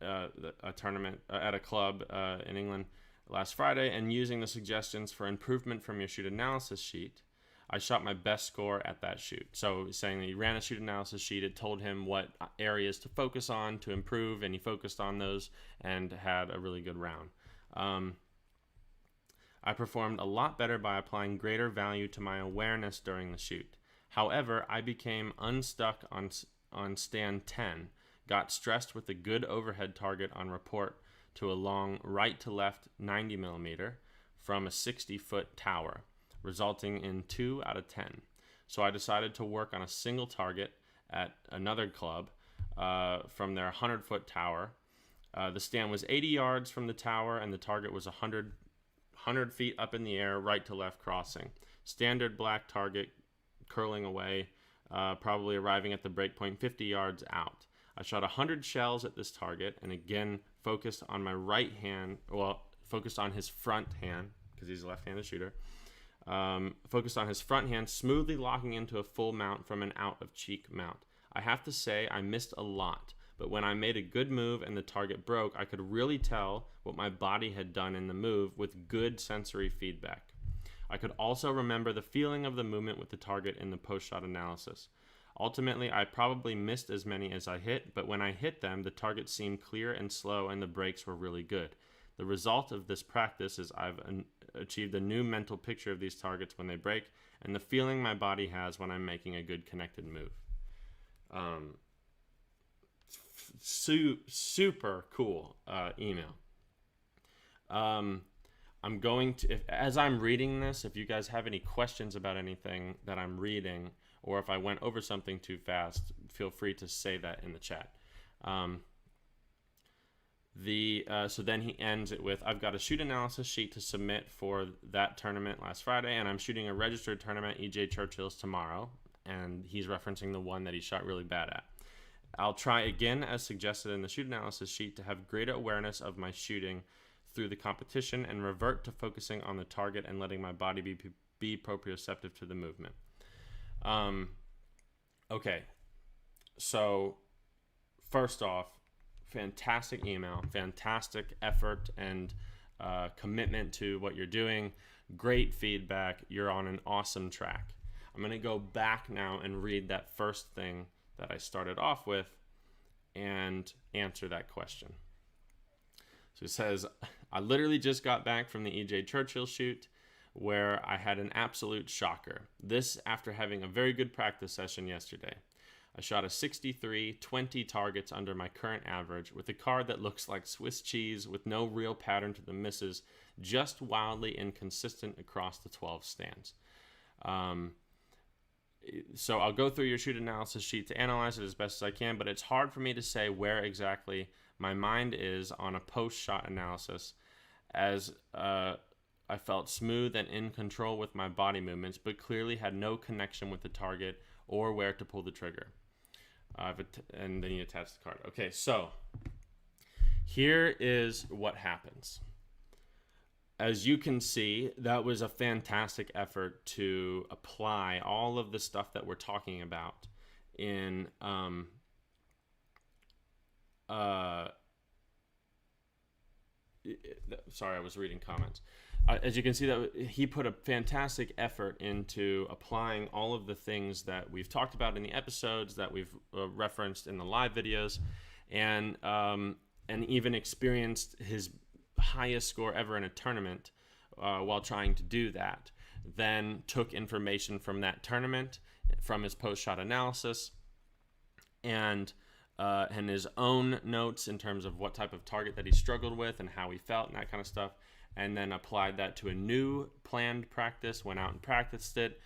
a club in England last Friday, and using the suggestions for improvement from your shoot analysis sheet, I shot my best score at that shoot. So saying that he ran a shoot analysis sheet, it told him what areas to focus on to improve, and he focused on those and had a really good round. I performed a lot better by applying greater value to my awareness during the shoot. However, I became unstuck on stand 10, got stressed with a good overhead target on report to a long right to left 90 millimeter from a 60-foot tower, resulting in 2 out of 10. So I decided to work on a single target at another club from their 100-foot tower. The stand was 80 yards from the tower, and the target was 100 feet up in the air, right to left crossing. Standard black target curling away, probably arriving at the breakpoint 50 yards out. I shot 100 shells at this target, and again focused on my right hand, focused on his front hand, because he's a left-handed shooter. Focused on his front hand, smoothly locking into a full mount from an out-of-cheek mount. I have to say I missed a lot, but when I made a good move and the target broke, I could really tell what my body had done in the move with good sensory feedback. I could also remember the feeling of the movement with the target in the post-shot analysis. Ultimately, I probably missed as many as I hit, but when I hit them, the target seemed clear and slow and the breaks were really good. The result of this practice is I've achieved a new mental picture of these targets when they break and the feeling my body has when I'm making a good connected move. Super cool email. I'm going to, as I'm reading this, if you guys have any questions about anything that I'm reading, or if I went over something too fast, feel free to say that in the chat. So then he ends it with, I've got a shoot analysis sheet to submit for that tournament last Friday, and I'm shooting a registered tournament, EJ Churchill's, tomorrow, and he's referencing the one that he shot really bad at. I'll try again, as suggested in the shoot analysis sheet, to have greater awareness of my shooting through the competition and revert to focusing on the target and letting my body be proprioceptive to the movement. Okay, so first off, fantastic email, fantastic effort and commitment to what you're doing. Great feedback. You're on an awesome track. I'm going to go back now and read that first thing that I started off with and answer that question. So it says, I literally just got back from the E.J. Churchill shoot where I had an absolute shocker. This after having a very good practice session yesterday. I shot a 63, 20 targets under my current average with a card that looks like Swiss cheese with no real pattern to the misses, just wildly inconsistent across the 12 stands. So I'll go through your shoot analysis sheet to analyze it as best as I can, but it's hard for me to say where exactly my mind is on a post-shot analysis, as I felt smooth and in control with my body movements, but clearly had no connection with the target or where to pull the trigger. And then you attach the card. Okay, so here is what happens. As you can see, that was a fantastic effort to apply all of the stuff that we're talking about in sorry, I was reading comments. As you can see, that he put a fantastic effort into applying all of the things that we've talked about in the episodes, that we've referenced in the live videos, and even experienced his highest score ever in a tournament while trying to do that. Then took information from that tournament, from his post-shot analysis, and his own notes in terms of what type of target that he struggled with and how he felt and that kind of stuff, and then applied that to a new planned practice, went out and practiced it,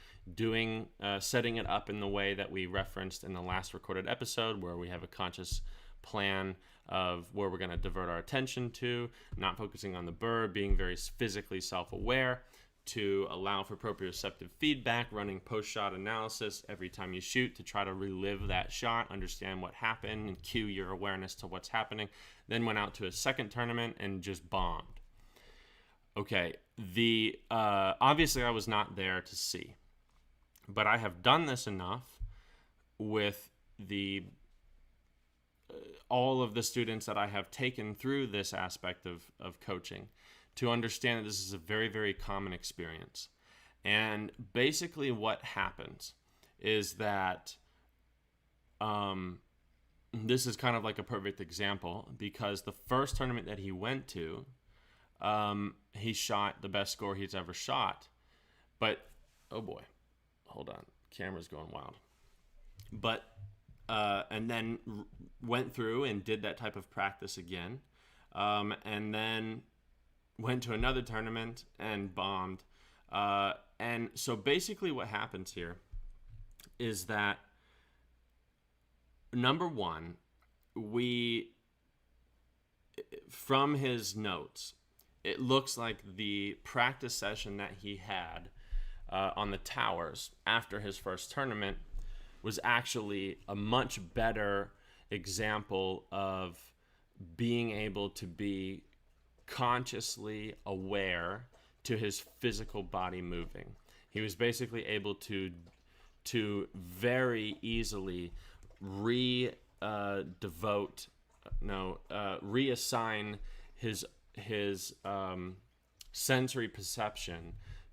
setting it up in the way that we referenced in the last recorded episode, where we have a conscious plan of where we're going to divert our attention to, not focusing on the bird, being very physically self-aware, to allow for proprioceptive feedback, running post-shot analysis every time you shoot to try to relive that shot, understand what happened, and cue your awareness to what's happening. Then went out to a second tournament and just bombed. Okay, obviously I was not there to see, but I have done this enough with all of the students that I have taken through this aspect of coaching to understand that this is a very, very common experience. And basically what happens is that this is kind of like a perfect example, because the first tournament that he went to, he shot the best score he's ever shot. But, oh boy, hold on, camera's going wild. But, and then went through and did that type of practice again. And then went to another tournament and bombed. And so basically what happens here is that, number one, from his notes, it looks like the practice session that he had on the towers after his first tournament was actually a much better example of being able to be consciously aware to his physical body moving. He was basically able to very easily reassign his sensory perception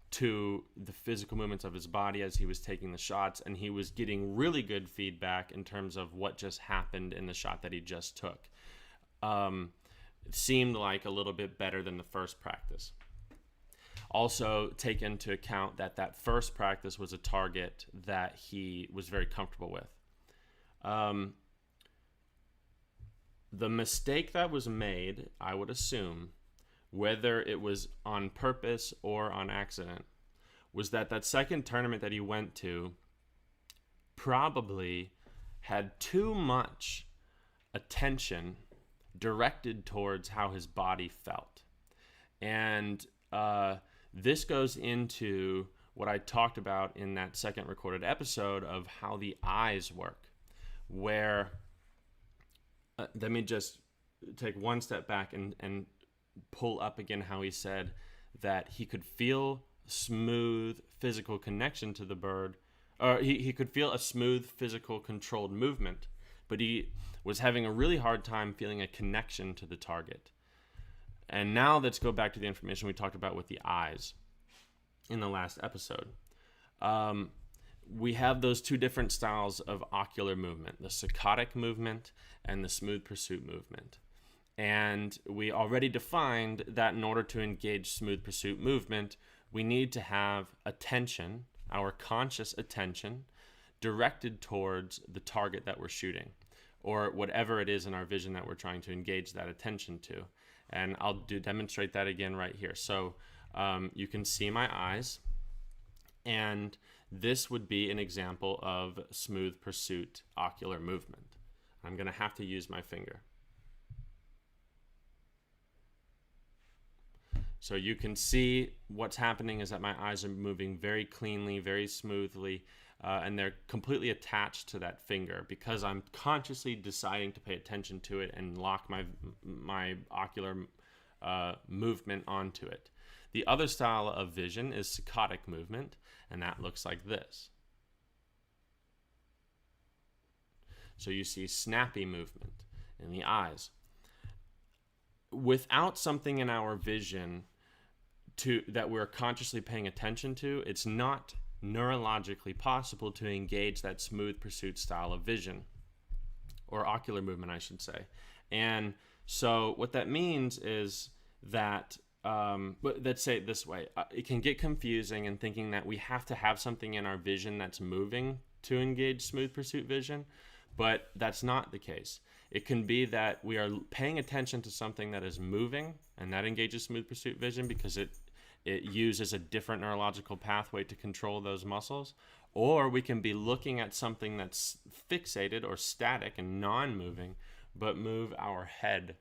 to the physical movements of his body as he was taking the shots, and he was getting really good feedback in terms of what just happened in the shot that he just took. It seemed like a little bit better than the first practice. Also, take into account that that first practice was a target that he was very comfortable with. The mistake that was made, I would assume, whether it was on purpose or on accident, was that second tournament that he went to probably had too much attention directed towards how his body felt. And this goes into what I talked about in that second recorded episode of how the eyes work, where let me just take one step back and pull up again how he said that he could feel smooth physical connection to the bird, or he could feel a smooth physical controlled movement but he was having a really hard time feeling a connection to the target. And now let's go back to the information we talked about with the eyes in the last episode. We have those two different styles of ocular movement, the saccadic movement and the smooth pursuit movement. And we already defined that in order to engage smooth pursuit movement, we need to have attention, our conscious attention, directed towards the target that we're shooting, or whatever it is in our vision that we're trying to engage that attention to. And I'll demonstrate that again right here. So you can see my eyes, and this would be an example of smooth pursuit ocular movement. I'm going to have to use my finger. So you can see what's happening is that my eyes are moving very cleanly, very smoothly, and they're completely attached to that finger because I'm consciously deciding to pay attention to it and lock my ocular movement onto it. The other style of vision is saccadic movement, and that looks like this. So you see snappy movement in the eyes. Without something in our vision that we're consciously paying attention to, it's not neurologically possible to engage that smooth pursuit style of vision, or ocular movement, I should say. And so what that means is that, let's say it this way, it can get confusing in thinking that we have to have something in our vision that's moving to engage smooth pursuit vision, but that's not the case. It can be that we are paying attention to something that is moving, and that engages smooth pursuit vision because it uses a different neurological pathway to control those muscles. Or we can be looking at something that's fixated or static and non-moving, but move our head,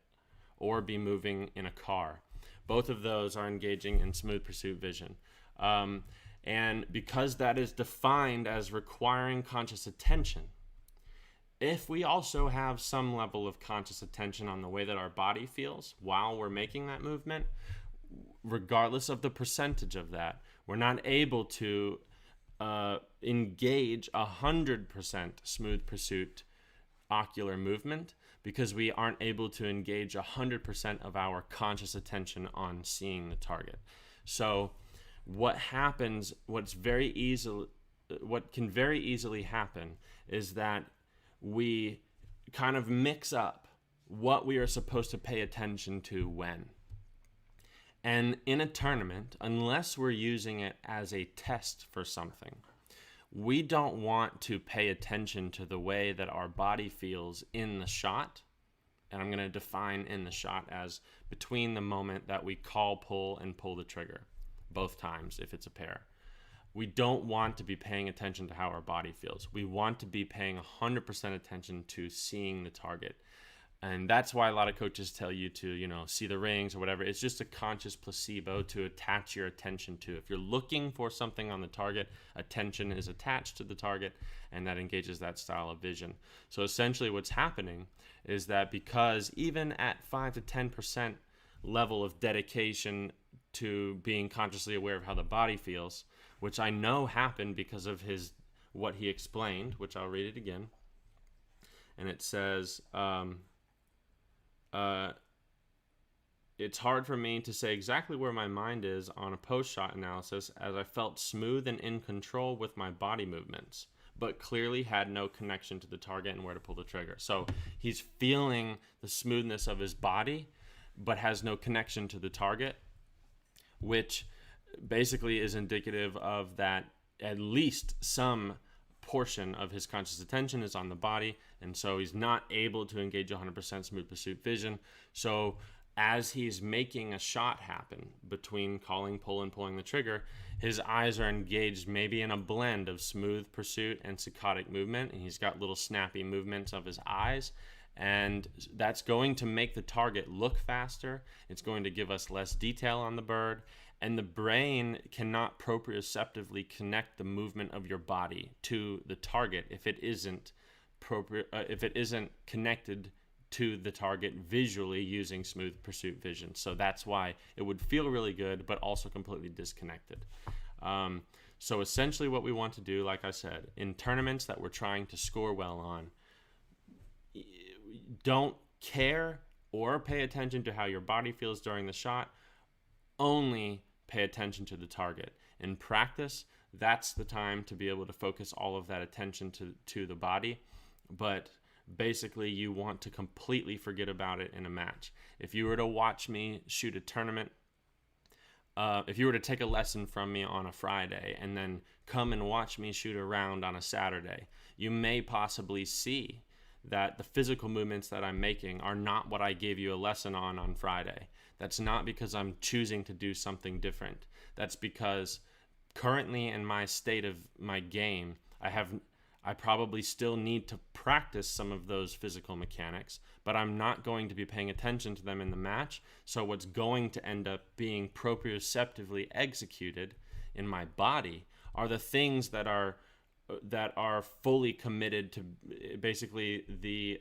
or be moving in a car. Both of those are engaging in smooth pursuit vision. And because that is defined as requiring conscious attention, if we also have some level of conscious attention on the way that our body feels while we're making that movement, regardless of the percentage of that, we're not able to engage 100% smooth pursuit ocular movement because we aren't able to engage 100% of our conscious attention on seeing the target. So what can very easily happen is that we kind of mix up what we are supposed to pay attention to when. And in a tournament, unless we're using it as a test for something, we don't want to pay attention to the way that our body feels in the shot. And I'm going to define in the shot as between the moment that we call pull and pull the trigger, both times if it's a pair. We don't want to be paying attention to how our body feels. We want to be paying 100% attention to seeing the target. And that's why a lot of coaches tell you to, see the rings or whatever. It's just a conscious placebo to attach your attention to. If you're looking for something on the target, attention is attached to the target, and that engages that style of vision. So essentially what's happening is that because even at 5 to 10% level of dedication to being consciously aware of how the body feels, which I know happened because of what he explained, which I'll read it again. And it says, it's hard for me to say exactly where my mind is on a post-shot analysis, as I felt smooth and in control with my body movements, but clearly had no connection to the target and where to pull the trigger. So he's feeling the smoothness of his body, but has no connection to the target, which basically is indicative of that at least some portion of his conscious attention is on the body, and so he's not able to engage 100% smooth pursuit vision. So as he's making a shot happen between calling pull and pulling the trigger, his eyes are engaged maybe in a blend of smooth pursuit and saccadic movement, and he's got little snappy movements of his eyes, and that's going to make the target look faster. It's going to give us less detail on the bird, and the brain cannot proprioceptively connect the movement of your body to the target if it isn't connected to the target visually using smooth pursuit vision. So that's why it would feel really good, but also completely disconnected. So essentially what we want to do, like I said, in tournaments that we're trying to score well on, don't care or pay attention to how your body feels during the shot. Only pay attention to the target. In practice, that's the time to be able to focus all of that attention to the body. But basically, you want to completely forget about it in a match. If you were to watch me shoot a tournament, if you were to take a lesson from me on a Friday and then come and watch me shoot a round on a Saturday, you may possibly see that the physical movements that I'm making are not what I gave you a lesson on Friday. That's not because I'm choosing to do something different. That's because currently in my state of my game, I probably still need to practice some of those physical mechanics, but I'm not going to be paying attention to them in the match. So what's going to end up being proprioceptively executed in my body are the things that are fully committed to basically the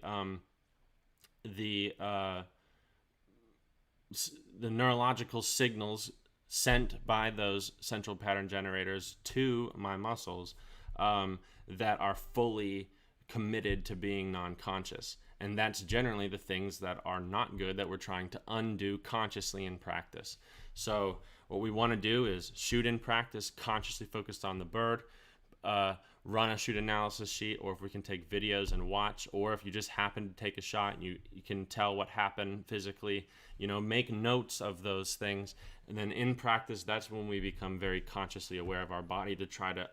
neurological signals sent by those central pattern generators to my muscles that are fully committed to being non-conscious. And that's generally the things that are not good that we're trying to undo consciously in practice. So what we want to do is shoot in practice, consciously focused on the bird, run a shoot analysis sheet, or if we can take videos and watch, or if you just happen to take a shot and you can tell what happened physically, make notes of those things. And then in practice, that's when we become very consciously aware of our body to try to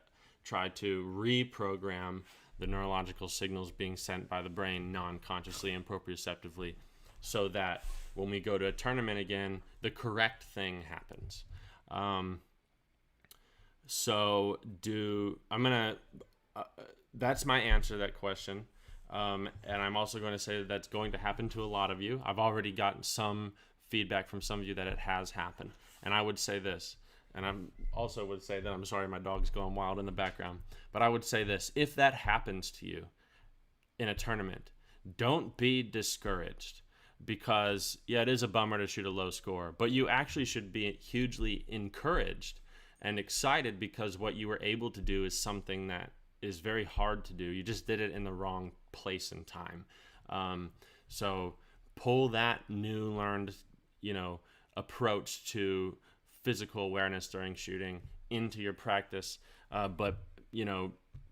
reprogram the neurological signals being sent by the brain non-consciously and proprioceptively, so that when we go to a tournament again, the correct thing happens. That's my answer to that question. And I'm also going to say that that's going to happen to a lot of you. I've already gotten some feedback from some of you that it has happened. And I would say this, and I also would say that I'm sorry my dog's going wild in the background, but I would say this: if that happens to you in a tournament, don't be discouraged, because it is a bummer to shoot a low score, but you actually should be hugely encouraged and excited, because what you were able to do is something that is very hard to do. You just did it in the wrong place and time. So pull that new learned, approach to physical awareness during shooting into your practice. But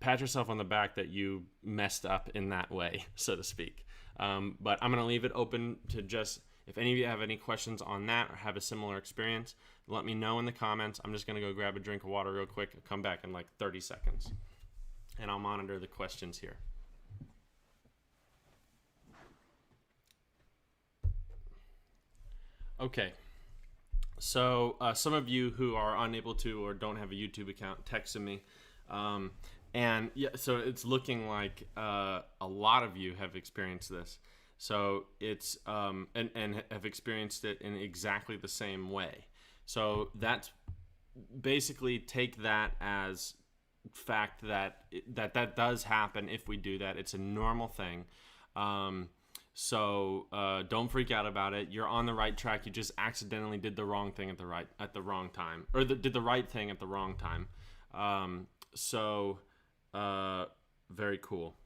pat yourself on the back that you messed up in that way, so to speak. But I'm going to leave it open to just, if any of you have any questions on that or have a similar experience, let me know in the comments. I'm just going to go grab a drink of water real quick. I'll come back in like 30 seconds. And I'll monitor the questions here. Okay. So some of you who are unable to or don't have a YouTube account texted me. And so it's looking like a lot of you have experienced this. So it's and have experienced it in exactly the same way. So that's basically, take that as fact that does happen if we do that. It's a normal thing. So don't freak out about it. You're on the right track. You just accidentally did the wrong thing at the wrong time, or did the right thing at the wrong time. Very cool.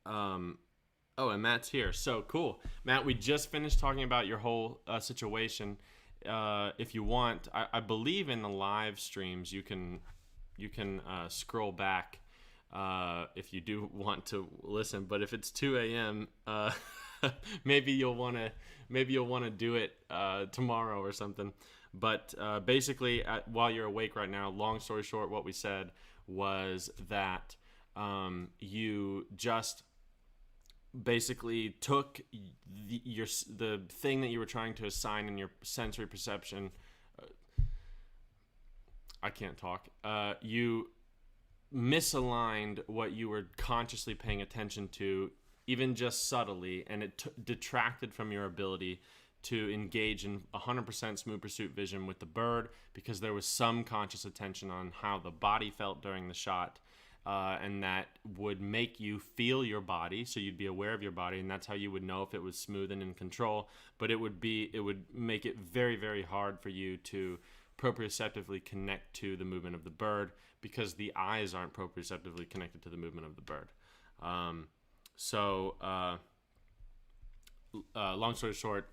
Oh, and Matt's here. So cool. Matt, we just finished talking about your whole situation. If you want, I believe in the live streams you can scroll back if you do want to listen. But if it's 2 a.m., maybe you'll want to do it tomorrow or something. But basically, while you're awake right now, long story short, what we said was that you just basically took the thing that you were trying to assign in your sensory perception. I can't talk. You misaligned what you were consciously paying attention to, even just subtly, and it detracted from your ability to engage in 100% smooth pursuit vision with the bird, because there was some conscious attention on how the body felt during the shot, and that would make you feel your body, so you'd be aware of your body, and that's how you would know if it was smooth and in control. But it would make it very, very hard for you to proprioceptively connect to the movement of the bird, because the eyes aren't proprioceptively connected to the movement of the bird. long story short,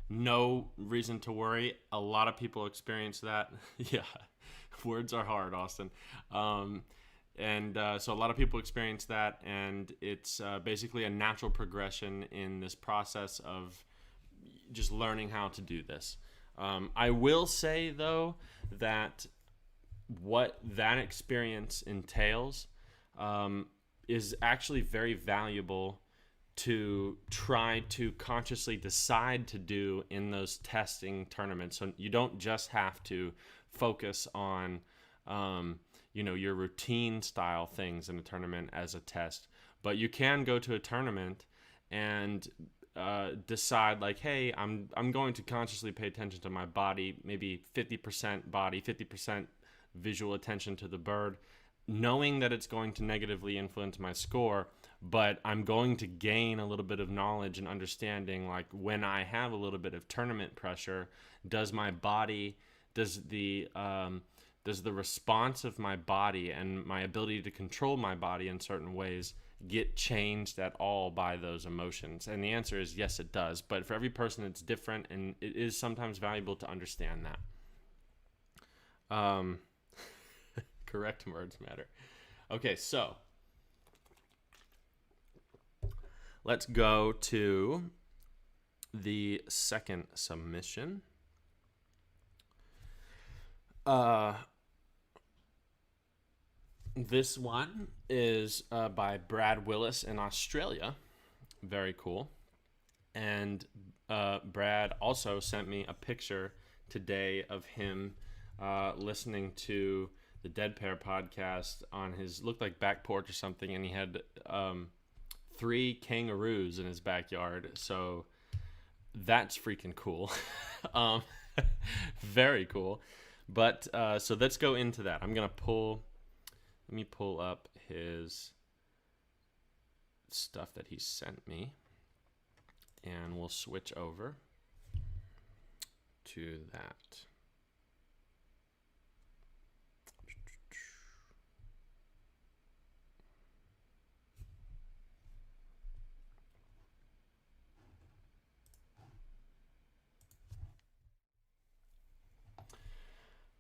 no reason to worry. A lot of people experience that. Yeah, words are hard, Austin. Um, so a lot of people experience that, and it's basically a natural progression in this process of just learning how to do this. I will say, though, that what that experience entails is actually very valuable to try to consciously decide to do in those testing tournaments. So you don't just have to focus on, your routine style things in a tournament as a test, but you can go to a tournament and decide like, hey, I'm going to consciously pay attention to my body, maybe 50% body, 50% visual attention to the bird, knowing that it's going to negatively influence my score, but I'm going to gain a little bit of knowledge and understanding, like when I have a little bit of tournament pressure, does the response of my body and my ability to control my body in certain ways get changed at all by those emotions? And the answer is yes, it does. But for every person, it's different, and it is sometimes valuable to understand that. Correct words matter. Okay, so let's go to the second submission. This one is by Brad Willis in Australia. Very cool. And Brad also sent me a picture today of him listening to the Dead Pair podcast on his, looked like back porch or something, and he had 3 kangaroos in his backyard. So that's freaking cool. Very cool. But so let's go into that. Let me pull up his stuff that he sent me, and we'll switch over to that.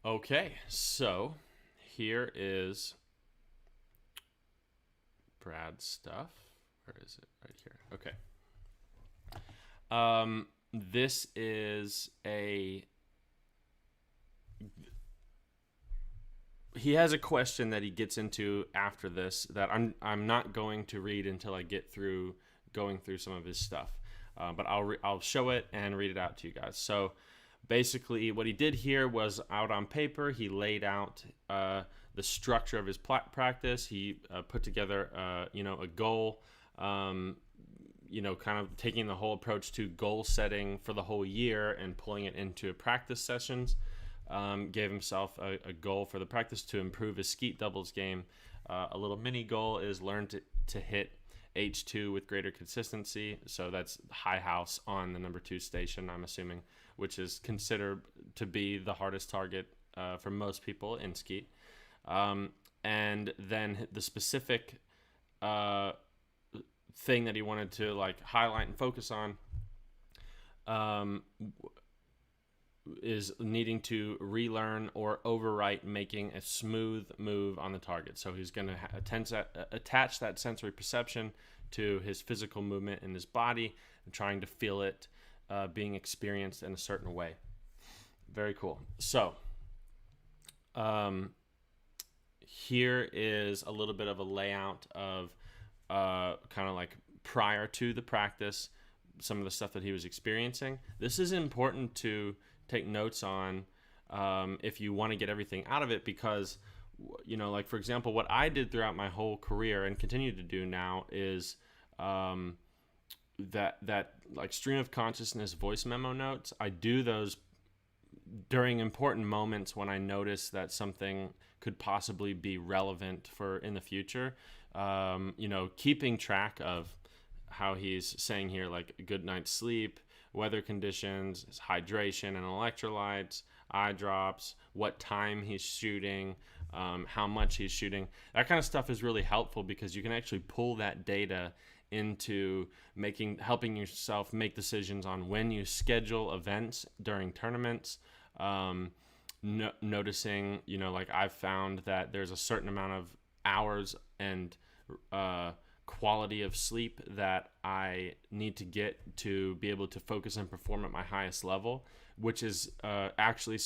Okay, so here is Brad's stuff. Where is it? Right here. Okay. This is he has a question that he gets into after this that I'm not going to read until I get through going through some of his stuff. But I'll show it and read it out to you guys. So basically, what he did here was, out on paper, he laid out the structure of his practice. He put together, a goal, kind of taking the whole approach to goal setting for the whole year and pulling it into practice sessions. Gave himself a goal for the practice to improve his skeet doubles game. A little mini goal is learn to hit H2 with greater consistency. So that's high house on the number 2 station, I'm assuming, which is considered to be the hardest target for most people in skeet. And then the specific thing that he wanted to highlight and focus on is needing to relearn or overwrite making a smooth move on the target. So he's going to attach that sensory perception to his physical movement in his body and trying to feel it being experienced in a certain way. Very cool. So here is a little bit of a layout of kind of like prior to the practice, some of the stuff that he was experiencing. This is important to take notes on if you want to get everything out of it, because for example, what I did throughout my whole career and continue to do now is that stream of consciousness voice memo notes. I do those during important moments when I notice that something could possibly be relevant for in the future. Keeping track of how he's saying here, like a good night's sleep, weather conditions, hydration and electrolytes, eye drops, what time he's shooting, how much he's shooting. That kind of stuff is really helpful because you can actually pull that data into helping yourself make decisions on when you schedule events during tournaments. Noticing, like I've found that there's a certain amount of hours and quality of sleep that I need to get to be able to focus and perform at my highest level, which is actually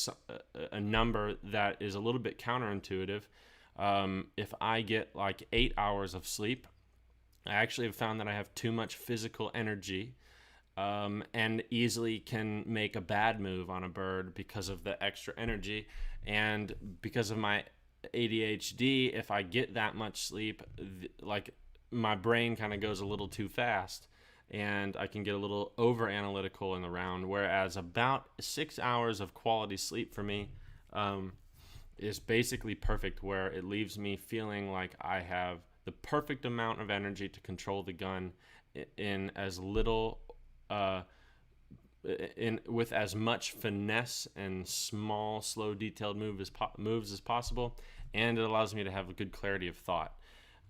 a number that is a little bit counterintuitive. If I get like 8 hours of sleep, I actually have found that I have too much physical energy, and easily can make a bad move on a bird because of the extra energy. And because of my ADHD, if I get that much sleep, like my brain kind of goes a little too fast and I can get a little over analytical in the round. Whereas about 6 hours of quality sleep for me is basically perfect, where it leaves me feeling like I have the perfect amount of energy to control the gun in as little with as much finesse and small, slow, detailed moves as possible, and it allows me to have a good clarity of thought.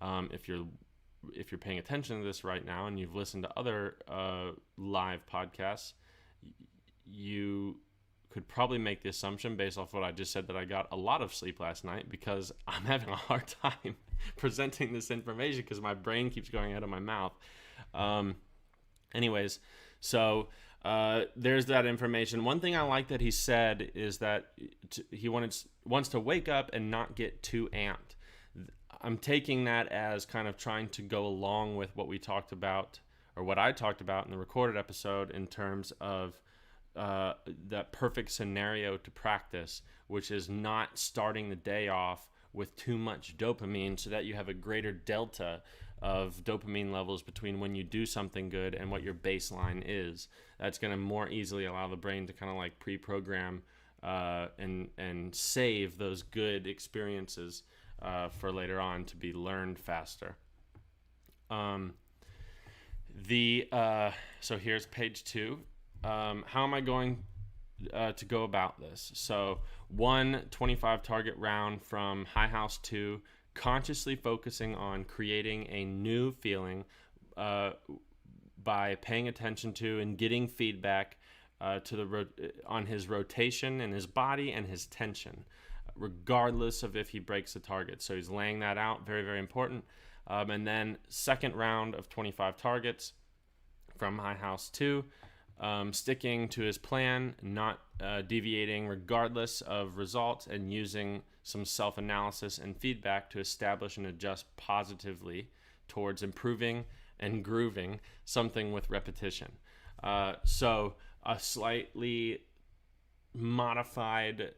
If you're paying attention to this right now and you've listened to other live podcasts, you could probably make the assumption based off what I just said that I got a lot of sleep last night, because I'm having a hard time presenting this information because my brain keeps going out of my mouth. Anyways, so there's that information. One thing I like that he said is that he wants to wake up and not get too amped. I'm taking that as kind of trying to go along with what we talked about, or what I talked about in the recorded episode, in terms of that perfect scenario to practice, which is not starting the day off with too much dopamine, so that you have a greater delta of dopamine levels between when you do something good and what your baseline is. That's going to more easily allow the brain to kind of like pre-program and save those good experiences for later on to be learned faster. So here's page 2. How am I going to go about this? So 25 target round from High House 2, consciously focusing on creating a new feeling by paying attention to and getting feedback on his rotation and his body and his tension, regardless of if he breaks the target. So he's laying that out, very, very important. And then second round of 25 targets from High House 2, sticking to his plan, not deviating regardless of results, and using some self-analysis and feedback to establish and adjust positively towards improving and grooving something with repetition. So a slightly modified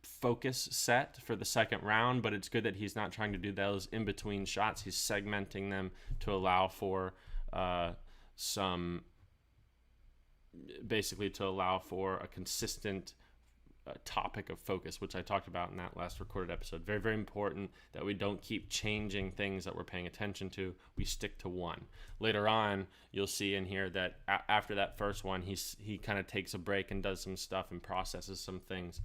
focus set for the second round, but it's good that he's not trying to do those in between shots. He's segmenting them to allow for a consistent topic of focus, which I talked about in that last recorded episode. Very, very important that we don't keep changing things that we're paying attention to. We stick to one. Later on, you'll see in here that after that first one, he kind of takes a break and does some stuff and processes some things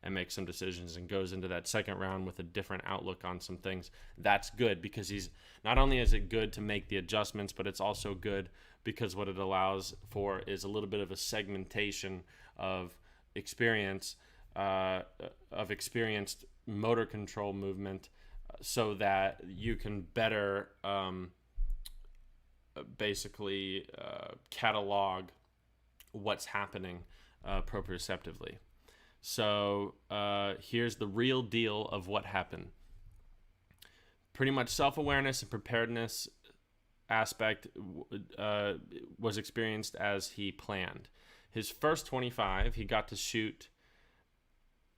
and makes some decisions and goes into that second round with a different outlook on some things. That's good, because he's not only is it good to make the adjustments, but it's also good because what it allows for is a little bit of a segmentation of experience, of experienced motor control movement, so that you can better catalog what's happening proprioceptively. So here's the real deal of what happened. Pretty much self-awareness and preparedness aspect was experienced as he planned. His first 25, he got to shoot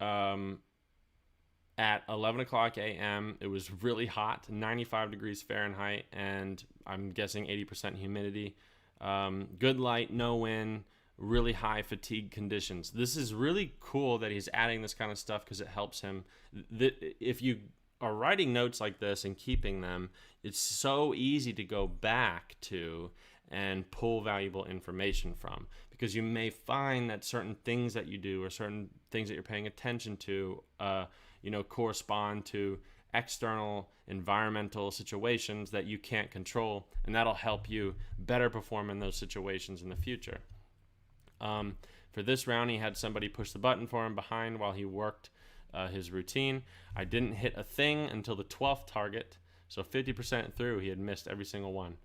at 11 o'clock a.m. It was really hot, 95 degrees Fahrenheit, and I'm guessing 80% humidity. Good light, no wind, really high fatigue conditions. This is really cool that he's adding this kind of stuff, because it helps him. If you are writing notes like this and keeping them, it's so easy to go back to and pull valuable information from, because you may find that certain things that you do or certain things that you're paying attention to correspond to external environmental situations that you can't control, and that'll help you better perform in those situations in the future. For this round, he had somebody push the button for him behind while he worked his routine. I didn't hit a thing until the 12th target, so 50% through, he had missed every single one.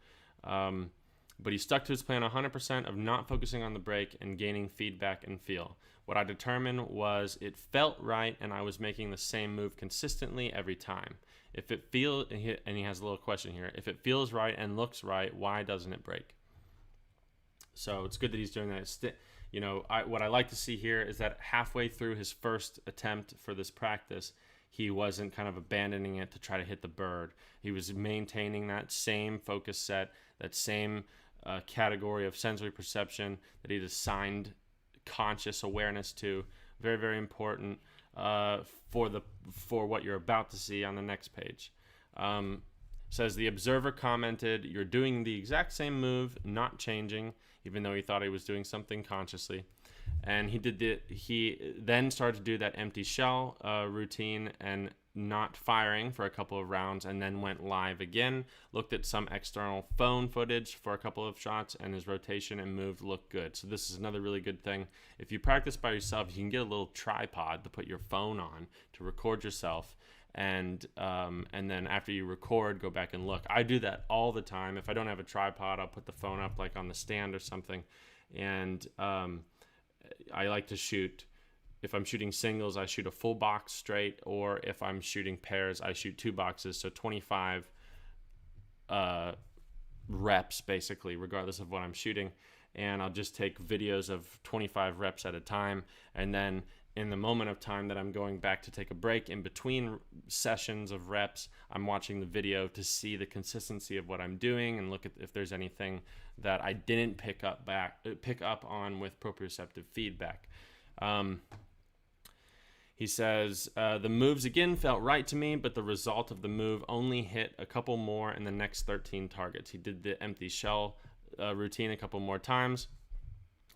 But he stuck to his plan 100% of not focusing on the break and gaining feedback and feel. What I determined was it felt right and I was making the same move consistently every time. If it feels, and he has a little question here, if it feels right and looks right, why doesn't it break? So it's good that he's doing that. What I like to see here is that halfway through his first attempt for this practice, he wasn't kind of abandoning it to try to hit the bird. He was maintaining that same focus set, that same category of sensory perception that he'd assigned conscious awareness to. Very, very important for what you're about to see on the next page. Says the observer commented, "You're doing the exact same move, not changing," even though he thought he was doing something consciously. And he then started to do that empty shell routine and not firing for a couple of rounds, and then went live again, looked at some external phone footage for a couple of shots, and his rotation and move looked good. So this is another really good thing. If you practice by yourself, you can get a little tripod to put your phone on to record yourself, and then after you record, go back and look. I do that all the time. If I don't have a tripod, I'll put the phone up like on the stand or something, and I like to shoot. If I'm shooting singles, I shoot a full box straight, or if I'm shooting pairs, I shoot 2 boxes, so 25 reps basically, regardless of what I'm shooting. And I'll just take videos of 25 reps at a time, and then in the moment of time that I'm going back to take a break in between sessions of reps, I'm watching the video to see the consistency of what I'm doing and look at if there's anything that I didn't pick up on with proprioceptive feedback. He says, the moves again felt right to me, but the result of the move only hit a couple more in the next 13 targets. He did the empty shell routine a couple more times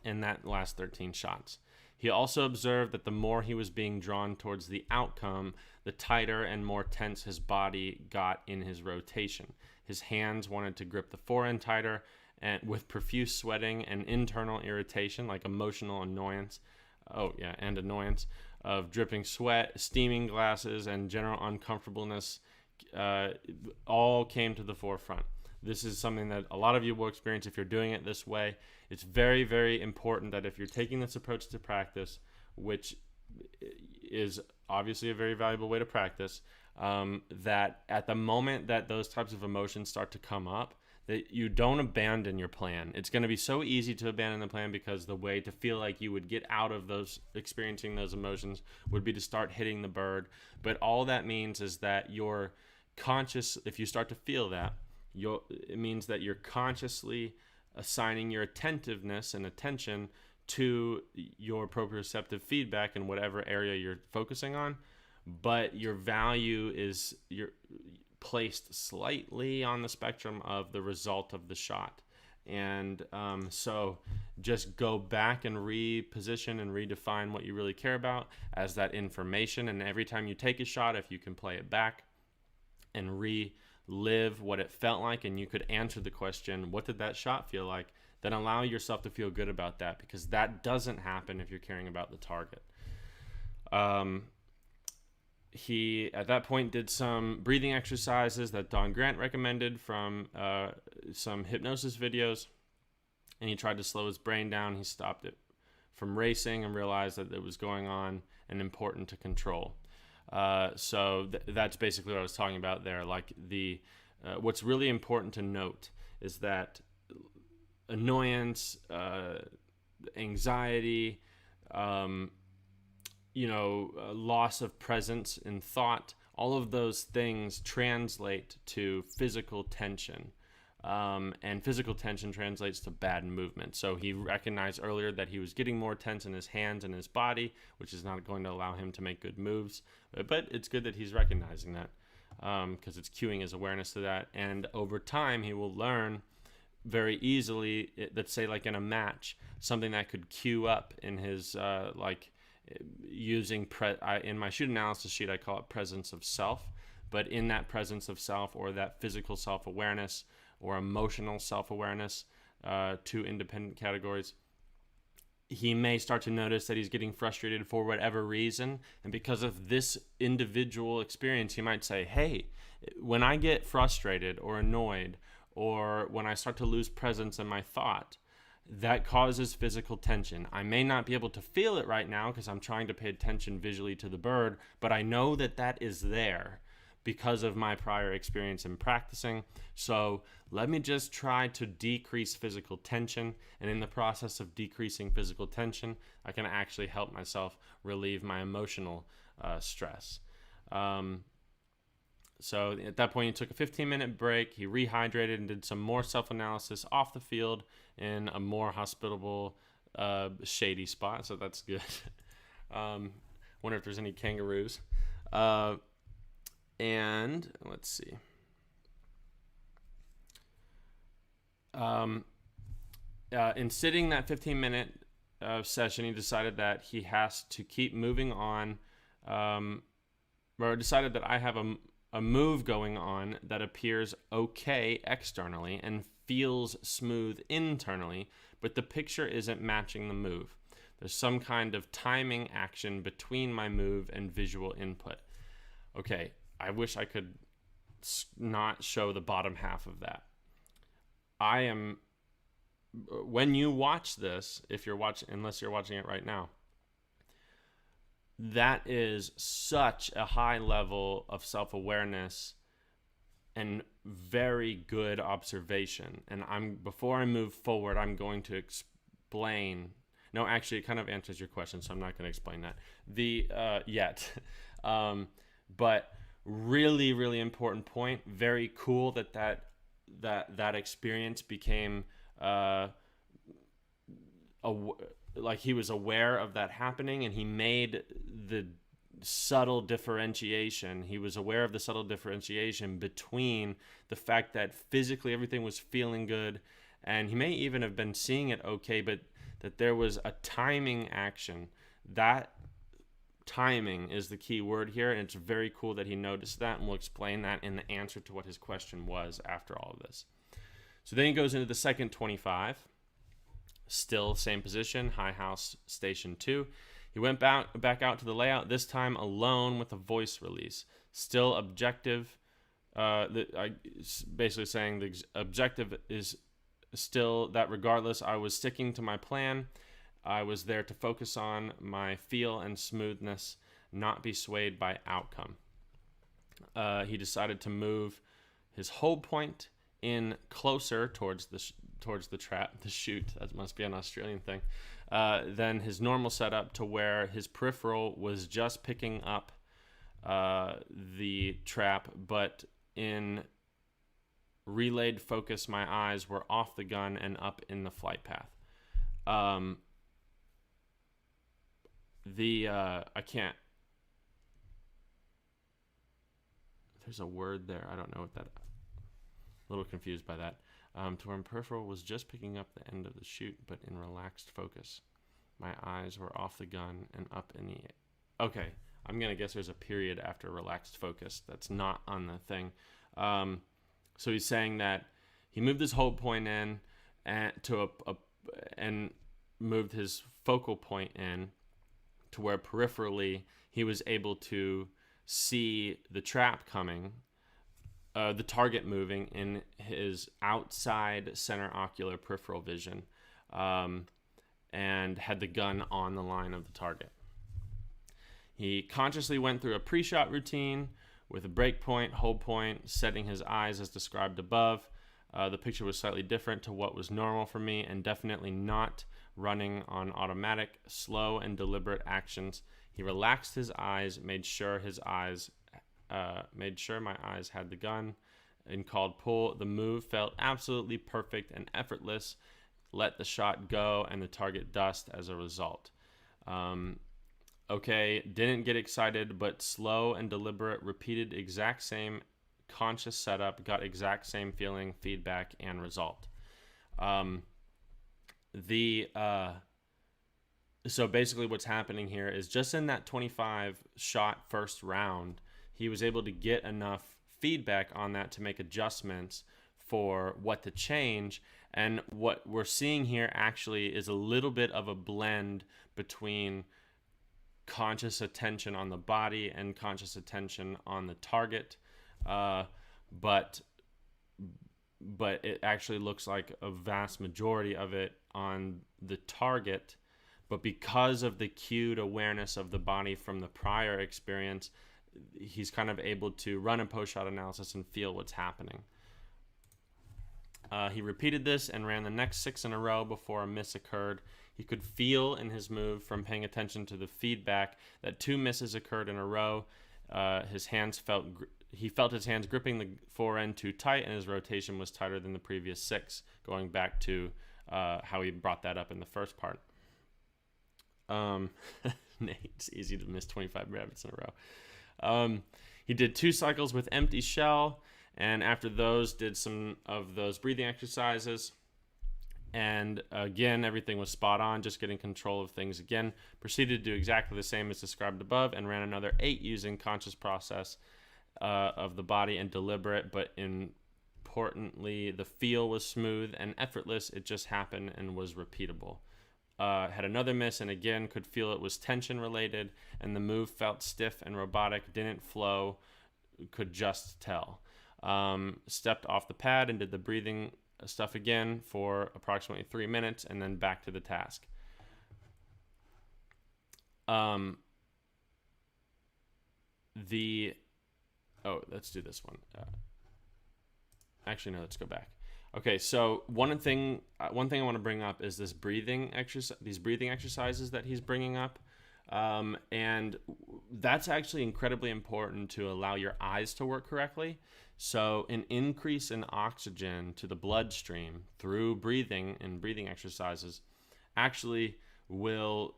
in that last 13 shots. He also observed that the more he was being drawn towards the outcome, the tighter and more tense his body got in his rotation. His hands wanted to grip the forend tighter, and with profuse sweating and internal irritation, like emotional annoyance, and annoyance of dripping sweat, steaming glasses, and general uncomfortableness all came to the forefront. This is something that a lot of you will experience if you're doing it this way. It's very, very important that if you're taking this approach to practice, which is obviously a very valuable way to practice, that at the moment that those types of emotions start to come up, that you don't abandon your plan. It's going to be so easy to abandon the plan because the way to feel like you would get out of those, experiencing those emotions, would be to start hitting the bird. But all that means is that you're conscious, if you start to feel that, it means that you're consciously assigning your attentiveness and attention to your proprioceptive feedback in whatever area you're focusing on, but your value is placed slightly on the spectrum of the result of the shot. And so just go back and reposition and redefine what you really care about as that information. And every time you take a shot, if you can play it back and relive what it felt like, and you could answer the question, what did that shot feel like? Then allow yourself to feel good about that, because that doesn't happen if you're caring about the target. He, at that point, did some breathing exercises that Don Grant recommended from some hypnosis videos, and he tried to slow his brain down. He stopped it from racing and realized that it was going on and important to control. So that's basically what I was talking about there. Like what's really important to note is that annoyance, anxiety, loss of presence in thought, all of those things translate to physical tension. And physical tension translates to bad movement. So he recognized earlier that he was getting more tense in his hands and his body, which is not going to allow him to make good moves. But it's good that he's recognizing that, because it's cueing his awareness to that. And over time, he will learn very easily, let's say like in a match, something that could cue up in his, using, in my shoot analysis sheet, I call it presence of self. but in that presence of self, or that physical self-awareness or emotional self-awareness, two independent categories, he may start to notice that he's getting frustrated for whatever reason. And because of this individual experience, he might say, hey, when I get frustrated or annoyed, or when I start to lose presence in my thought, that causes physical tension. I may not be able to feel it right now because I'm trying to pay attention visually to the bird, but I know that that is there because of my prior experience in practicing. So let me just try to decrease physical tension. And in the process of decreasing physical tension, I can actually help myself relieve my emotional stress. So at that point, he took a 15-minute break. He rehydrated and did some more self-analysis off the field in a more hospitable, shady spot. So that's good. Wonder if there's any kangaroos. And let's see. In sitting that 15-minute session, he decided that he has to keep moving on, or decided that I have a move going on that appears okay externally and feels smooth internally, but the picture isn't matching the move. There's some kind of timing action between my move and visual input. Okay, I wish I could not show the bottom half of that. When you watch this, unless you're watching it right now, that is such a high level of self-awareness and very good observation. And before I move forward, I'm going to explain. No, actually, it kind of answers your question, so I'm not going to explain that yet. But really, really important point. Very cool that experience became like he was aware of that happening, and he made the subtle differentiation. He was aware of the subtle differentiation between the fact that physically everything was feeling good, and he may even have been seeing it okay, but that there was a timing action. That timing is the key word here, and it's very cool that he noticed that, and we'll explain that in the answer to what his question was after all of this. So then he goes into the second 25. Still same position, high house, station 2. He went back out to the layout, this time alone with a voice release. Still objective. Basically saying the objective is still that regardless, I was sticking to my plan. I was there to focus on my feel and smoothness, not be swayed by outcome. He decided to move his hold point in closer towards the chute. That must be an Australian thing. Than his normal setup, to where his peripheral was just picking up the trap, but in relayed focus, my eyes were off the gun and up in the flight path. I can't. There's a word there. I don't know what that. A little confused by that. To where my peripheral was just picking up the end of the chute, but in relaxed focus. My eyes were off the gun and up in the. Okay, I'm gonna guess there's a period after relaxed focus. That's not on the thing. So he's saying that he moved his hold point in and and moved his focal point in to where peripherally he was able to see the trap coming, the target moving in his outside center ocular peripheral vision, and had the gun on the line of the target. He consciously went through a pre-shot routine with a break point, hold point, setting his eyes as described above. The picture was slightly different to what was normal for me, and definitely not running on automatic, slow and deliberate actions. He relaxed his eyes, made sure my eyes had the gun, and called pull. The move felt absolutely perfect and effortless. Let the shot go and the target dust as a result. Okay, didn't get excited, but slow and deliberate, repeated exact same conscious setup, got exact same feeling, feedback, and result. So basically what's happening here is just in that 25 shot first round, he was able to get enough feedback on that to make adjustments for what to change. And what we're seeing here actually is a little bit of a blend between conscious attention on the body and conscious attention on the target. But it actually looks like a vast majority of it on the target. But because of the cued awareness of the body from the prior experience, he's kind of able to run a post-shot analysis and feel what's happening. He repeated this and ran the next 6 in a row before a miss occurred. He could feel in his move from paying attention to the feedback that 2 misses occurred in a row. He felt his hands gripping the forend too tight, and his rotation was tighter than the previous 6, going back to how he brought that up in the first part. It's easy to miss 25 rabbits in a row. He did 2 cycles with empty shell, and after those did some of those breathing exercises. And again, everything was spot on, just getting control of things again. Proceeded to do exactly the same as described above and ran another 8 using conscious process of the body and deliberate, but importantly, the feel was smooth and effortless. It just happened and was repeatable. Had another miss and again could feel it was tension related, and the move felt stiff and robotic, didn't flow, could just tell. Stepped off the pad and did the breathing stuff again for approximately 3 minutes and then back to the task. Let's do this one. Actually, no, let's go back. Okay, so one thing I want to bring up is this these breathing exercises that he's bringing up. And that's actually incredibly important to allow your eyes to work correctly. So an increase in oxygen to the bloodstream through breathing and breathing exercises actually will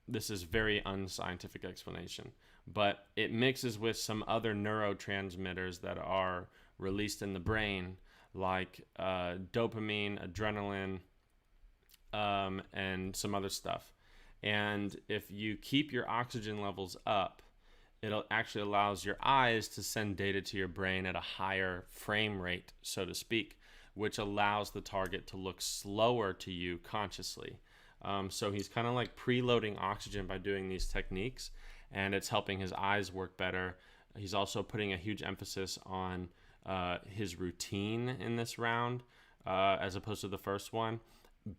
this is very unscientific explanation, but it mixes with some other neurotransmitters that are released in the brain, like dopamine, adrenaline, and some other stuff. And if you keep your oxygen levels up, it actually allows your eyes to send data to your brain at a higher frame rate, so to speak, which allows the target to look slower to you consciously. So he's kind of like preloading oxygen by doing these techniques, and it's helping his eyes work better. He's also putting a huge emphasis on his routine in this round, as opposed to the first one,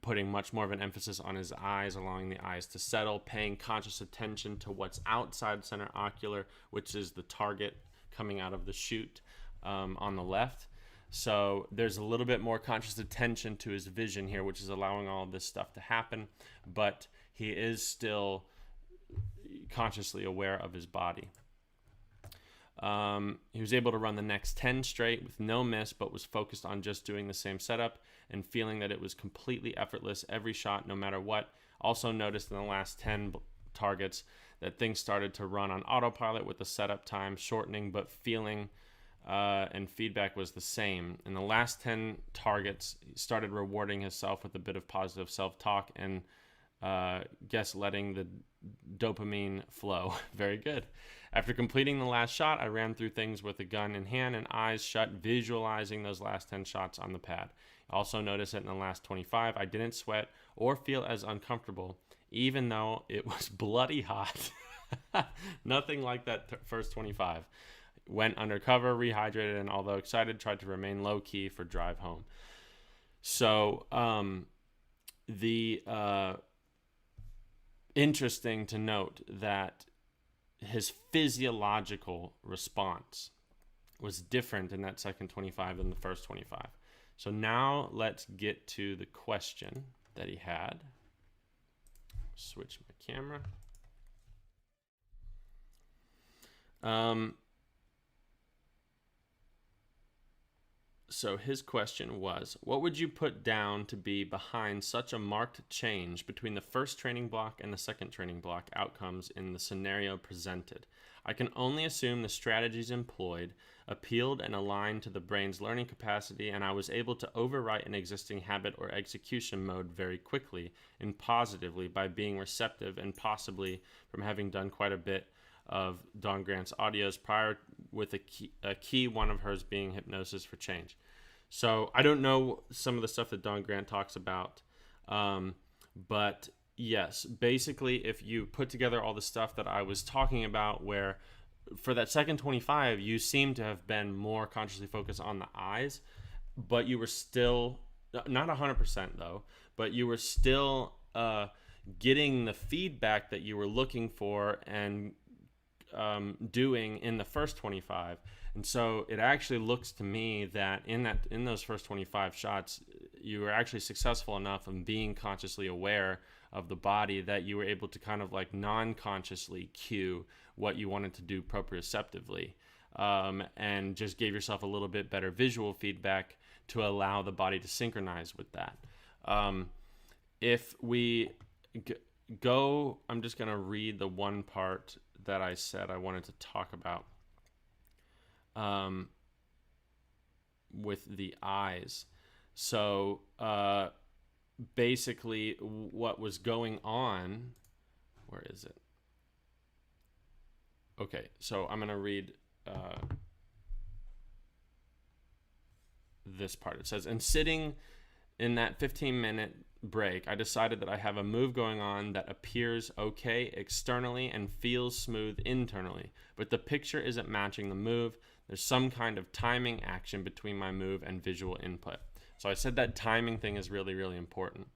putting much more of an emphasis on his eyes, allowing the eyes to settle, paying conscious attention to what's outside center ocular, which is the target coming out of the chute on the left. So there's a little bit more conscious attention to his vision here, which is allowing all of this stuff to happen, but he is still consciously aware of his body. He was able to run the next 10 straight with no miss, but was focused on just doing the same setup and feeling that it was completely effortless every shot, no matter what. Also noticed in the last 10 targets that things started to run on autopilot with the setup time shortening, but feeling and feedback was the same. In the last 10 targets, he started rewarding himself with a bit of positive self-talk and letting the dopamine flow. Very good. After completing the last shot, I ran through things with a gun in hand and eyes shut, visualizing those last 10 shots on the pad. Also noticed that in the last 25, I didn't sweat or feel as uncomfortable, even though it was bloody hot. Nothing like that first 25. Went undercover, rehydrated, and although excited, tried to remain low-key for drive home. So interesting to note that his physiological response was different in that second 25 than the first 25. So now let's get to the question that he had. Switch my camera. So his question was, what would you put down to be behind such a marked change between the first training block and the second training block outcomes in the scenario presented? I can only assume the strategies employed appealed and aligned to the brain's learning capacity, and I was able to overwrite an existing habit or execution mode very quickly and positively by being receptive and possibly from having done quite a bit of Dawn Grant's audios prior, with a key one of hers being hypnosis for change. So I don't know some of the stuff that Dawn Grant talks about, but yes, basically, if you put together all the stuff that I was talking about, where for that second 25, you seem to have been more consciously focused on the eyes, but you were still, not 100% though, but you were still getting the feedback that you were looking for and doing in the first 25. And so it actually looks to me that in those first 25 shots, you were actually successful enough in being consciously aware of the body that you were able to kind of like non-consciously cue what you wanted to do proprioceptively, and just gave yourself a little bit better visual feedback to allow the body to synchronize with that. If we go, I'm just going to read the one part that I said I wanted to talk about with the eyes. So basically what was going on, where is it? Okay, so I'm going to read this part. It says, "And sitting in that 15-minute break, I decided that I have a move going on that appears okay externally and feels smooth internally, but the picture isn't matching the move. There's some kind of timing action between my move and visual input." So I said that timing thing is really, really important.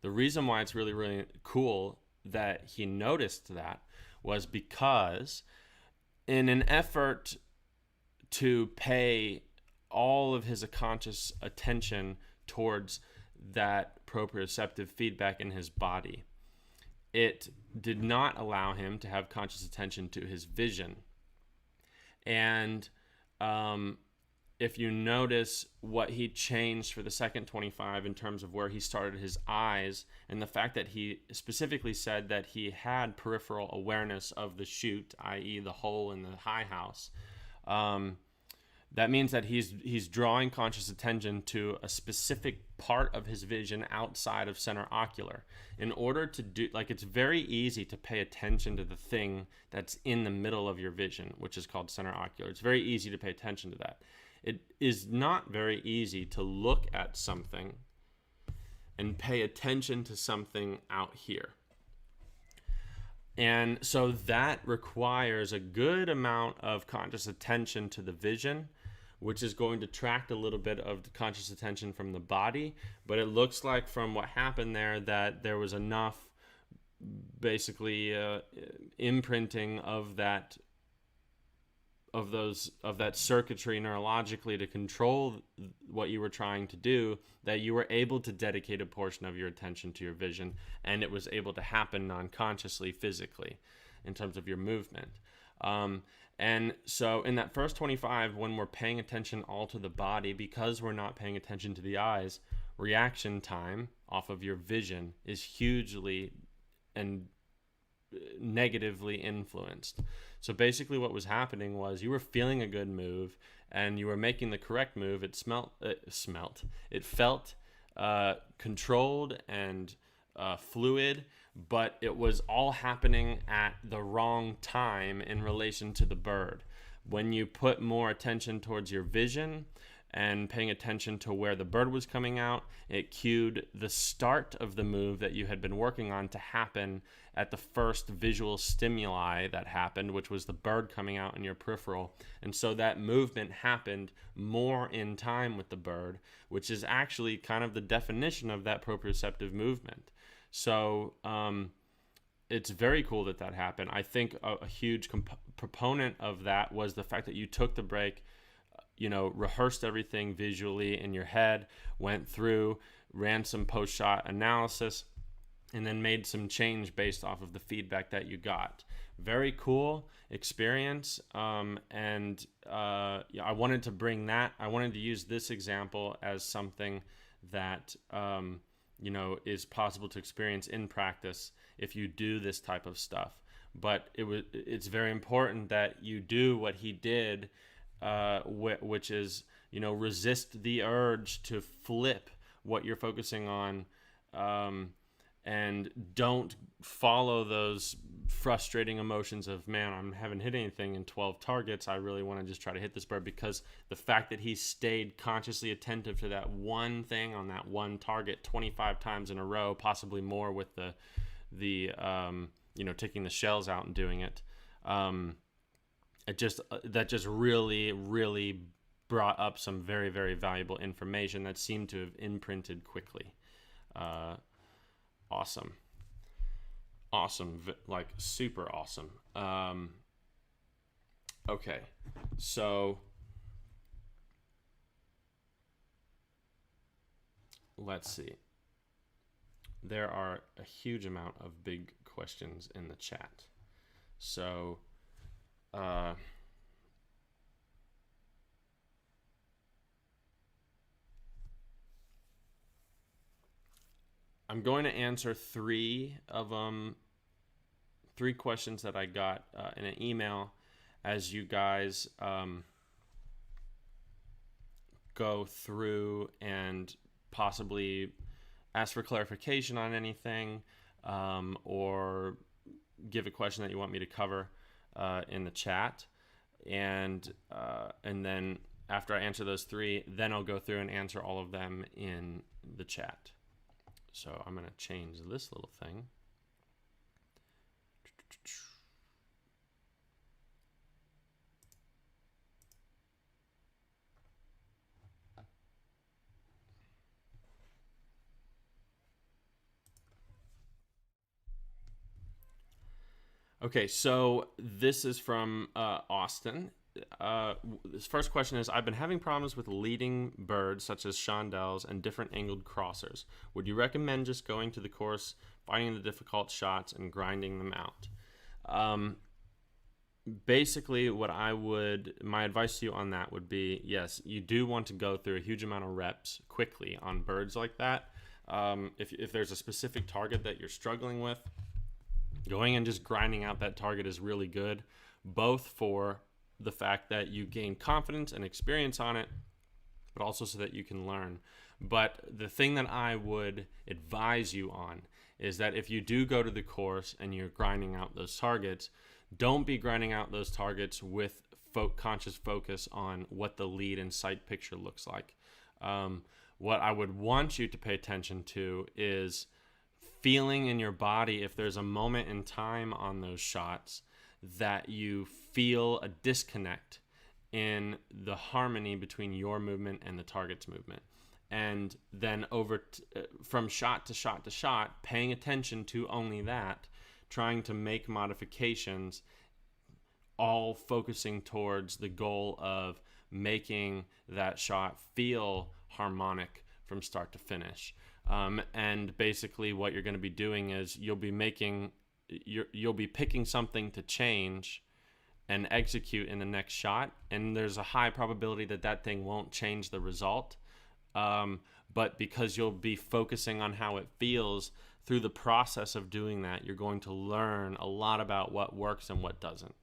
The reason why it's really, really cool that he noticed that was because in an effort to pay all of his conscious attention towards that proprioceptive feedback in his body, it did not allow him to have conscious attention to his vision. And if you notice what he changed for the second 25 in terms of where he started his eyes, and the fact that he specifically said that he had peripheral awareness of the chute, i.e. the hole in the high house, that means that he's drawing conscious attention to a specific part of his vision outside of center ocular. In order to do, like, it's very easy to pay attention to the thing that's in the middle of your vision, which is called center ocular. It's very easy to pay attention to that. It is not very easy to look at something and pay attention to something out here. And so that requires a good amount of conscious attention to the vision, which is going to detract a little bit of the conscious attention from the body. But it looks like from what happened there that there was enough basically imprinting of that circuitry neurologically to control what you were trying to do, that you were able to dedicate a portion of your attention to your vision, and it was able to happen non-consciously, physically, in terms of your movement. And so in that first 25, when we're paying attention all to the body, because we're not paying attention to the eyes, reaction time off of your vision is hugely and negatively influenced. So basically what was happening was you were feeling a good move and you were making the correct move. It felt controlled and fluid, but it was all happening at the wrong time in relation to the bird. When you put more attention towards your vision and paying attention to where the bird was coming out, it cued the start of the move that you had been working on to happen at the first visual stimuli that happened, which was the bird coming out in your peripheral. And so that movement happened more in time with the bird, which is actually kind of the definition of that proprioceptive movement. So it's very cool that that happened. I think a huge proponent of that was the fact that you took the break, rehearsed everything visually in your head, went through, ran some post-shot analysis, and then made some change based off of the feedback that you got. Very cool experience. I wanted to bring that. I wanted to use this example as something that, is possible to experience in practice if you do this type of stuff. But it's very important that you do what he did, which is, resist the urge to flip what you're focusing on, and don't follow those frustrating emotions of, man, I haven't hit anything in 12 targets. I really want to just try to hit this bird, because the fact that he stayed consciously attentive to that one thing on that one target 25 times in a row, possibly more with the taking the shells out and doing it. That just really, really brought up some very, very valuable information that seemed to have imprinted quickly. Awesome, like super awesome. Okay, so let's see. There are a huge amount of big questions in the chat. So, I'm going to answer three questions that I got in an email as you guys go through and possibly ask for clarification on anything, or give a question that you want me to cover in the chat. And then after I answer those three, then I'll go through and answer all of them in the chat. So I'm going to change this little thing. Okay, so this is from Austin. This first question is, I've been having problems with leading birds such as chandelles and different angled crossers. Would you recommend just going to the course, finding the difficult shots, and grinding them out? Basically, my advice to you on that would be, yes, you do want to go through a huge amount of reps quickly on birds like that. If there's a specific target that you're struggling with, going and just grinding out that target is really good, both for the fact that you gain confidence and experience on it, but also so that you can learn. But the thing that I would advise you on is that if you do go to the course and you're grinding out those targets, don't be grinding out those targets with conscious focus on what the lead and sight picture looks like. What I would want you to pay attention to is feeling in your body if there's a moment in time on those shots that you feel a disconnect in the harmony between your movement and the target's movement. And then from shot to shot to shot, paying attention to only that, trying to make modifications, all focusing towards the goal of making that shot feel harmonic from start to finish. And basically what you're going to be doing is you'll be picking something to change and execute in the next shot, and there's a high probability that thing won't change the result, but because you'll be focusing on how it feels through the process of doing that, you're going to learn a lot about what works and what doesn't.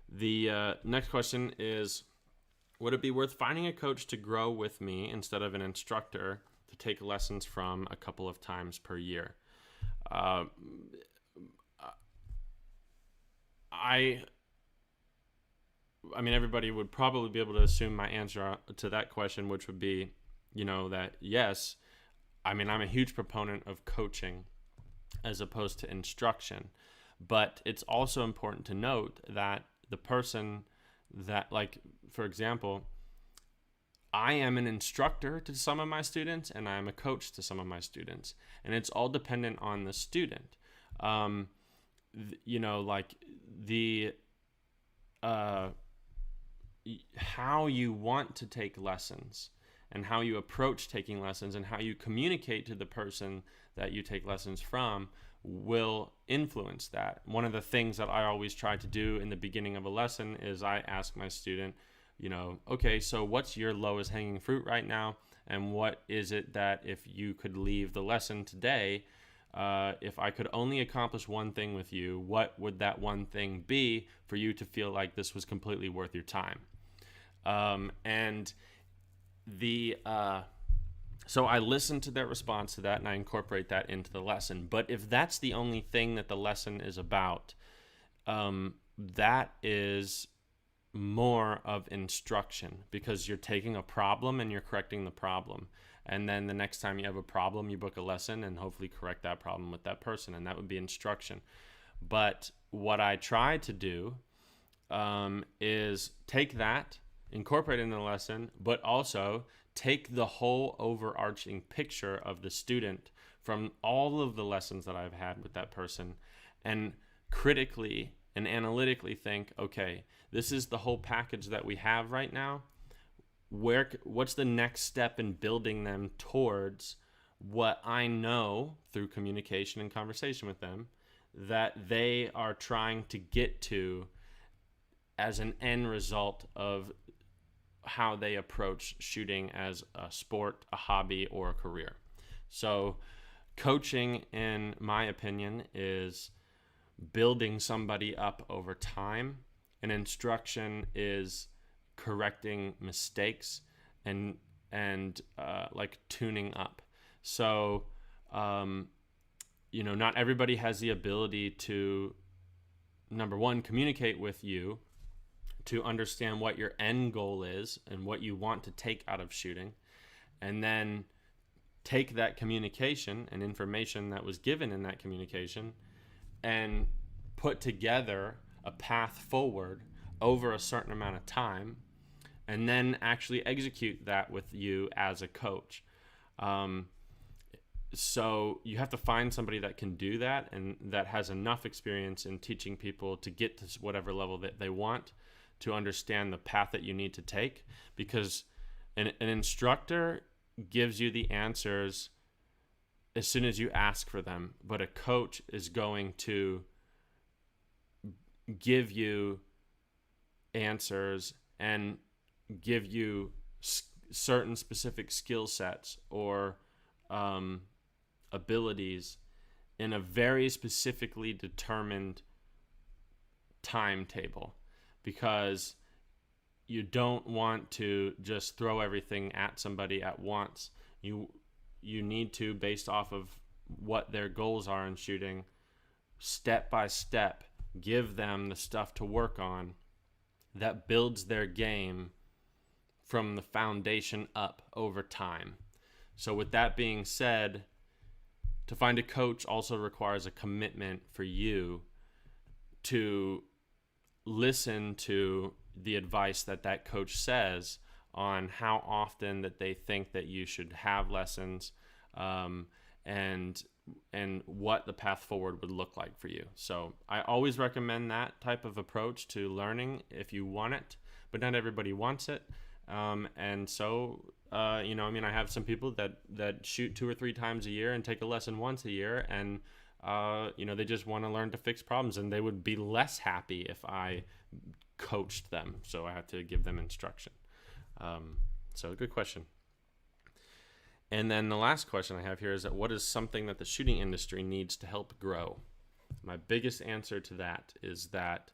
The next question is, would it be worth finding a coach to grow with me instead of an instructor to take lessons from a couple of times per year? I mean, everybody would probably be able to assume my answer to that question, which would be, that yes. I mean, I'm a huge proponent of coaching as opposed to instruction, but it's also important to note that the person that, like, for example, I am an instructor to some of my students and I'm a coach to some of my students, and it's all dependent on the student. How you want to take lessons and how you approach taking lessons and how you communicate to the person that you take lessons from will influence that. One of the things that I always try to do in the beginning of a lesson is I ask my student, okay, so what's your lowest hanging fruit right now? And what is it that if you could leave the lesson today, if I could only accomplish one thing with you, what would that one thing be for you to feel like this was completely worth your time? And the So I listen to their response to that and I incorporate that into the lesson. But if that's the only thing that the lesson is about, that is more of instruction, because you're taking a problem and you're correcting the problem. And then the next time you have a problem, you book a lesson and hopefully correct that problem with that person. And that would be instruction. But what I try to do is take that, incorporate it in the lesson, but also take the whole overarching picture of the student from all of the lessons that I've had with that person, and critically and analytically think, okay, this is the whole package that we have right now. What's the next step in building them towards what I know through communication and conversation with them that they are trying to get to as an end result of how they approach shooting as a sport, a hobby, or a career. So coaching, in my opinion, is building somebody up over time, and instruction is correcting mistakes and like tuning up. So not everybody has the ability to, number one, communicate with you, to understand what your end goal is and what you want to take out of shooting, and then take that communication and information that was given in that communication and put together a path forward over a certain amount of time, and then actually execute that with you as a coach. So you have to find somebody that can do that and that has enough experience in teaching people to get to whatever level that they want, to understand the path that you need to take, because an instructor gives you the answers as soon as you ask for them, but a coach is going to give you answers and give you certain specific skill sets or abilities in a very specifically determined timetable, because you don't want to just throw everything at somebody at once. You need to, based off of what their goals are in shooting, step by step, give them the stuff to work on that builds their game from the foundation up over time. So with that being said, to find a coach also requires a commitment for you to listen to the advice that coach says on how often that they think that you should have lessons, and what the path forward would look like for you. So I always recommend that type of approach to learning if you want it, but not everybody wants it. And so, I have some people that shoot 2 or 3 times a year and take a lesson once a year, and they just want to learn to fix problems, and they would be less happy if I coached them. So I have to give them instruction. So good question. And then the last question I have here is that what is something that the shooting industry needs to help grow? My biggest answer to that is that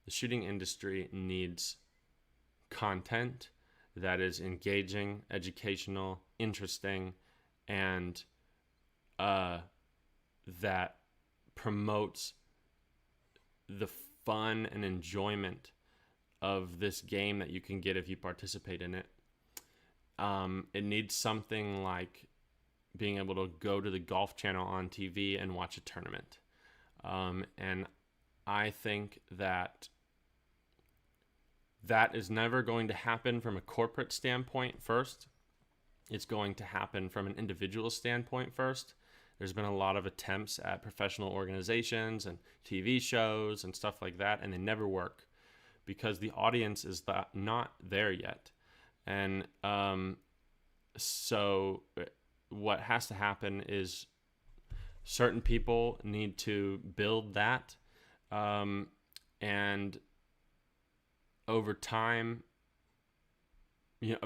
the shooting industry needs content that is engaging, educational, interesting, and that promotes the fun and enjoyment of this game that you can get if you participate in it. It needs something like being able to go to the Golf Channel on TV and watch a tournament. And I think that is never going to happen from a corporate standpoint first. It's going to happen from an individual standpoint first. There's been a lot of attempts at professional organizations and TV shows and stuff like that, and they never work because the audience is not there yet. And so what has to happen is certain people need to build that, and over time,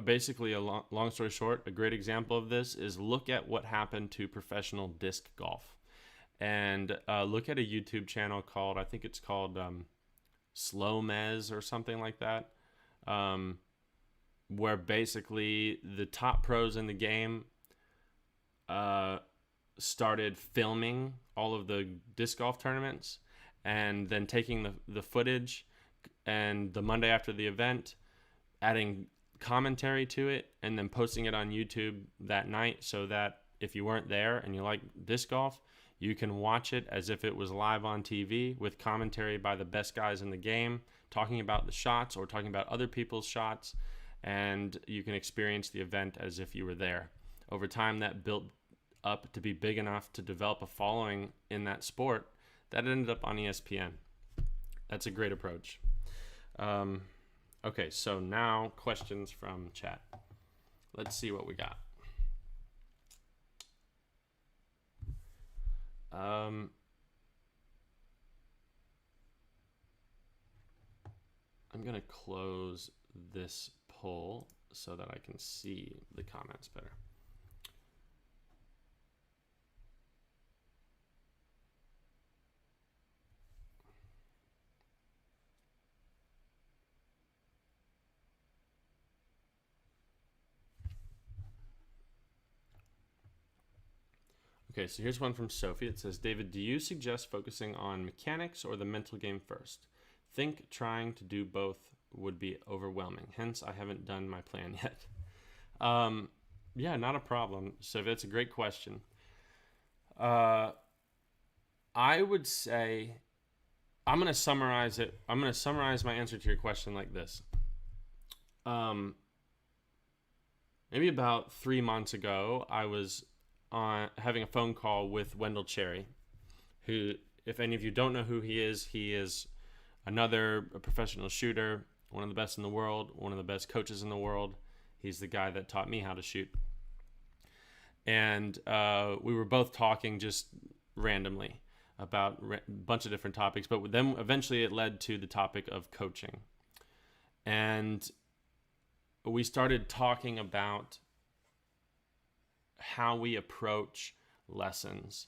basically a long story short, a great example of this is look at what happened to professional disc golf, and look at a YouTube channel called, I think it's called Slow Mez or something like that, where basically the top pros in the game uh, started filming all of the disc golf tournaments and then taking the footage and the Monday after the event, adding commentary to it, and then posting it on YouTube that night so that if you weren't there and you like disc golf, you can watch it as if it was live on TV with commentary by the best guys in the game, talking about the shots or talking about other people's shots, and you can experience the event as if you were there. Over time, that built up to be big enough to develop a following in that sport that ended up on ESPN. That's a great approach. Okay, so now questions from chat. Let's see what we got. I'm going to close this poll so that I can see the comments better. Okay, so here's one from Sophie. It says, David, do you suggest focusing on mechanics or the mental game first? Think trying to do both would be overwhelming. Hence, I haven't done my plan yet. Yeah, not a problem. So that's a great question. I would say, I'm going to summarize it. I'm going to summarize my answer to your question like this. Maybe about 3 months ago, I was having a phone call with Wendell Cherry, who, if any of you don't know who he is another professional shooter, one of the best in the world, one of the best coaches in the world. He's the guy that taught me how to shoot. And we were both talking just randomly about a bunch of different topics, but then eventually it led to the topic of coaching. And we started talking about how we approach lessons.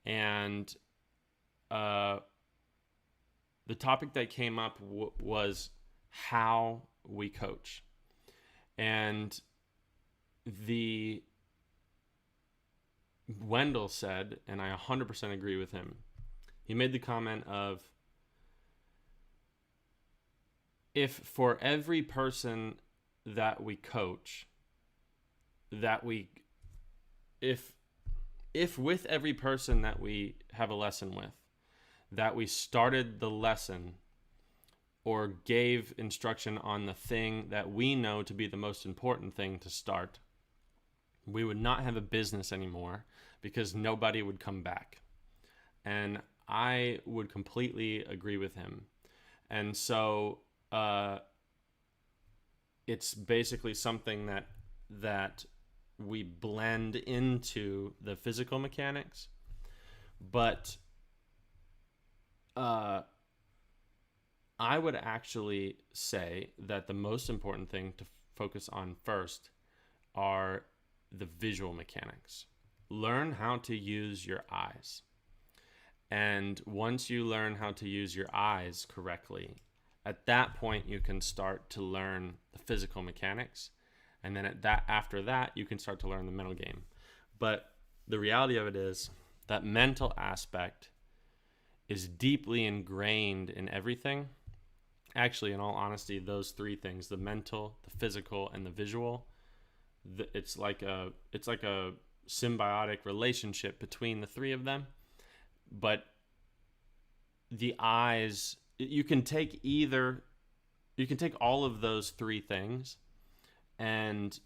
And the topic that came up was how we coach. And Wendell said, and I 100% agree with him, he made the comment of, if for every person that we coach, if with every person that we have a lesson with, that we started the lesson or gave instruction on the thing that we know to be the most important thing to start, we would not have a business anymore because nobody would come back. And I would completely agree with him. And so it's basically something that we blend into the physical mechanics. But I would actually say that the most important thing to focus on first are the visual mechanics. Learn how to use your eyes. And once you learn how to use your eyes correctly, at that point you can start to learn the physical mechanics. And then after that, you can start to learn the mental game. But the reality of it is that mental aspect is deeply ingrained in everything. Actually, in all honesty, those three things, the mental, the physical, and the visual, it's like a symbiotic relationship between the three of them. But the eyes, you can take all of those three things, and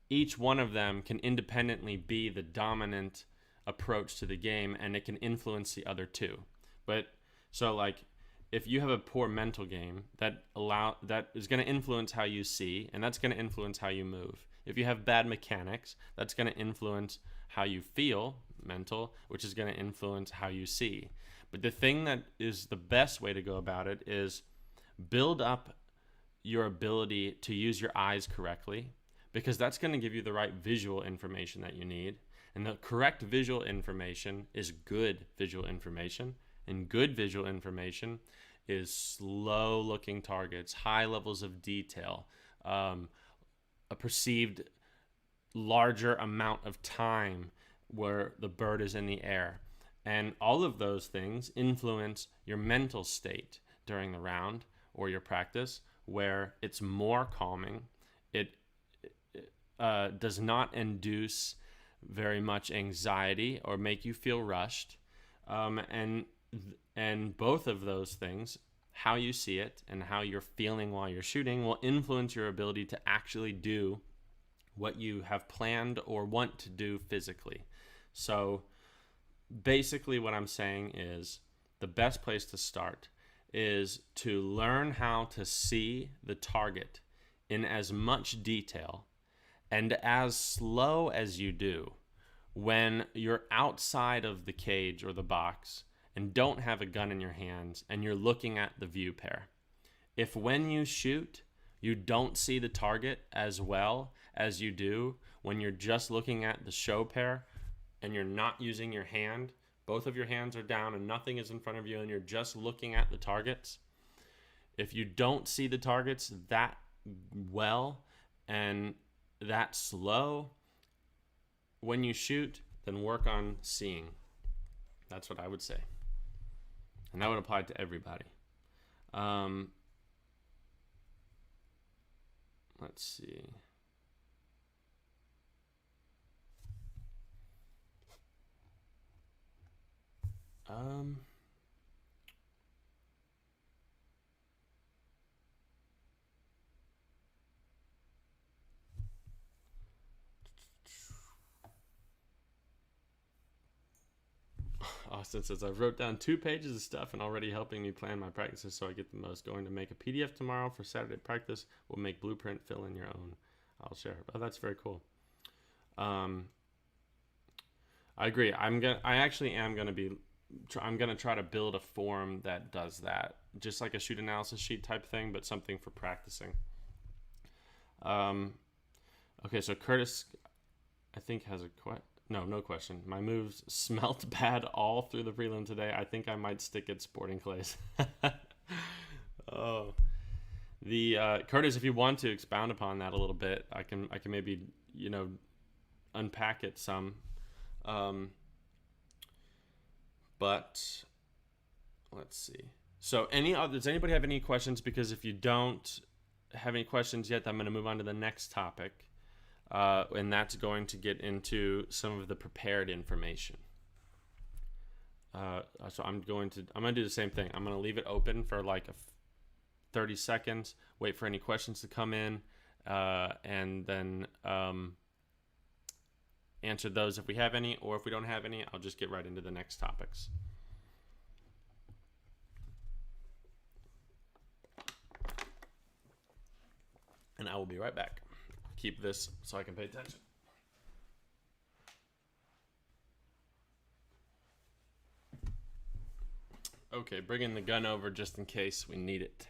each one of them can independently be the dominant approach to the game, and it can influence the other two. But so like, if you have a poor mental game, that is going to influence how you see, and that's going to influence how you move. If you have bad mechanics, that's going to influence how you feel, mental, which is going to influence how you see. But the thing that is the best way to go about it is build up your ability to use your eyes correctly, because that's going to give you the right visual information that you need. And the correct visual information is good visual information. And good visual information is slow looking targets, high levels of detail, a perceived larger amount of time where the bird is in the air. And all of those things influence your mental state during the round or your practice, where it's more calming. It does not induce very much anxiety or make you feel rushed. And both of those things, how you see it and how you're feeling while you're shooting, will influence your ability to actually do what you have planned or want to do physically. So basically what I'm saying is the best place to start is to learn how to see the target in as much detail and as slow as you do when you're outside of the cage or the box and don't have a gun in your hands and you're looking at the view pair. If when you shoot, you don't see the target as well as you do when you're just looking at the show pair and you're not using your hand, both of your hands are down and nothing is in front of you and you're just looking at the targets. If you don't see the targets that well and that slow when you shoot, then work on seeing. That's what I would say. And that would apply to everybody. Let's see. Austin says, I've wrote down 2 pages of stuff and already helping me plan my practices so I get the most. Going to make a PDF tomorrow for Saturday practice. We'll make blueprint, fill in your own. I'll share. Oh, that's very cool. I agree. I'm gonna try to build a form that does that, just like a shoot analysis sheet type thing, but something for practicing. Okay, so Curtis, I think, has a question. No question. My moves smelt bad all through the prelim today. I think I might stick at sporting clays. Oh, Curtis, if you want to expound upon that a little bit, I can maybe unpack it some. But let's see. So does anybody have any questions? Because if you don't have any questions yet, I'm going to move on to the next topic. And that's going to get into some of the prepared information. So I'm going to do the same thing. I'm going to leave it open for like 30 seconds, wait for any questions to come in, and then answer those if we have any, or if we don't have any, I'll just get right into the next topics. And I will be right back. Keep this so I can pay attention. Okay, bringing the gun over just in case we need it.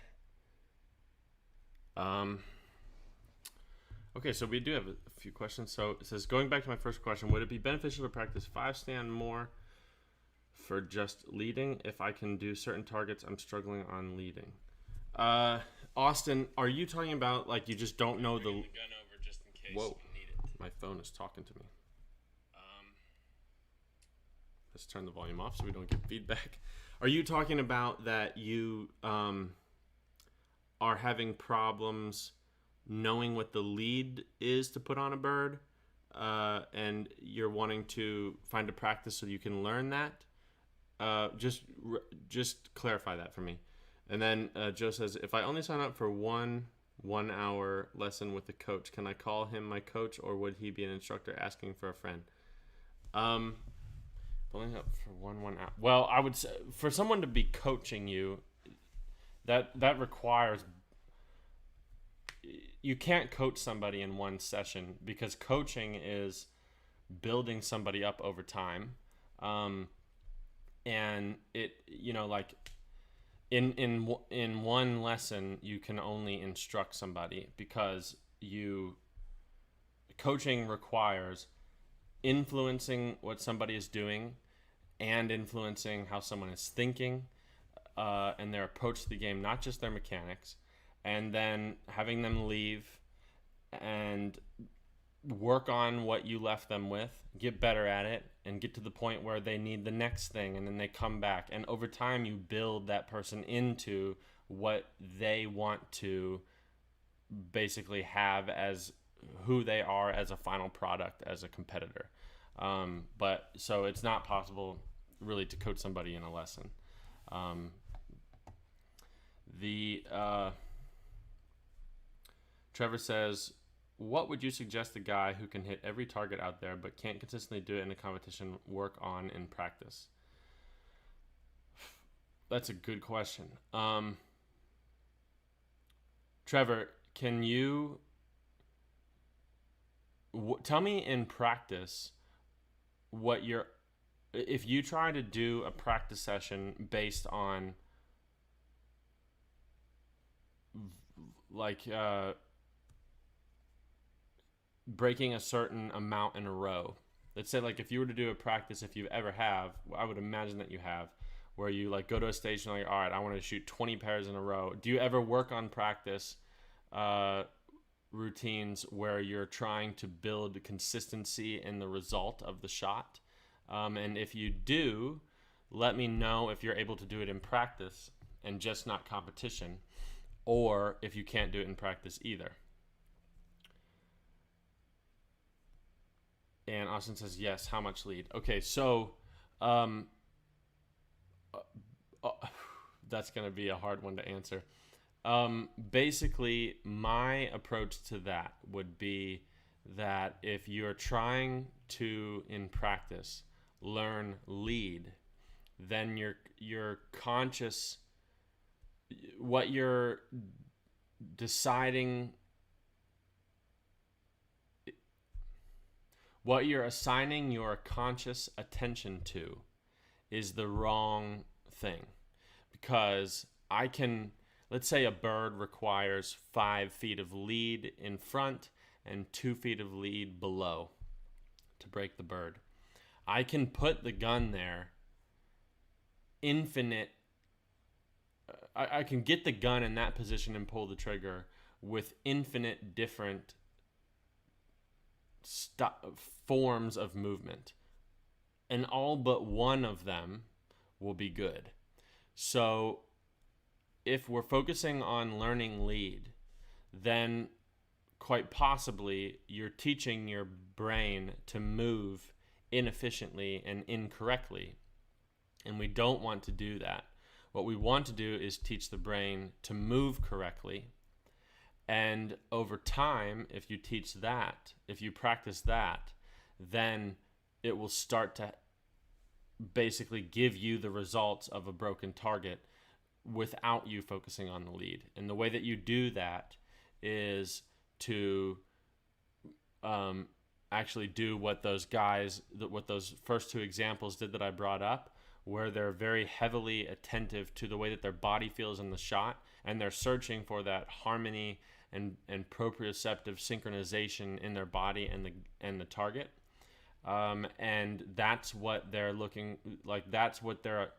Okay, so we do have a few questions. So it says, going back to my first question, would it be beneficial to practice 5-stand more for just leading? If I can do certain targets, I'm struggling on leading. Austin, are you talking about like you just don't know the gun over just in case you need it? My phone is talking to me. Let's turn the volume off so we don't get feedback. Are you talking about that you are having problems knowing what the lead is to put on a bird, and you're wanting to find a practice so you can learn that? Just clarify that for me. And then Joe says, if I only sign up for one hour lesson with the coach, can I call him my coach, or would he be an instructor asking for a friend? Only up for one hour. Well, I would say for someone to be coaching you, that requires, you can't coach somebody in one session, because coaching is building somebody up over time. And it, like in one lesson, you can only instruct somebody, because coaching requires influencing what somebody is doing and influencing how someone is thinking, and their approach to the game, not just their mechanics, and then having them leave and work on what you left them with, get better at it, and get to the point where they need the next thing, and then they come back. And over time, you build that person into what they want to basically have as who they are as a final product, as a competitor. But so it's not possible really to coach somebody in a lesson. Trevor says, what would you suggest a guy who can hit every target out there but can't consistently do it in a competition work on in practice? That's a good question. Trevor, can you tell me in practice what if you try to do a practice session based on breaking a certain amount in a row. Let's say if you were to do a practice, if you ever have, I would imagine that you have, where you go to a station all right, I want to shoot 20 pairs in a row. Do you ever work on practice routines where you're trying to build consistency in the result of the shot? And if you do, let me know if you're able to do it in practice and just not competition, or if you can't do it in practice either. And Austin says, yes, how much lead? Okay, so that's going to be a hard one to answer. Basically, my approach to that would be that if you're trying to, in practice, learn lead, then your conscious, what you're deciding, what you're assigning your conscious attention to is the wrong thing. Because let's say a bird requires 5 feet of lead in front and 2 feet of lead below to break the bird. I can put the gun there infinite. I can get the gun in that position and pull the trigger with infinite different forms of movement, and all but one of them will be good. So if we're focusing on learning lead, then quite possibly you're teaching your brain to move inefficiently and incorrectly, and we don't want to do that. What we want to do is teach the brain to move correctly. And over time, if you teach that, if you practice that, then it will start to basically give you the results of a broken target without you focusing on the lead. And the way that you do that is to actually do what those first 2 examples did that I brought up, where they're very heavily attentive to the way that their body feels in the shot, and they're searching for that harmony and proprioceptive synchronization in their body and the target. And that's what they're looking like. That's what they're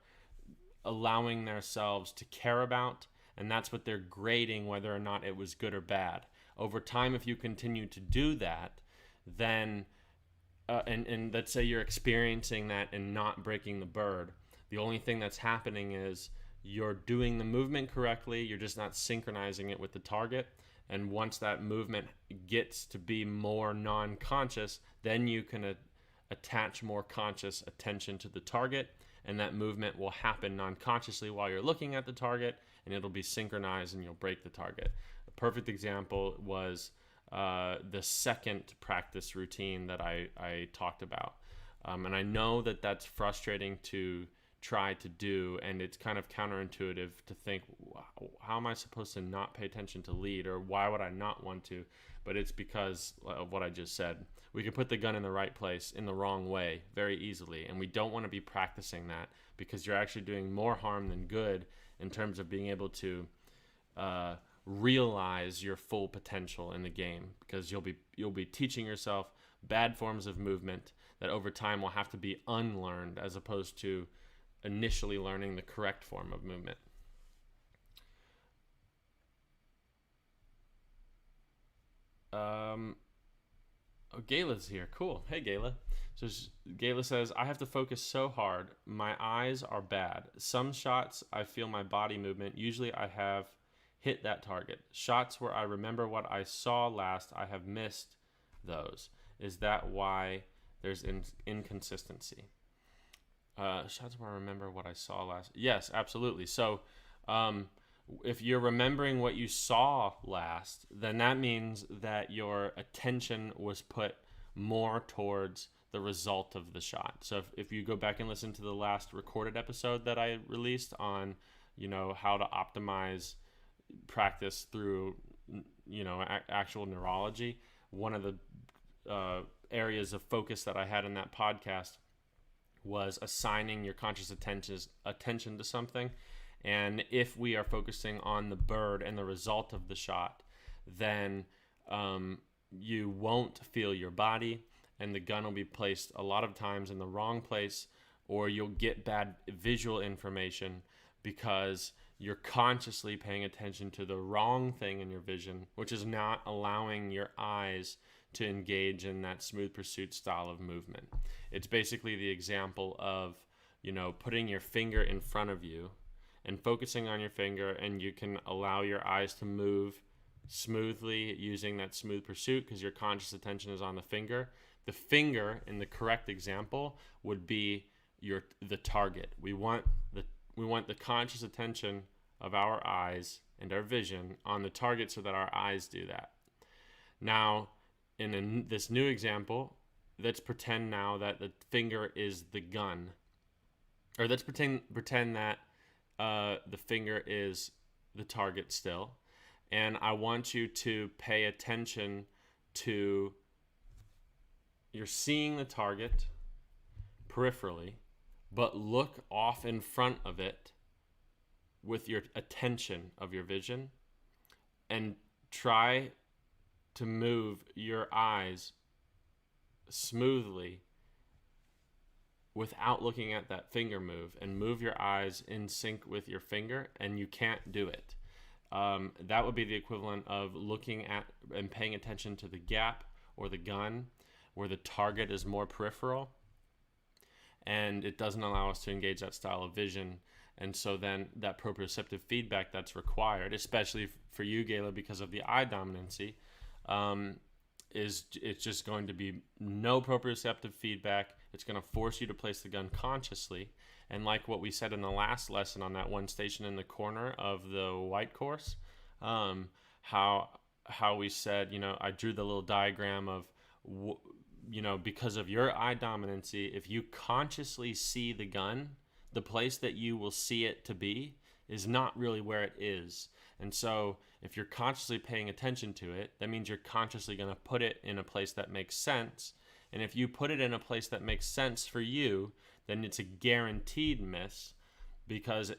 allowing themselves to care about, and that's what they're grading whether or not it was good or bad. Over time, if you continue to do that, then and let's say you're experiencing that and not breaking the bird, the only thing that's happening is you're doing the movement correctly, you're just not synchronizing it with the target. And once that movement gets to be more non-conscious, then you can attach more conscious attention to the target, and that movement will happen non-consciously while you're looking at the target, and it'll be synchronized and you'll break the target. A perfect example was the second practice routine that I talked about. And I know that that's frustrating to try to do, and it's kind of counterintuitive to think, how am I supposed to not pay attention to lead, or why would I not want to? But it's because of what I just said. We can put the gun in the right place in the wrong way very easily, and we don't want to be practicing that, because you're actually doing more harm than good in terms of being able to realize your full potential in the game, because you'll be teaching yourself bad forms of movement that over time will have to be unlearned, as opposed to initially learning the correct form of movement. Oh, Gayla's here. Cool. Hey, Gayla. So Gayla says, I have to focus so hard. My eyes are bad. Some shots, I feel my body movement. Usually I have hit that target. Shots where I remember what I saw last, I have missed those. Is that why there's inconsistency? Shots where I remember what I saw last. Yes, absolutely. So if you're remembering what you saw last, then that means that your attention was put more towards the result of the shot. So if you go back and listen to the last recorded episode that I released on, how to optimize practice through, actual neurology, one of the areas of focus that I had in that podcast was assigning your conscious attention to something. And if we are focusing on the bird and the result of the shot, then you won't feel your body, and the gun will be placed a lot of times in the wrong place, or you'll get bad visual information because you're consciously paying attention to the wrong thing in your vision, which is not allowing your eyes to engage in that smooth pursuit style of movement. It's basically the example of, putting your finger in front of you and focusing on your finger, and you can allow your eyes to move smoothly using that smooth pursuit because your conscious attention is on the finger. The finger, in the correct example, would be the target. We want the conscious attention of our eyes and our vision on the target so that our eyes do that. Now, in this new example, let's pretend now that the finger is the gun. Or let's pretend that the finger is the target still. And I want you to pay attention to, you're seeing the target peripherally, but look off in front of it with your attention of your vision and try to move your eyes smoothly without looking at that finger and move your eyes in sync with your finger, and you can't do it. That would be the equivalent of looking at and paying attention to the gap or the gun where the target is more peripheral, and it doesn't allow us to engage that style of vision. And so then that proprioceptive feedback that's required, especially for you, Gayla, because of the eye dominancy, it's just going to be no proprioceptive feedback. It's going to force you to place the gun consciously. And like what we said in the last lesson on that one station in the corner of the white course, how we said, I drew the little diagram of, because of your eye dominancy, if you consciously see the gun, the place that you will see it to be is not really where it is. And so if you're consciously paying attention to it, that means you're consciously going to put it in a place that makes sense. And if you put it in a place that makes sense for you, then it's a guaranteed miss, because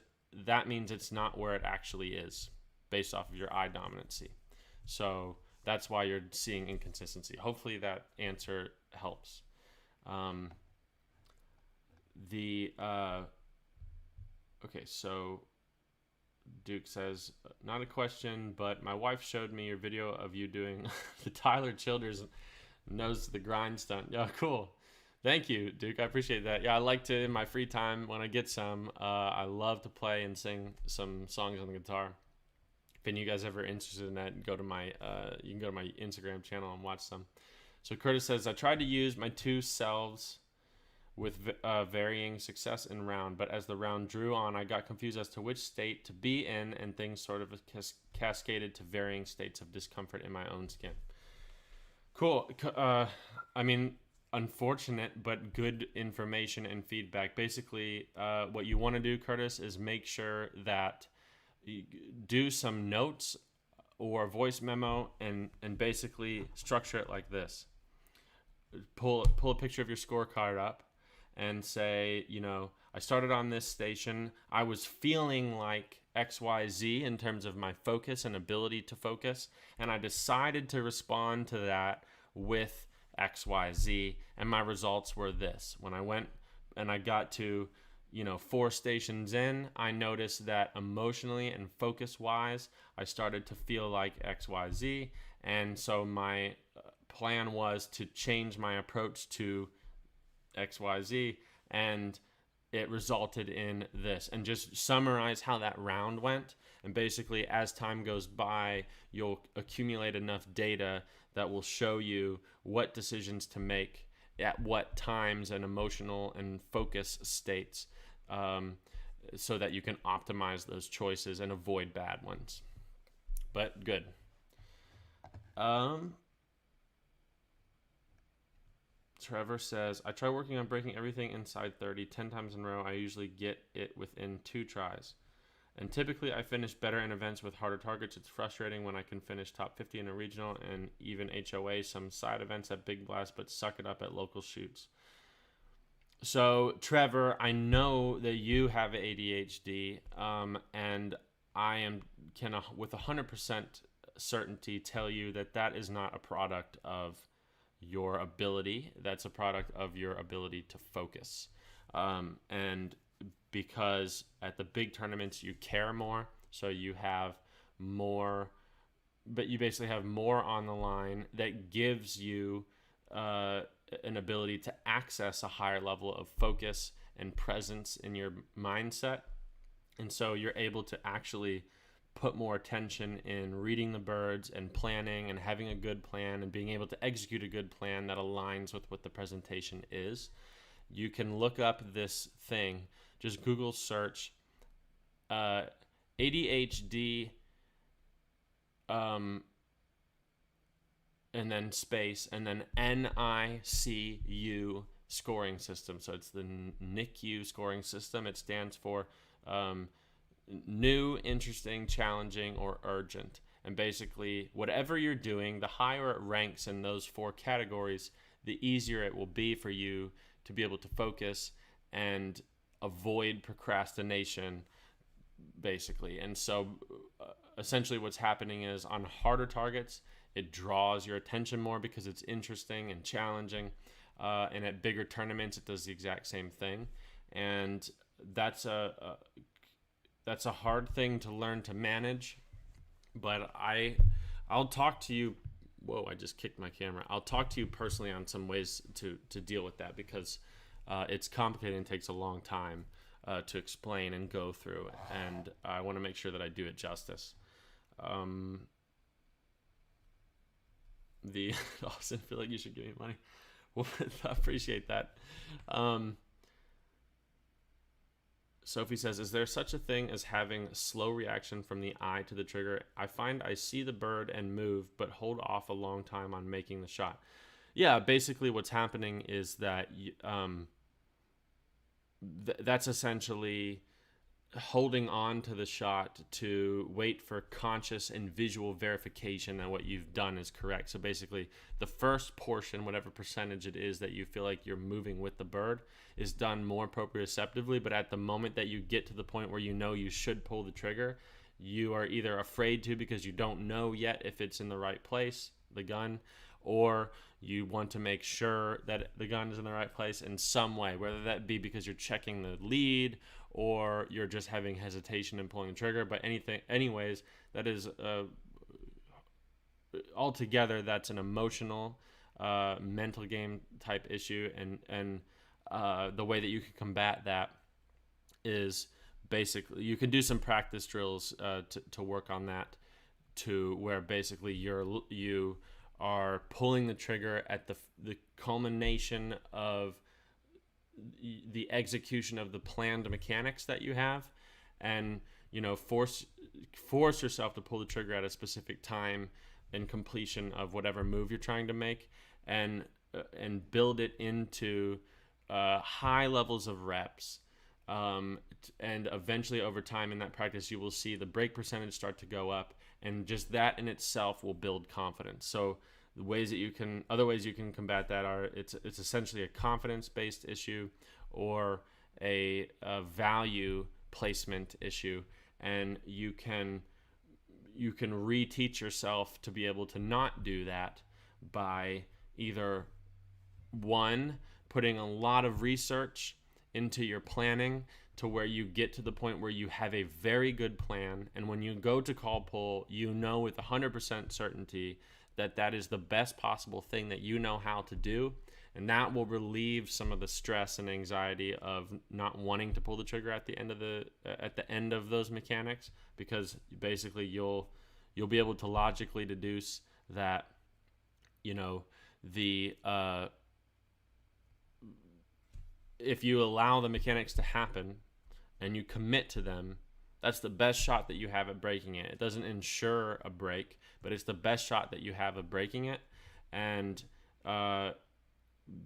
that means it's not where it actually is based off of your eye dominancy. So that's why you're seeing inconsistency. Hopefully that answer helps. Okay, so Duke says, not a question, but my wife showed me your video of you doing the Tyler Childers Nose to the Grind stunt. Yeah, cool. Thank you, Duke. I appreciate that. Yeah, I like to, in my free time, when I get some, I love to play and sing some songs on the guitar. If any of you guys ever interested in that, you can go to my Instagram channel and watch some. So Curtis says, I tried to use my two selves with varying success in round, but as the round drew on, I got confused as to which state to be in, and things sort of cascaded to varying states of discomfort in my own skin. Cool. Unfortunate, but good information and feedback. Basically, what you want to do, Curtis, is make sure that you do some notes or voice memo and basically structure it like this. Pull a picture of your scorecard up and say, I started on this station. I was feeling like XYZ in terms of my focus and ability to focus, and I decided to respond to that with XYZ, and my results were this. When I went and I got to 4 stations in, I noticed that emotionally and focus wise I started to feel like XYZ, and so my plan was to change my approach to XYZ, and it resulted in this. And just summarize how that round went. And basically, as time goes by, you'll accumulate enough data that will show you what decisions to make at what times and emotional and focus states, so that you can optimize those choices and avoid bad ones. But good. Trevor says, I try working on breaking everything inside 30 10 times in a row. I usually get it within 2 tries. And typically I finish better in events with harder targets. It's frustrating when I can finish top 50 in a regional and even HOA, some side events at Big Blast, but suck it up at local shoots. So, Trevor, I know that you have ADHD, and I can with 100% certainty tell you that that is not a product of your ability. That's a product of your ability to focus. And because at the big tournaments you care more, so you have more, but you basically have more on the line that gives you an ability to access a higher level of focus and presence in your mindset. And so you're able to actually put more attention in reading the birds and planning and having a good plan and being able to execute a good plan that aligns with what the presentation is. You can look up this thing. Just Google search ADHD and then space and then NICU scoring system. So it's the NICU scoring system. It stands for new, interesting, challenging, or urgent. And basically, whatever you're doing, the higher it ranks in those 4 categories, the easier it will be for you to be able to focus and avoid procrastination, basically. And so essentially what's happening is on harder targets, it draws your attention more because it's interesting and challenging. And at bigger tournaments, it does the exact same thing. And that's a hard thing to learn to manage. But I'll talk to you. Whoa, I just kicked my camera. I'll talk to you personally on some ways to deal with that, because it's complicated and takes a long time to explain and go through. And I want to make sure that I do it justice. Austin, feel like you should give me money. Well, I appreciate that. Sophie says, is there such a thing as having slow reaction from the eye to the trigger? I find I see the bird and move, but hold off a long time on making the shot. Yeah, basically what's happening is that that's essentially holding on to the shot to wait for conscious and visual verification that what you've done is correct. So basically, the first portion, whatever percentage it is that you feel like you're moving with the bird, is done more proprioceptively. But at the moment that you get to the point where you know you should pull the trigger, you are either afraid to because you don't know yet if it's in the right place, the gun, or you want to make sure that the gun is in the right place in some way, whether that be because you're checking the lead or you're just having hesitation in pulling the trigger. But anyways, that is altogether, that's an emotional, mental game type issue. And the way that you can combat that is basically, you can do some practice drills to work on that, to where basically you are pulling the trigger at the culmination of the execution of the planned mechanics that you have, and force yourself to pull the trigger at a specific time and completion of whatever move you're trying to make, and build it into high levels of reps, and eventually over time in that practice you will see the break percentage start to go up, and just that in itself will build confidence. So the other ways you can combat that are, it's essentially a confidence-based issue or a value placement issue, and you can reteach yourself to be able to not do that by either, one, putting a lot of research into your planning to where you get to the point where you have a very good plan, and when you go to call pull, with 100% certainty that is the best possible thing that you know how to do, and that will relieve some of the stress and anxiety of not wanting to pull the trigger at the end of those mechanics, because basically you'll be able to logically deduce that, the if you allow the mechanics to happen and you commit to them, that's the best shot that you have at breaking it. It doesn't ensure a break, but it's the best shot that you have of breaking it. And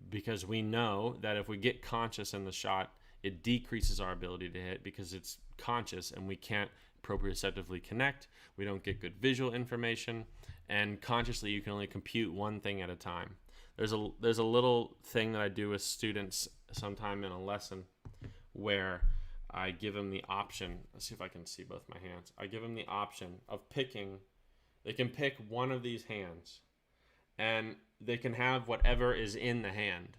because we know that if we get conscious in the shot, it decreases our ability to hit because it's conscious and we can't proprioceptively connect. We don't get good visual information, and consciously you can only compute one thing at a time. There's a little thing that I do with students sometime in a lesson where I give them the option. Let's see if I can see both my hands. I give them the option of picking. They can pick one of these hands, and they can have whatever is in the hand.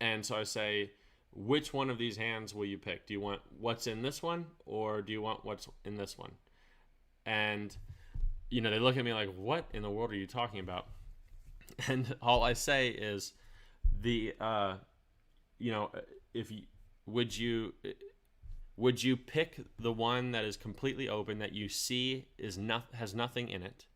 And so I say, which one of these hands will you pick? Do you want what's in this one, or do you want what's in this one? And, they look at me like, what in the world are you talking about? And all I say is, would you pick the one that is completely open that you see has nothing in it,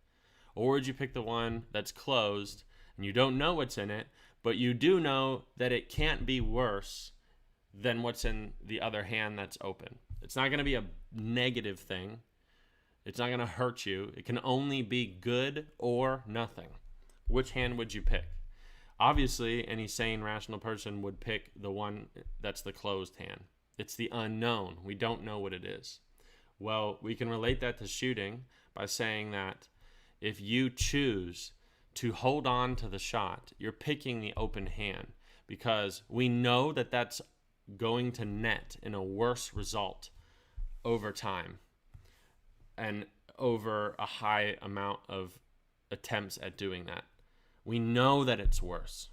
or would you pick the one that's closed and you don't know what's in it, but you do know that it can't be worse than what's in the other hand that's open? It's not going to be a negative thing. It's not going to hurt you. It can only be good or nothing. Which hand would you pick? Obviously, any sane, rational person would pick the one that's the closed hand. It's the unknown. We don't know what it is. Well, we can relate that to shooting by saying that if you choose to hold on to the shot, you're picking the open hand, because we know that that's going to net in a worse result over time and over a high amount of attempts at doing that. We know that it's worse,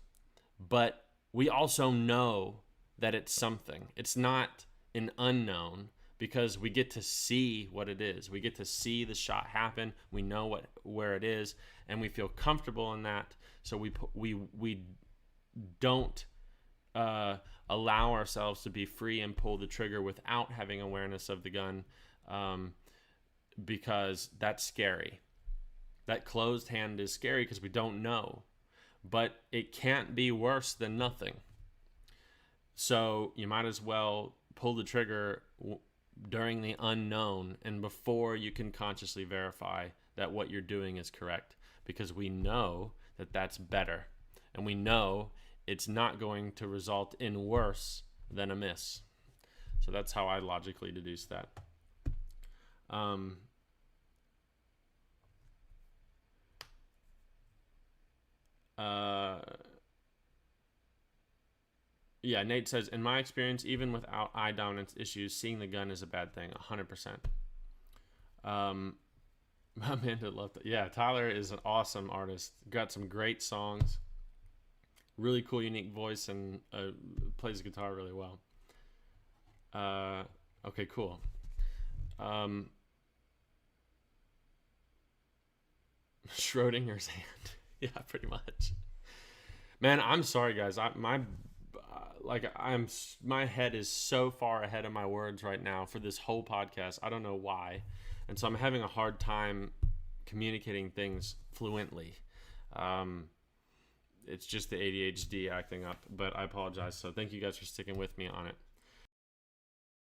but we also know that it's something. It's not an unknown, because we get to see what it is. We get to see the shot happen. We know where it is, and we feel comfortable in that. So we don't allow ourselves to be free and pull the trigger without having awareness of the gun, because that's scary. That closed hand is scary because we don't know, but it can't be worse than nothing. So you might as well pull the trigger during the unknown and before you can consciously verify that what you're doing is correct, because we know that that's better, and we know it's not going to result in worse than a miss. So that's how I logically deduce that. Yeah, Nate says, in my experience, even without eye dominance issues, seeing the gun is a bad thing. 100%. Amanda loved it. Yeah, Tyler is an awesome artist. Got some great songs. Really cool, unique voice, and plays guitar really well. Okay, cool. Schrodinger's hand. Yeah, pretty much. Man, I'm sorry, guys. My head is so far ahead of my words right now for this whole podcast. I don't know why, and so I'm having a hard time communicating things fluently. It's just the ADHD acting up, but I apologize. So thank you guys for sticking with me on it.